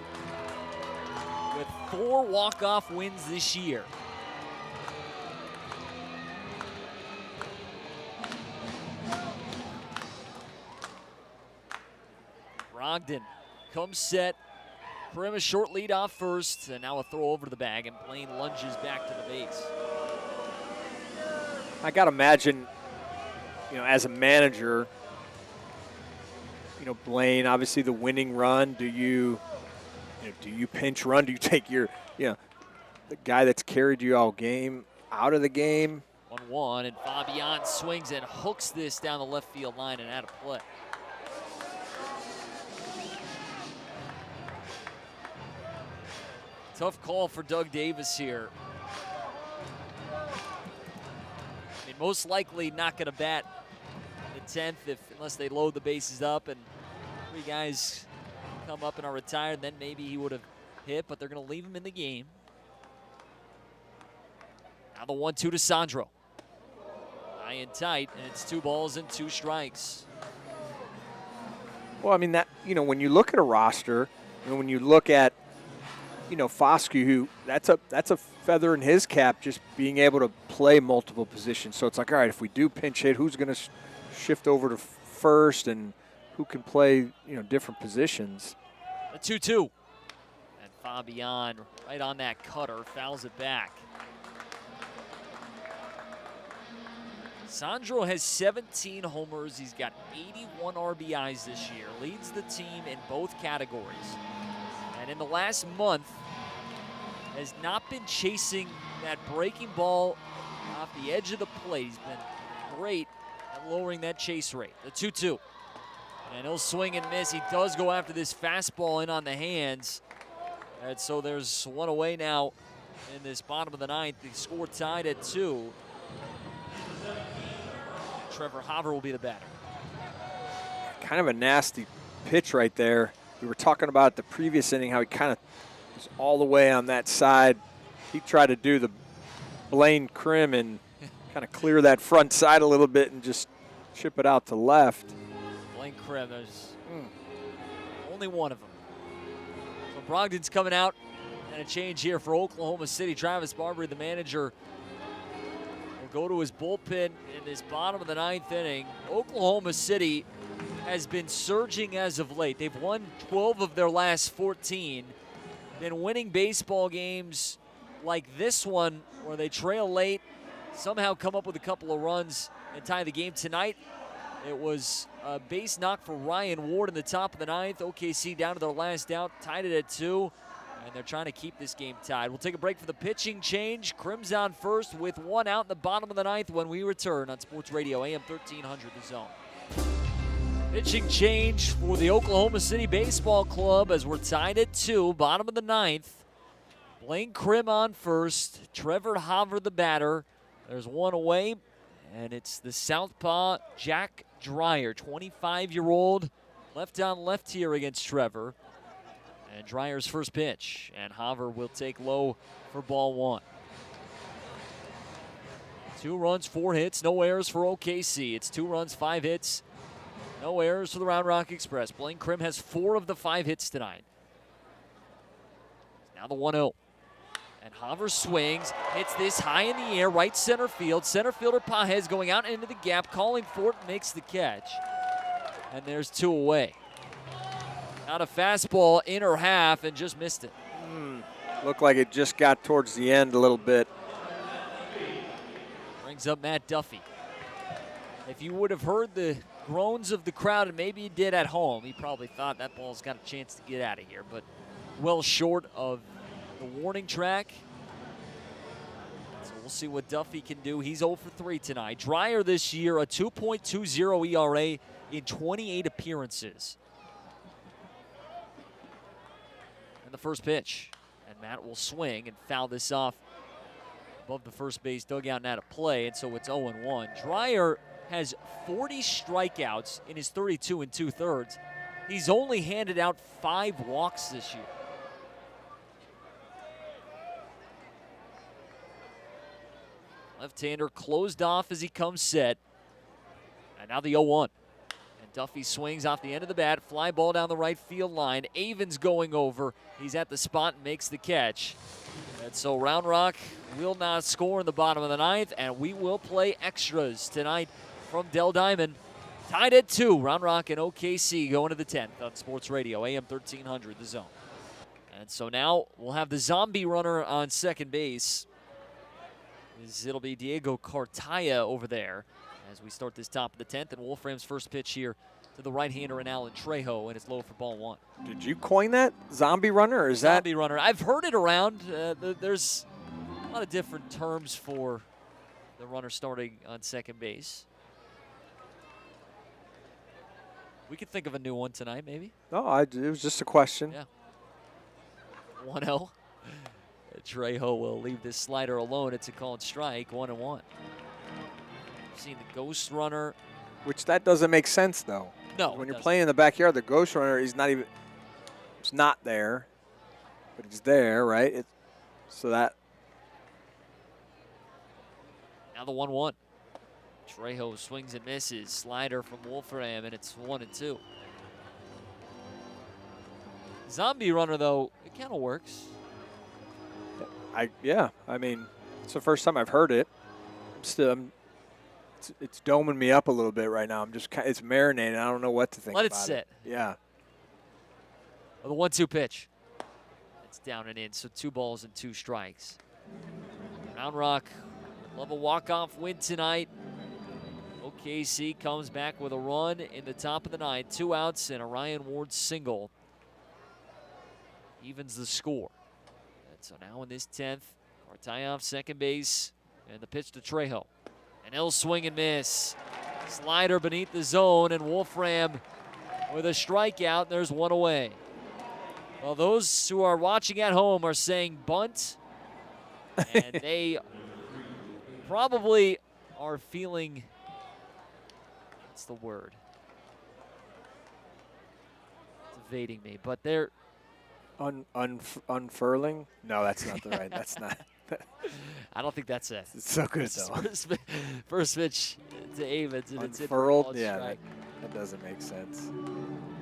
[SPEAKER 1] with 4 walk-off wins this year. Brogdon comes set. Krim a short lead off first, and now a throw over the bag, and Blaine lunges back to the base.
[SPEAKER 2] I got to imagine, as a manager, Blaine, obviously the winning run, do you pinch run? Do you take your, the guy that's carried you all game out of the game?
[SPEAKER 1] 1-1, and Fabian swings and hooks this down the left field line and out of play. Tough call for Doug Davis here. I mean, most likely not going to bat the 10th unless they load the bases up and 3 guys come up and are retired. Then maybe he would have hit, but they're going to leave him in the game. Now the 1-2 to Sandro. High and tight, and it's 2 balls and 2 strikes.
[SPEAKER 2] Well, I mean, that when you look at a roster, when you look at Foscue, who that's a feather in his cap, just being able to play multiple positions. So it's like, all right, if we do pinch hit, who's going to shift over to first, and who can play different positions?
[SPEAKER 1] The 2-2, and Fabian right on that cutter, fouls it back. Sandro has 17 homers. He's got 81 RBIs this year, leads the team in both categories. And in the last month, has not been chasing that breaking ball off the edge of the plate. He's been great at lowering that chase rate. The 2-2. And he'll swing and miss. He does go after this fastball in on the hands. And so there's one away now in this bottom of the ninth. The score tied at 2. Trevor Haver will be the batter.
[SPEAKER 2] Kind of a nasty pitch right there. We were talking about the previous inning, how he kind of was all the way on that side. He tried to do the Blaine Krim and kind of clear that front side a little bit and just chip it out to left.
[SPEAKER 1] Blaine Krim, there's only one of them. So Brogdon's coming out, and a change here for Oklahoma City. Travis Barbery, the manager, will go to his bullpen in this bottom of the ninth inning. Oklahoma City has been surging as of late. They've won 12 of their last 14. Been winning baseball games like this one where they trail late, somehow come up with a couple of runs and tie the game. Tonight, it was a base knock for Ryan Ward in the top of the ninth. OKC down to their last out, tied it at 2, and they're trying to keep this game tied. We'll take a break for the pitching change. Crim's on first with 1 out in the bottom of the ninth when we return on Sports Radio AM 1300 The Zone. Pitching change for the Oklahoma City Baseball Club as we're tied at 2, bottom of the ninth. Blaine Krim on first, Trevor Haver the batter. There's one away, and it's the southpaw Jack Dreyer, 25-year-old, left on left here against Trevor. And Dreyer's first pitch, and Haver will take low for ball 1. 2 runs, 4 hits, no errors for OKC. It's 2 runs, 5 hits, no errors for the Round Rock Express. Blaine Krim has 4 of the 5 hits tonight. Now the 1-0. And Haver swings, hits this high in the air, right center field. Center fielder Pajes going out into the gap, calling for it, makes the catch. And there's 2 away. Out a fastball, inner half, and just missed it.
[SPEAKER 2] Looked like it just got towards the end a little bit.
[SPEAKER 1] Brings up Matt Duffy. If you would have heard the groans of the crowd, and maybe you did at home, he probably thought that ball's got a chance to get out of here, but well short of the warning track. So we'll see what Duffy can do. He's 0 for 3 tonight. Dreyer this year, a 2.20 ERA in 28 appearances. And the first pitch. And Matt will swing and foul this off above the first base dugout and out of play, and so it's 0-1. Dreyer has 40 strikeouts in his 32 2/3. He's only handed out 5 walks this year. Left-hander closed off as he comes set. And now the 0-1. And Duffy swings off the end of the bat. Fly ball down the right field line. Avens going over. He's at the spot and makes the catch. And so Round Rock will not score in the bottom of the ninth. And we will play extras tonight from Dell Diamond. Tied at 2. Round Rock and OKC going to the 10th on Sports Radio, AM 1300, The Zone. And so now we'll have the zombie runner on second base. It'll be Diego Cartaya over there as we start this top of the 10th. And Wolfram's first pitch here to the right-hander and Alan Trejo, and it's low for ball 1.
[SPEAKER 2] Did you coin that, zombie runner, or is that?
[SPEAKER 1] Zombie runner. I've heard it around. There's a lot of different terms for the runner starting on second base. We could think of a new one tonight, maybe.
[SPEAKER 2] No, it was just a question.
[SPEAKER 1] Yeah. 1-0. Trejo will leave this slider alone. It's a called strike, 1-1. Seen the ghost runner.
[SPEAKER 2] Which that doesn't make sense, though.
[SPEAKER 1] No.
[SPEAKER 2] When you're playing in the backyard, the ghost runner, it's not there, but it's there, right? So that.
[SPEAKER 1] Now the 1-1. Trejo swings and misses. Slider from Wolfram, and it's 1-2. Zombie runner, though, it kind of works.
[SPEAKER 2] I mean, it's the first time I've heard it. It's doming me up a little bit right now. It's marinating. I don't know what to think about it.
[SPEAKER 1] Let it sit.
[SPEAKER 2] Yeah.
[SPEAKER 1] Well, the 1-2 pitch. It's down and in, so 2 balls and 2 strikes. Round Rock would love a walk-off win tonight. OKC comes back with a run in the top of the 9th. 2 outs and a Ryan Ward single. Evens the score. And so now in this 10th, Cartaya off second base, and the pitch to Trejo. And he'll swing and miss. Slider beneath the zone, and Wolfram with a strikeout. There's 1 away. Well, those who are watching at home are saying bunt, and they probably are feeling, what's the word? It's evading me, but they're
[SPEAKER 2] unfurling? No, that's not the right. That's not.
[SPEAKER 1] I don't think that's it.
[SPEAKER 2] It's so good though.
[SPEAKER 1] First pitch to Avens, and it's
[SPEAKER 2] unfurled. Yeah, that doesn't make sense.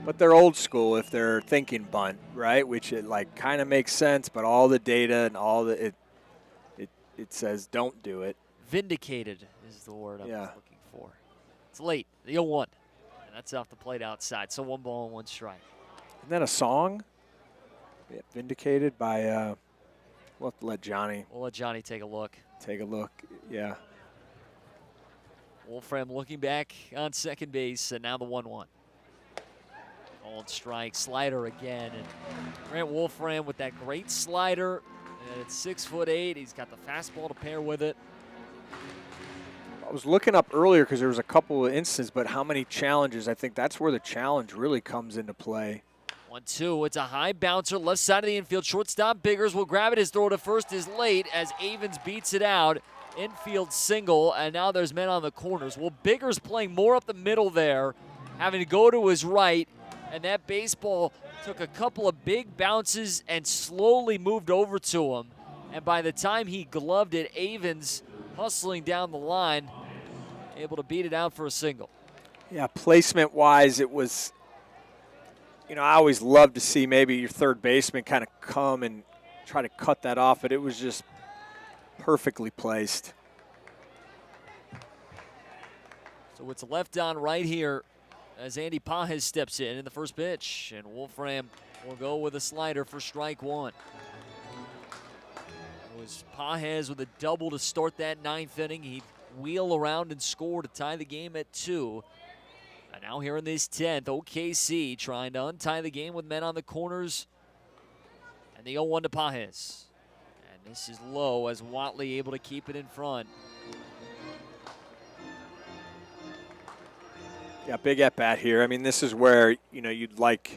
[SPEAKER 2] But they're old school if they're thinking bunt, right? Which it like kind of makes sense, but all the data and all the it says don't do it.
[SPEAKER 1] Vindicated is the word I'm
[SPEAKER 2] Yeah.
[SPEAKER 1] looking for. It's late, the 0-1, and that's off the plate outside. So 1 ball and 1 strike.
[SPEAKER 2] Isn't that a song? Yeah, Vindicated by. We'll have to let Johnny
[SPEAKER 1] We'll let Johnny take a look.
[SPEAKER 2] take a look. Yeah.
[SPEAKER 1] Wolfram looking back on second base, and now the 1-1. Called strike, slider again, and Grant Wolfram with that great slider. And it's 6'8". He's got the fastball to pair with it.
[SPEAKER 2] I was looking up earlier because there was a couple of instances, but how many challenges? I think that's where the challenge really comes into play.
[SPEAKER 1] 1-2. It's a high bouncer, left side of the infield. Shortstop Biggers will grab it. His throw to first is late as Avens beats it out. Infield single, and now there's men on the corners. Well, Biggers playing more up the middle there, having to go to his right, and that baseball took a couple of big bounces and slowly moved over to him. And by the time he gloved it, Avens hustling down the line, able to beat it out for a single.
[SPEAKER 2] Yeah, placement-wise, it was, I always love to see maybe your third baseman kind of come and try to cut that off, but it was just perfectly placed.
[SPEAKER 1] So it's left on right here as Andy Pajes steps in the first pitch, and Wolfram will go with a slider for strike 1. It was Pajes with a double to start that 9th inning. He'd wheel around and score to tie the game at 2. And now here in this 10th, OKC trying to untie the game with men on the corners. And the 0-1 to Pajes. And this is low as Watley able to keep it in front.
[SPEAKER 2] Yeah, big at bat here. I mean, this is where you'd love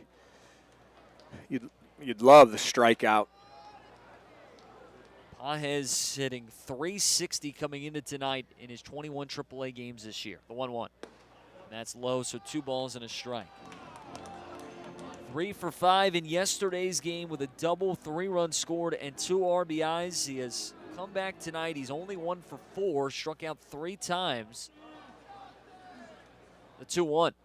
[SPEAKER 2] the strikeout.
[SPEAKER 1] Pajes hitting .360 coming into tonight in his 21 AAA games this year. The 1-1. And that's low, so 2 balls and a strike. 3 for 5 in yesterday's game with a double, 3 runs scored, and 2 RBIs. He has come back tonight. He's only 1 for 4, struck out 3 times. The 2-1. And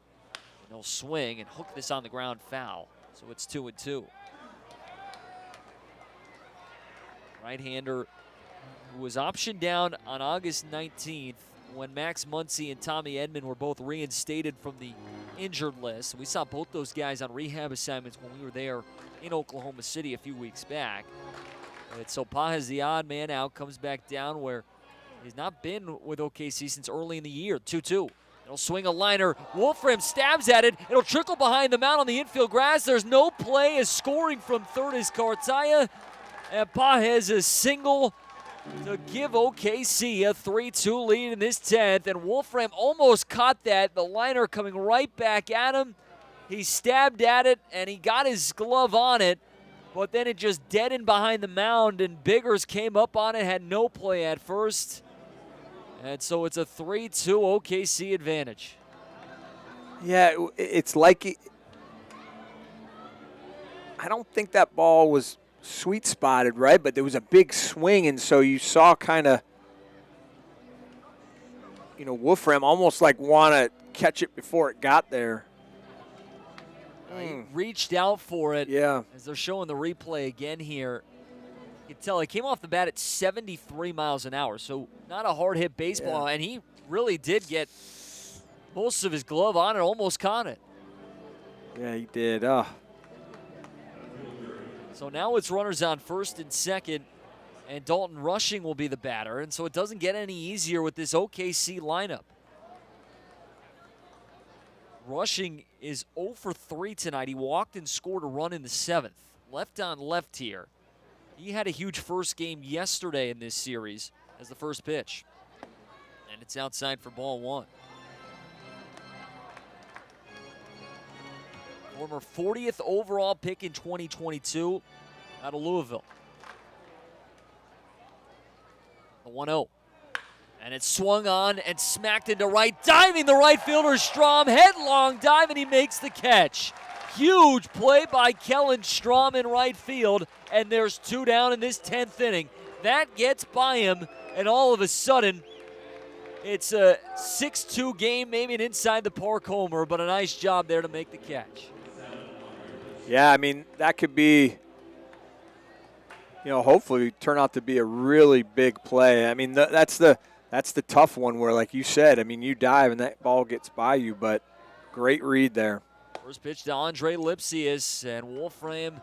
[SPEAKER 1] he'll swing and hook this on the ground foul. So it's 2-2. Right-hander who was optioned down on August 19th when Max Muncy and Tommy Edman were both reinstated from the injured list. We saw both those guys on rehab assignments when we were there in Oklahoma City a few weeks back. And so Pajes, the odd man out, comes back down where he's not been with OKC since early in the year. 2-2. It'll swing a liner. Wolfram stabs at it. It'll trickle behind the mound on the infield grass. There's no play as scoring from third is Cartaya. And Pajes a single to give OKC a 3-2 lead in this 10th. And Wolfram almost caught that. The liner coming right back at him. He stabbed at it, and he got his glove on it. But then it just deadened behind the mound, and Biggers came up on it, had no play at first. And so it's a 3-2 OKC advantage.
[SPEAKER 2] Yeah, it's like I don't think that ball was sweet spotted, right? But there was a big swing, and so you saw kind of, Wolfram almost like want to catch it before it got there.
[SPEAKER 1] He reached out for it.
[SPEAKER 2] Yeah.
[SPEAKER 1] As they're showing the replay again here. You can tell he came off the bat at 73 miles an hour, so not a hard hit baseball, and he really did get most of his glove on it, almost caught it.
[SPEAKER 2] Yeah, he did.
[SPEAKER 1] So So now it's runners on first and second, and Dalton Rushing will be the batter. And so it doesn't get any easier with this OKC lineup. Rushing is 0 for 3 tonight. He walked and scored a run in the 7th. Left on left here. He had a huge first game yesterday in this series as the first pitch. And it's outside for ball 1. Former 40th overall pick in 2022 out of Louisville. The 1-0. And it's swung on and smacked into right. Diving the right fielder, Strom. Headlong dive, and he makes the catch. Huge play by Kellen Strom in right field. And there's 2 down in this 10th inning. That gets by him, and all of a sudden, it's a 6-2 game, maybe an inside the park homer, but a nice job there to make the catch.
[SPEAKER 2] Yeah, I mean, that could be, hopefully turn out to be a really big play. I mean, that's the tough one where, like you said, I mean, you dive and that ball gets by you, but great read there.
[SPEAKER 1] First pitch to Andre Lipsius, and Wolfram,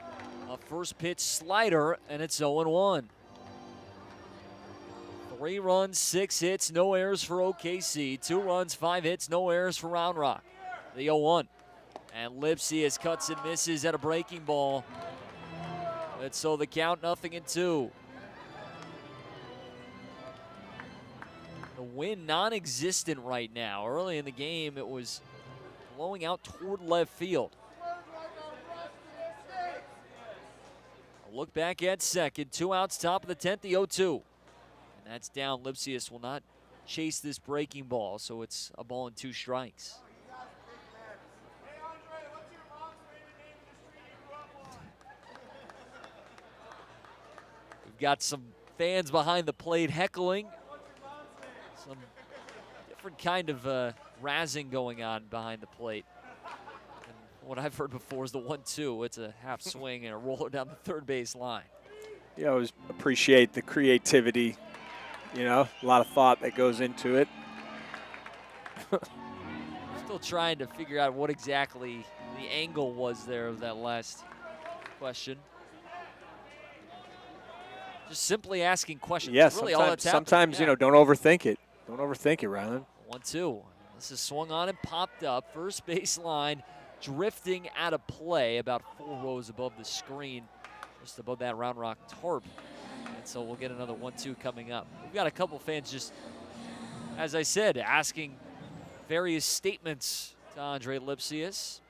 [SPEAKER 1] a first pitch slider, and it's 0-1. 3 runs, 6 hits, no errors for OKC. 2 runs, 5 hits, no errors for Round Rock. The 0-1. And Lipsius cuts and misses at a breaking ball. And so the count 0-2. The wind non-existent right now. Early in the game, it was blowing out toward left field. A look back at second. 2 outs, top of the 10th, the 0-2. And that's down. Lipsius will not chase this breaking ball, so it's a ball and 2 strikes. We've got some fans behind the plate heckling. Some different kind of razzing going on behind the plate. And what I've heard before is the 1-2. It's a half swing and a roller down the third base line.
[SPEAKER 2] I always appreciate the creativity. A lot of thought that goes into it.
[SPEAKER 1] Still trying to figure out what exactly the angle was there of that last question. Just simply asking questions.
[SPEAKER 2] Yes,
[SPEAKER 1] really all that's
[SPEAKER 2] sometimes
[SPEAKER 1] yeah.
[SPEAKER 2] Don't overthink it. Don't overthink it, Rylan.
[SPEAKER 1] 1-2. This is swung on and popped up. First base line drifting out of play about 4 rows above the screen, just above that Round Rock tarp. And so we'll get another 1-2 coming up. We've got a couple fans just, as I said, asking various statements to Andre Lipsius.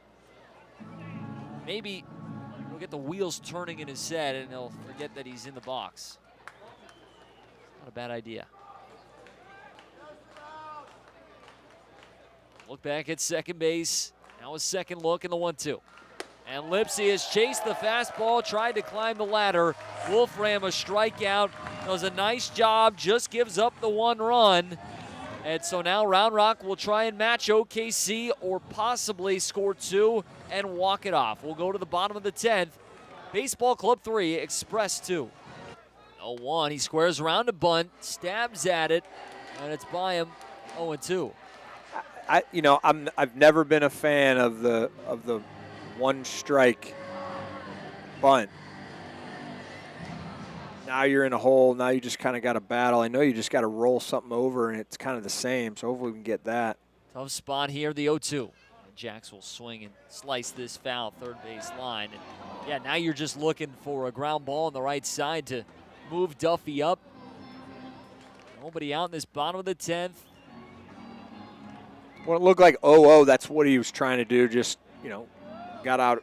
[SPEAKER 1] Maybe we'll get the wheels turning in his head and he'll forget that he's in the box. Not a bad idea. Look back at second base. Now a second look in the 1-2. And Lipsius chased the fastball, tried to climb the ladder. Wolfram a strikeout, does a nice job, just gives up the 1 run. And so now Round Rock will try and match OKC or possibly score 2 and walk it off. We'll go to the bottom of the 10th. Baseball Club 3, Express 2. 0-1, he squares around a bunt, stabs at it, and it's by him 0-2.
[SPEAKER 2] I've never been a fan of the 1 strike bunt. Now you're in a hole. Now you just kind of got to battle. I know you just got to roll something over, and it's kind of the same, so hopefully we can get that.
[SPEAKER 1] Tough spot here, the 0-2. And Jax will swing and slice this foul third base line. And yeah, now you're just looking for a ground ball on the right side to move Duffy up. Nobody out in this bottom of the 10th.
[SPEAKER 2] Well, it looked like 0-0. That's what he was trying to do. Just, got out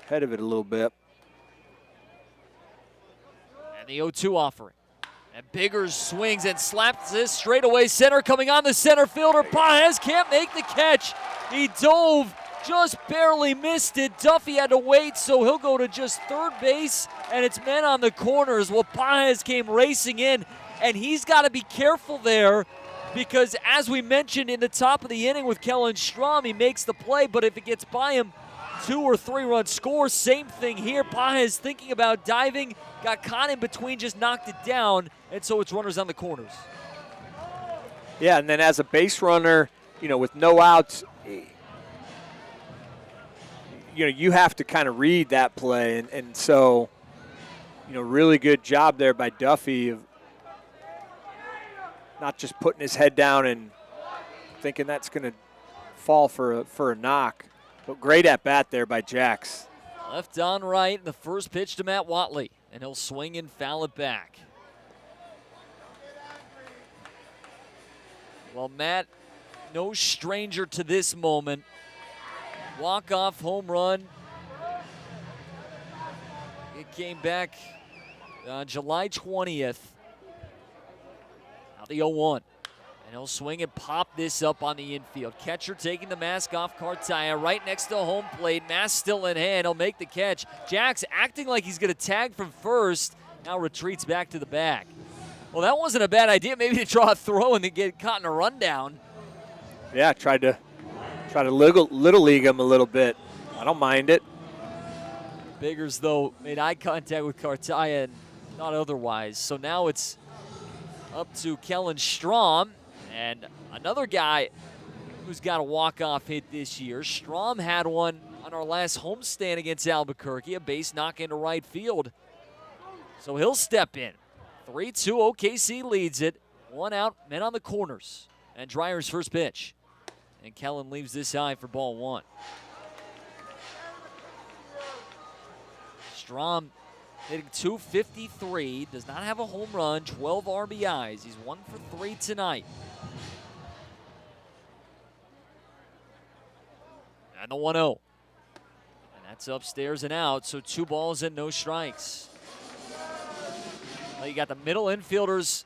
[SPEAKER 2] ahead of it a little bit.
[SPEAKER 1] And the 0-2 offering. And Biggers swings and slaps this straight away center. Coming on the center fielder. Paez can't make the catch. He dove, just barely missed it. Duffy had to wait, so he'll go to just third base. And it's men on the corners. Well, Paez came racing in, and he's got to be careful there. Because as we mentioned in the top of the inning with Kellen Strom, he makes the play, but if it gets by him, 2 or 3 run score. Same thing here. Paez thinking about diving, got caught in between, just knocked it down, and so it's runners on the corners.
[SPEAKER 2] Yeah, and then as a base runner, with no outs, you have to kind of read that play, and so, really good job there by Duffy of not just putting his head down and thinking that's going to fall for a knock, but great at bat there by Jax.
[SPEAKER 1] Left on right, the first pitch to Matt Watley, and he'll swing and foul it back. Well, Matt, no stranger to this moment. Walk-off home run. It came back on July 20th. Now the 0-1. And he'll swing and pop this up on the infield. Catcher taking the mask off Cartaya right next to home plate. Mask still in hand. He'll make the catch. Jax acting like he's going to tag from first. Now retreats back to the bag. Well, that wasn't a bad idea. Maybe to draw a throw and then get caught in a rundown.
[SPEAKER 2] Yeah, tried to little league him a little bit. I don't mind it.
[SPEAKER 1] Biggers, though, made eye contact with Cartaya and not otherwise. So now it's up to Kellen Strom. And another guy who's got a walk-off hit this year. Strom had one on our last homestand against Albuquerque, a base knock into right field. So he'll step in. 3-2, OKC leads it. One out, men on the corners. And Dreyer's first pitch. And Kellen leaves this high for ball one. Strom hitting .253, does not have a home run, 12 RBIs. He's 1 for 3 tonight. And the 1-0. And that's upstairs and out, so 2 balls and no strikes. Well, you got the middle infielders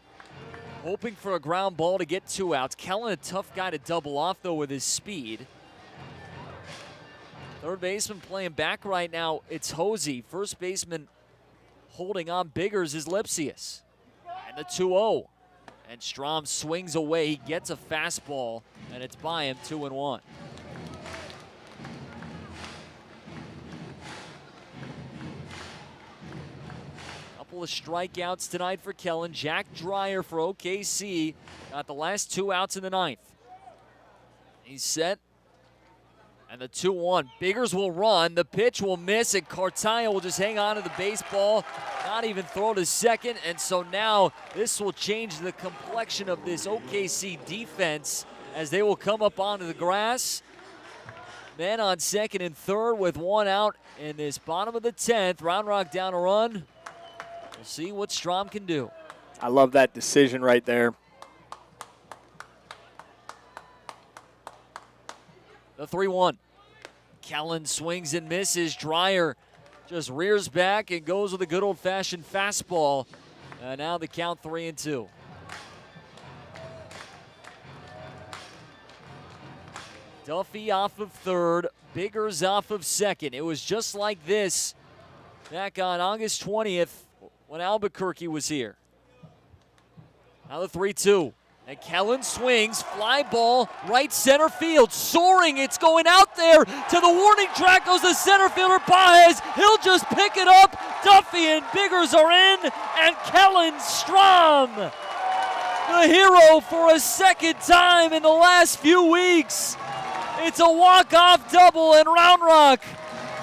[SPEAKER 1] hoping for a ground ball to get 2 outs. Kellen, a tough guy to double off, though, with his speed. Third baseman playing back right now, it's Hosey. First baseman holding on Biggers is Lipsius. And the 2-0. And Strom swings away. He gets a fastball, and it's by him, 2-1. Couple of strikeouts tonight for Kellen. Jack Dreyer for OKC got the last 2 outs in the 9th. He's set. And the 2-1. Biggers will run. The pitch will miss, and Cartaya will just hang on to the baseball, not even throw to second. And so now this will change the complexion of this OKC defense as they will come up onto the grass. Men on second and third with 1 out in this bottom of the 10th. Round Rock down a run. We'll see what Strom can do.
[SPEAKER 2] I love that decision right there.
[SPEAKER 1] The 3-1. Kellen swings and misses. Dreyer just rears back and goes with a good old-fashioned fastball. Now the count 3-2. Duffy off of third. Biggers off of second. It was just like this back on August 20th when Albuquerque was here. Now the 3-2. And Kellen swings, fly ball, right center field, soaring, it's going out there to the warning track goes the center fielder Paez. He'll just pick it up. Duffy and Biggers are in, and Kellen Strom, the hero for a second time in the last few weeks. It's a walk-off double, and Round Rock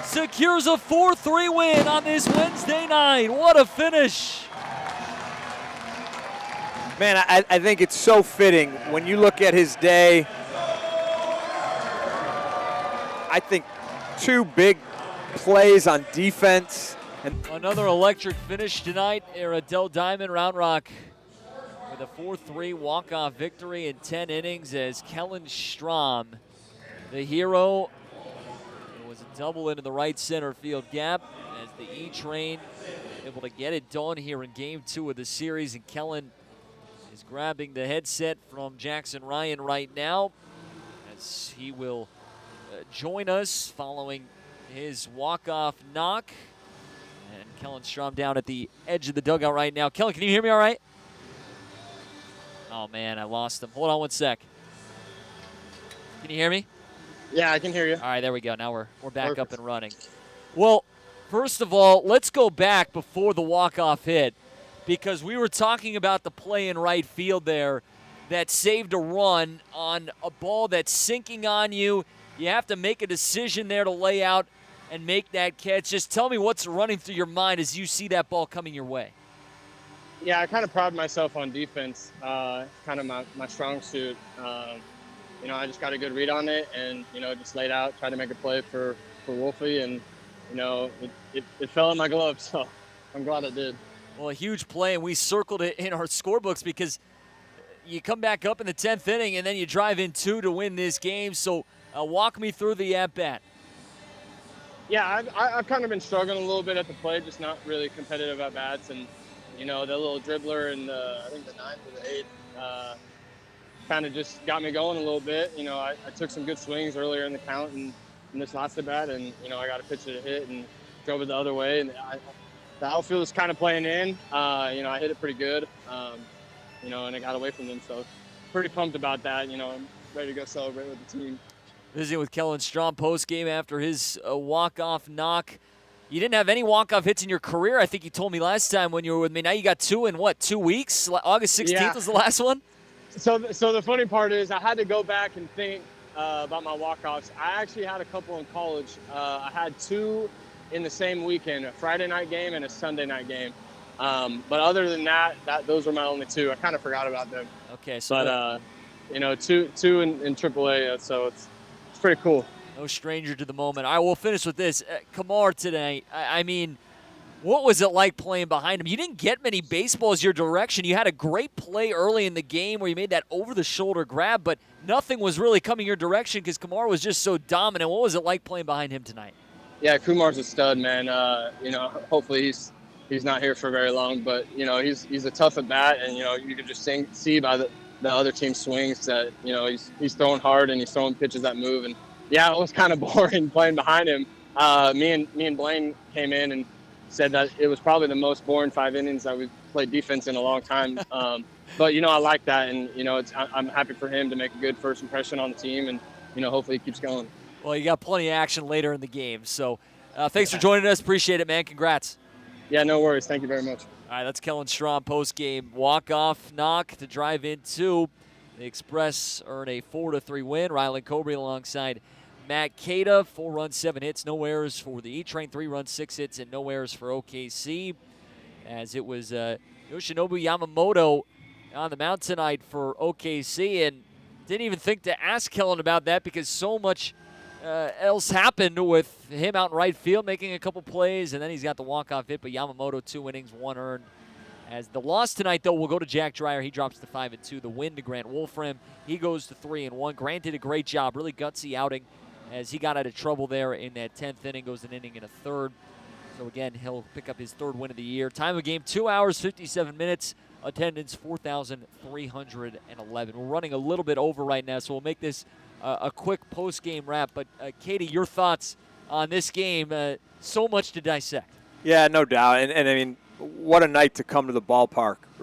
[SPEAKER 1] secures a 4-3 win on this Wednesday night. What a finish.
[SPEAKER 2] Man, I think it's so fitting. When you look at his day, I think 2 big plays on defense. And
[SPEAKER 1] another electric finish tonight here at Dell Diamond. Round Rock with a 4-3 walk-off victory in 10 innings as Kellen Strom, the hero, it was a double into the right center field gap as the E-Train able to get it done here in Game 2 of the series. And Kellen is grabbing the headset from Jackson Ryan right now as he will join us following his walk-off knock. And Kellen Strom down at the edge of the dugout right now. Kellen, can you hear me all right? Oh, man, I lost him. Hold on one sec. Can you hear me?
[SPEAKER 4] Yeah, I can hear you.
[SPEAKER 1] All right, there we go. Now we're back Perfect. Up and running. Well, first of all, let's go back before the walk-off hit, because we were talking about the play in right field there that saved a run on a ball that's sinking on you. You have to make a decision there to lay out and make that catch. Just tell me what's running through your mind as you see that ball coming your way.
[SPEAKER 4] Yeah, I kind of pride myself on defense, kind of my strong suit. I just got a good read on it and, just laid out, tried to make a play for Wolfie, and, it fell in my glove, so I'm glad it did.
[SPEAKER 1] Well, a huge play, and we circled it in our scorebooks because you come back up in the 10th inning and then you drive in 2 to win this game. So walk me through the at-bat.
[SPEAKER 4] Yeah, I've kind of been struggling a little bit at the plate, just not really competitive at bats, and the little dribbler in I think the 9th or the 8th kind of just got me going a little bit. I took some good swings earlier in the count and in this last at bat, and I got a pitch to hit and drove it the other way, and the outfield is kind of playing in. I hit it pretty good, and it got away from them, so pretty pumped about that. I'm ready to go celebrate with the team.
[SPEAKER 1] Visiting with Kellen Strom post-game after his walk-off knock. You didn't have any walk-off hits in your career, I think you told me last time when you were with me. Now you got 2 in, 2 weeks? August 16th was the last one?
[SPEAKER 4] So the funny part is I had to go back and think about my walk-offs. I actually had a couple in college. I had 2 in the same weekend, a Friday night game and a Sunday night game. But other than that, those were my only 2. I kind of forgot about them.
[SPEAKER 1] Okay, so
[SPEAKER 4] 2 in AAA, so it's pretty cool.
[SPEAKER 1] No stranger to the moment. All right, we'll finish with this. Kumar today, I mean, what was it like playing behind him? You didn't get many baseballs your direction. You had a great play early in the game where you made that over-the-shoulder grab, but nothing was really coming your direction because Kumar was just so dominant. What was it like playing behind him tonight?
[SPEAKER 4] Yeah, Kumar's a stud, man. Hopefully he's not here for very long, but he's a tough at bat, and you can just see by the other team's swings that he's throwing hard and he's throwing pitches that move. And yeah, it was kind of boring playing behind him. Me and Blaine came in and said that it was probably the most boring 5 innings that we've played defense in a long time. But I like that, and I'm happy for him to make a good first impression on the team, and hopefully he keeps going.
[SPEAKER 1] Well, you got plenty of action later in the game, so thanks for joining us. Appreciate it, man. Congrats.
[SPEAKER 4] Yeah, no worries. Thank you very much.
[SPEAKER 1] All right, that's Kellen Strom post-game walk-off knock to drive in 2. The Express earn a 4-3 win. Rylan Cobrey alongside Matt Cada, 4 runs, 7 hits, no errors for the E-Train, 3 runs, 6 hits, and no errors for OKC. As it was Yoshinobu Yamamoto on the mound tonight for OKC, and didn't even think to ask Kellen about that because so much else happened with him out in right field making a couple plays, and then he's got the walk-off hit, but Yamamoto 2 innings, 1 earned. As the loss tonight, though, will go to Jack Dreyer. He drops to 5-2. The win to Grant Wolfram. He goes to 3-1. Grant did a great job, really gutsy outing as he got out of trouble there in that 10th inning, goes an inning and a third. So, again, he'll pick up his 3rd win of the year. Time of game, 2 hours, 57 minutes. Attendance, 4,311. We're running a little bit over right now, so we'll make this a quick post-game wrap. But, Katie, your thoughts on this game? So much to dissect.
[SPEAKER 2] Yeah, no doubt. And I mean, what a night to come to the ballpark.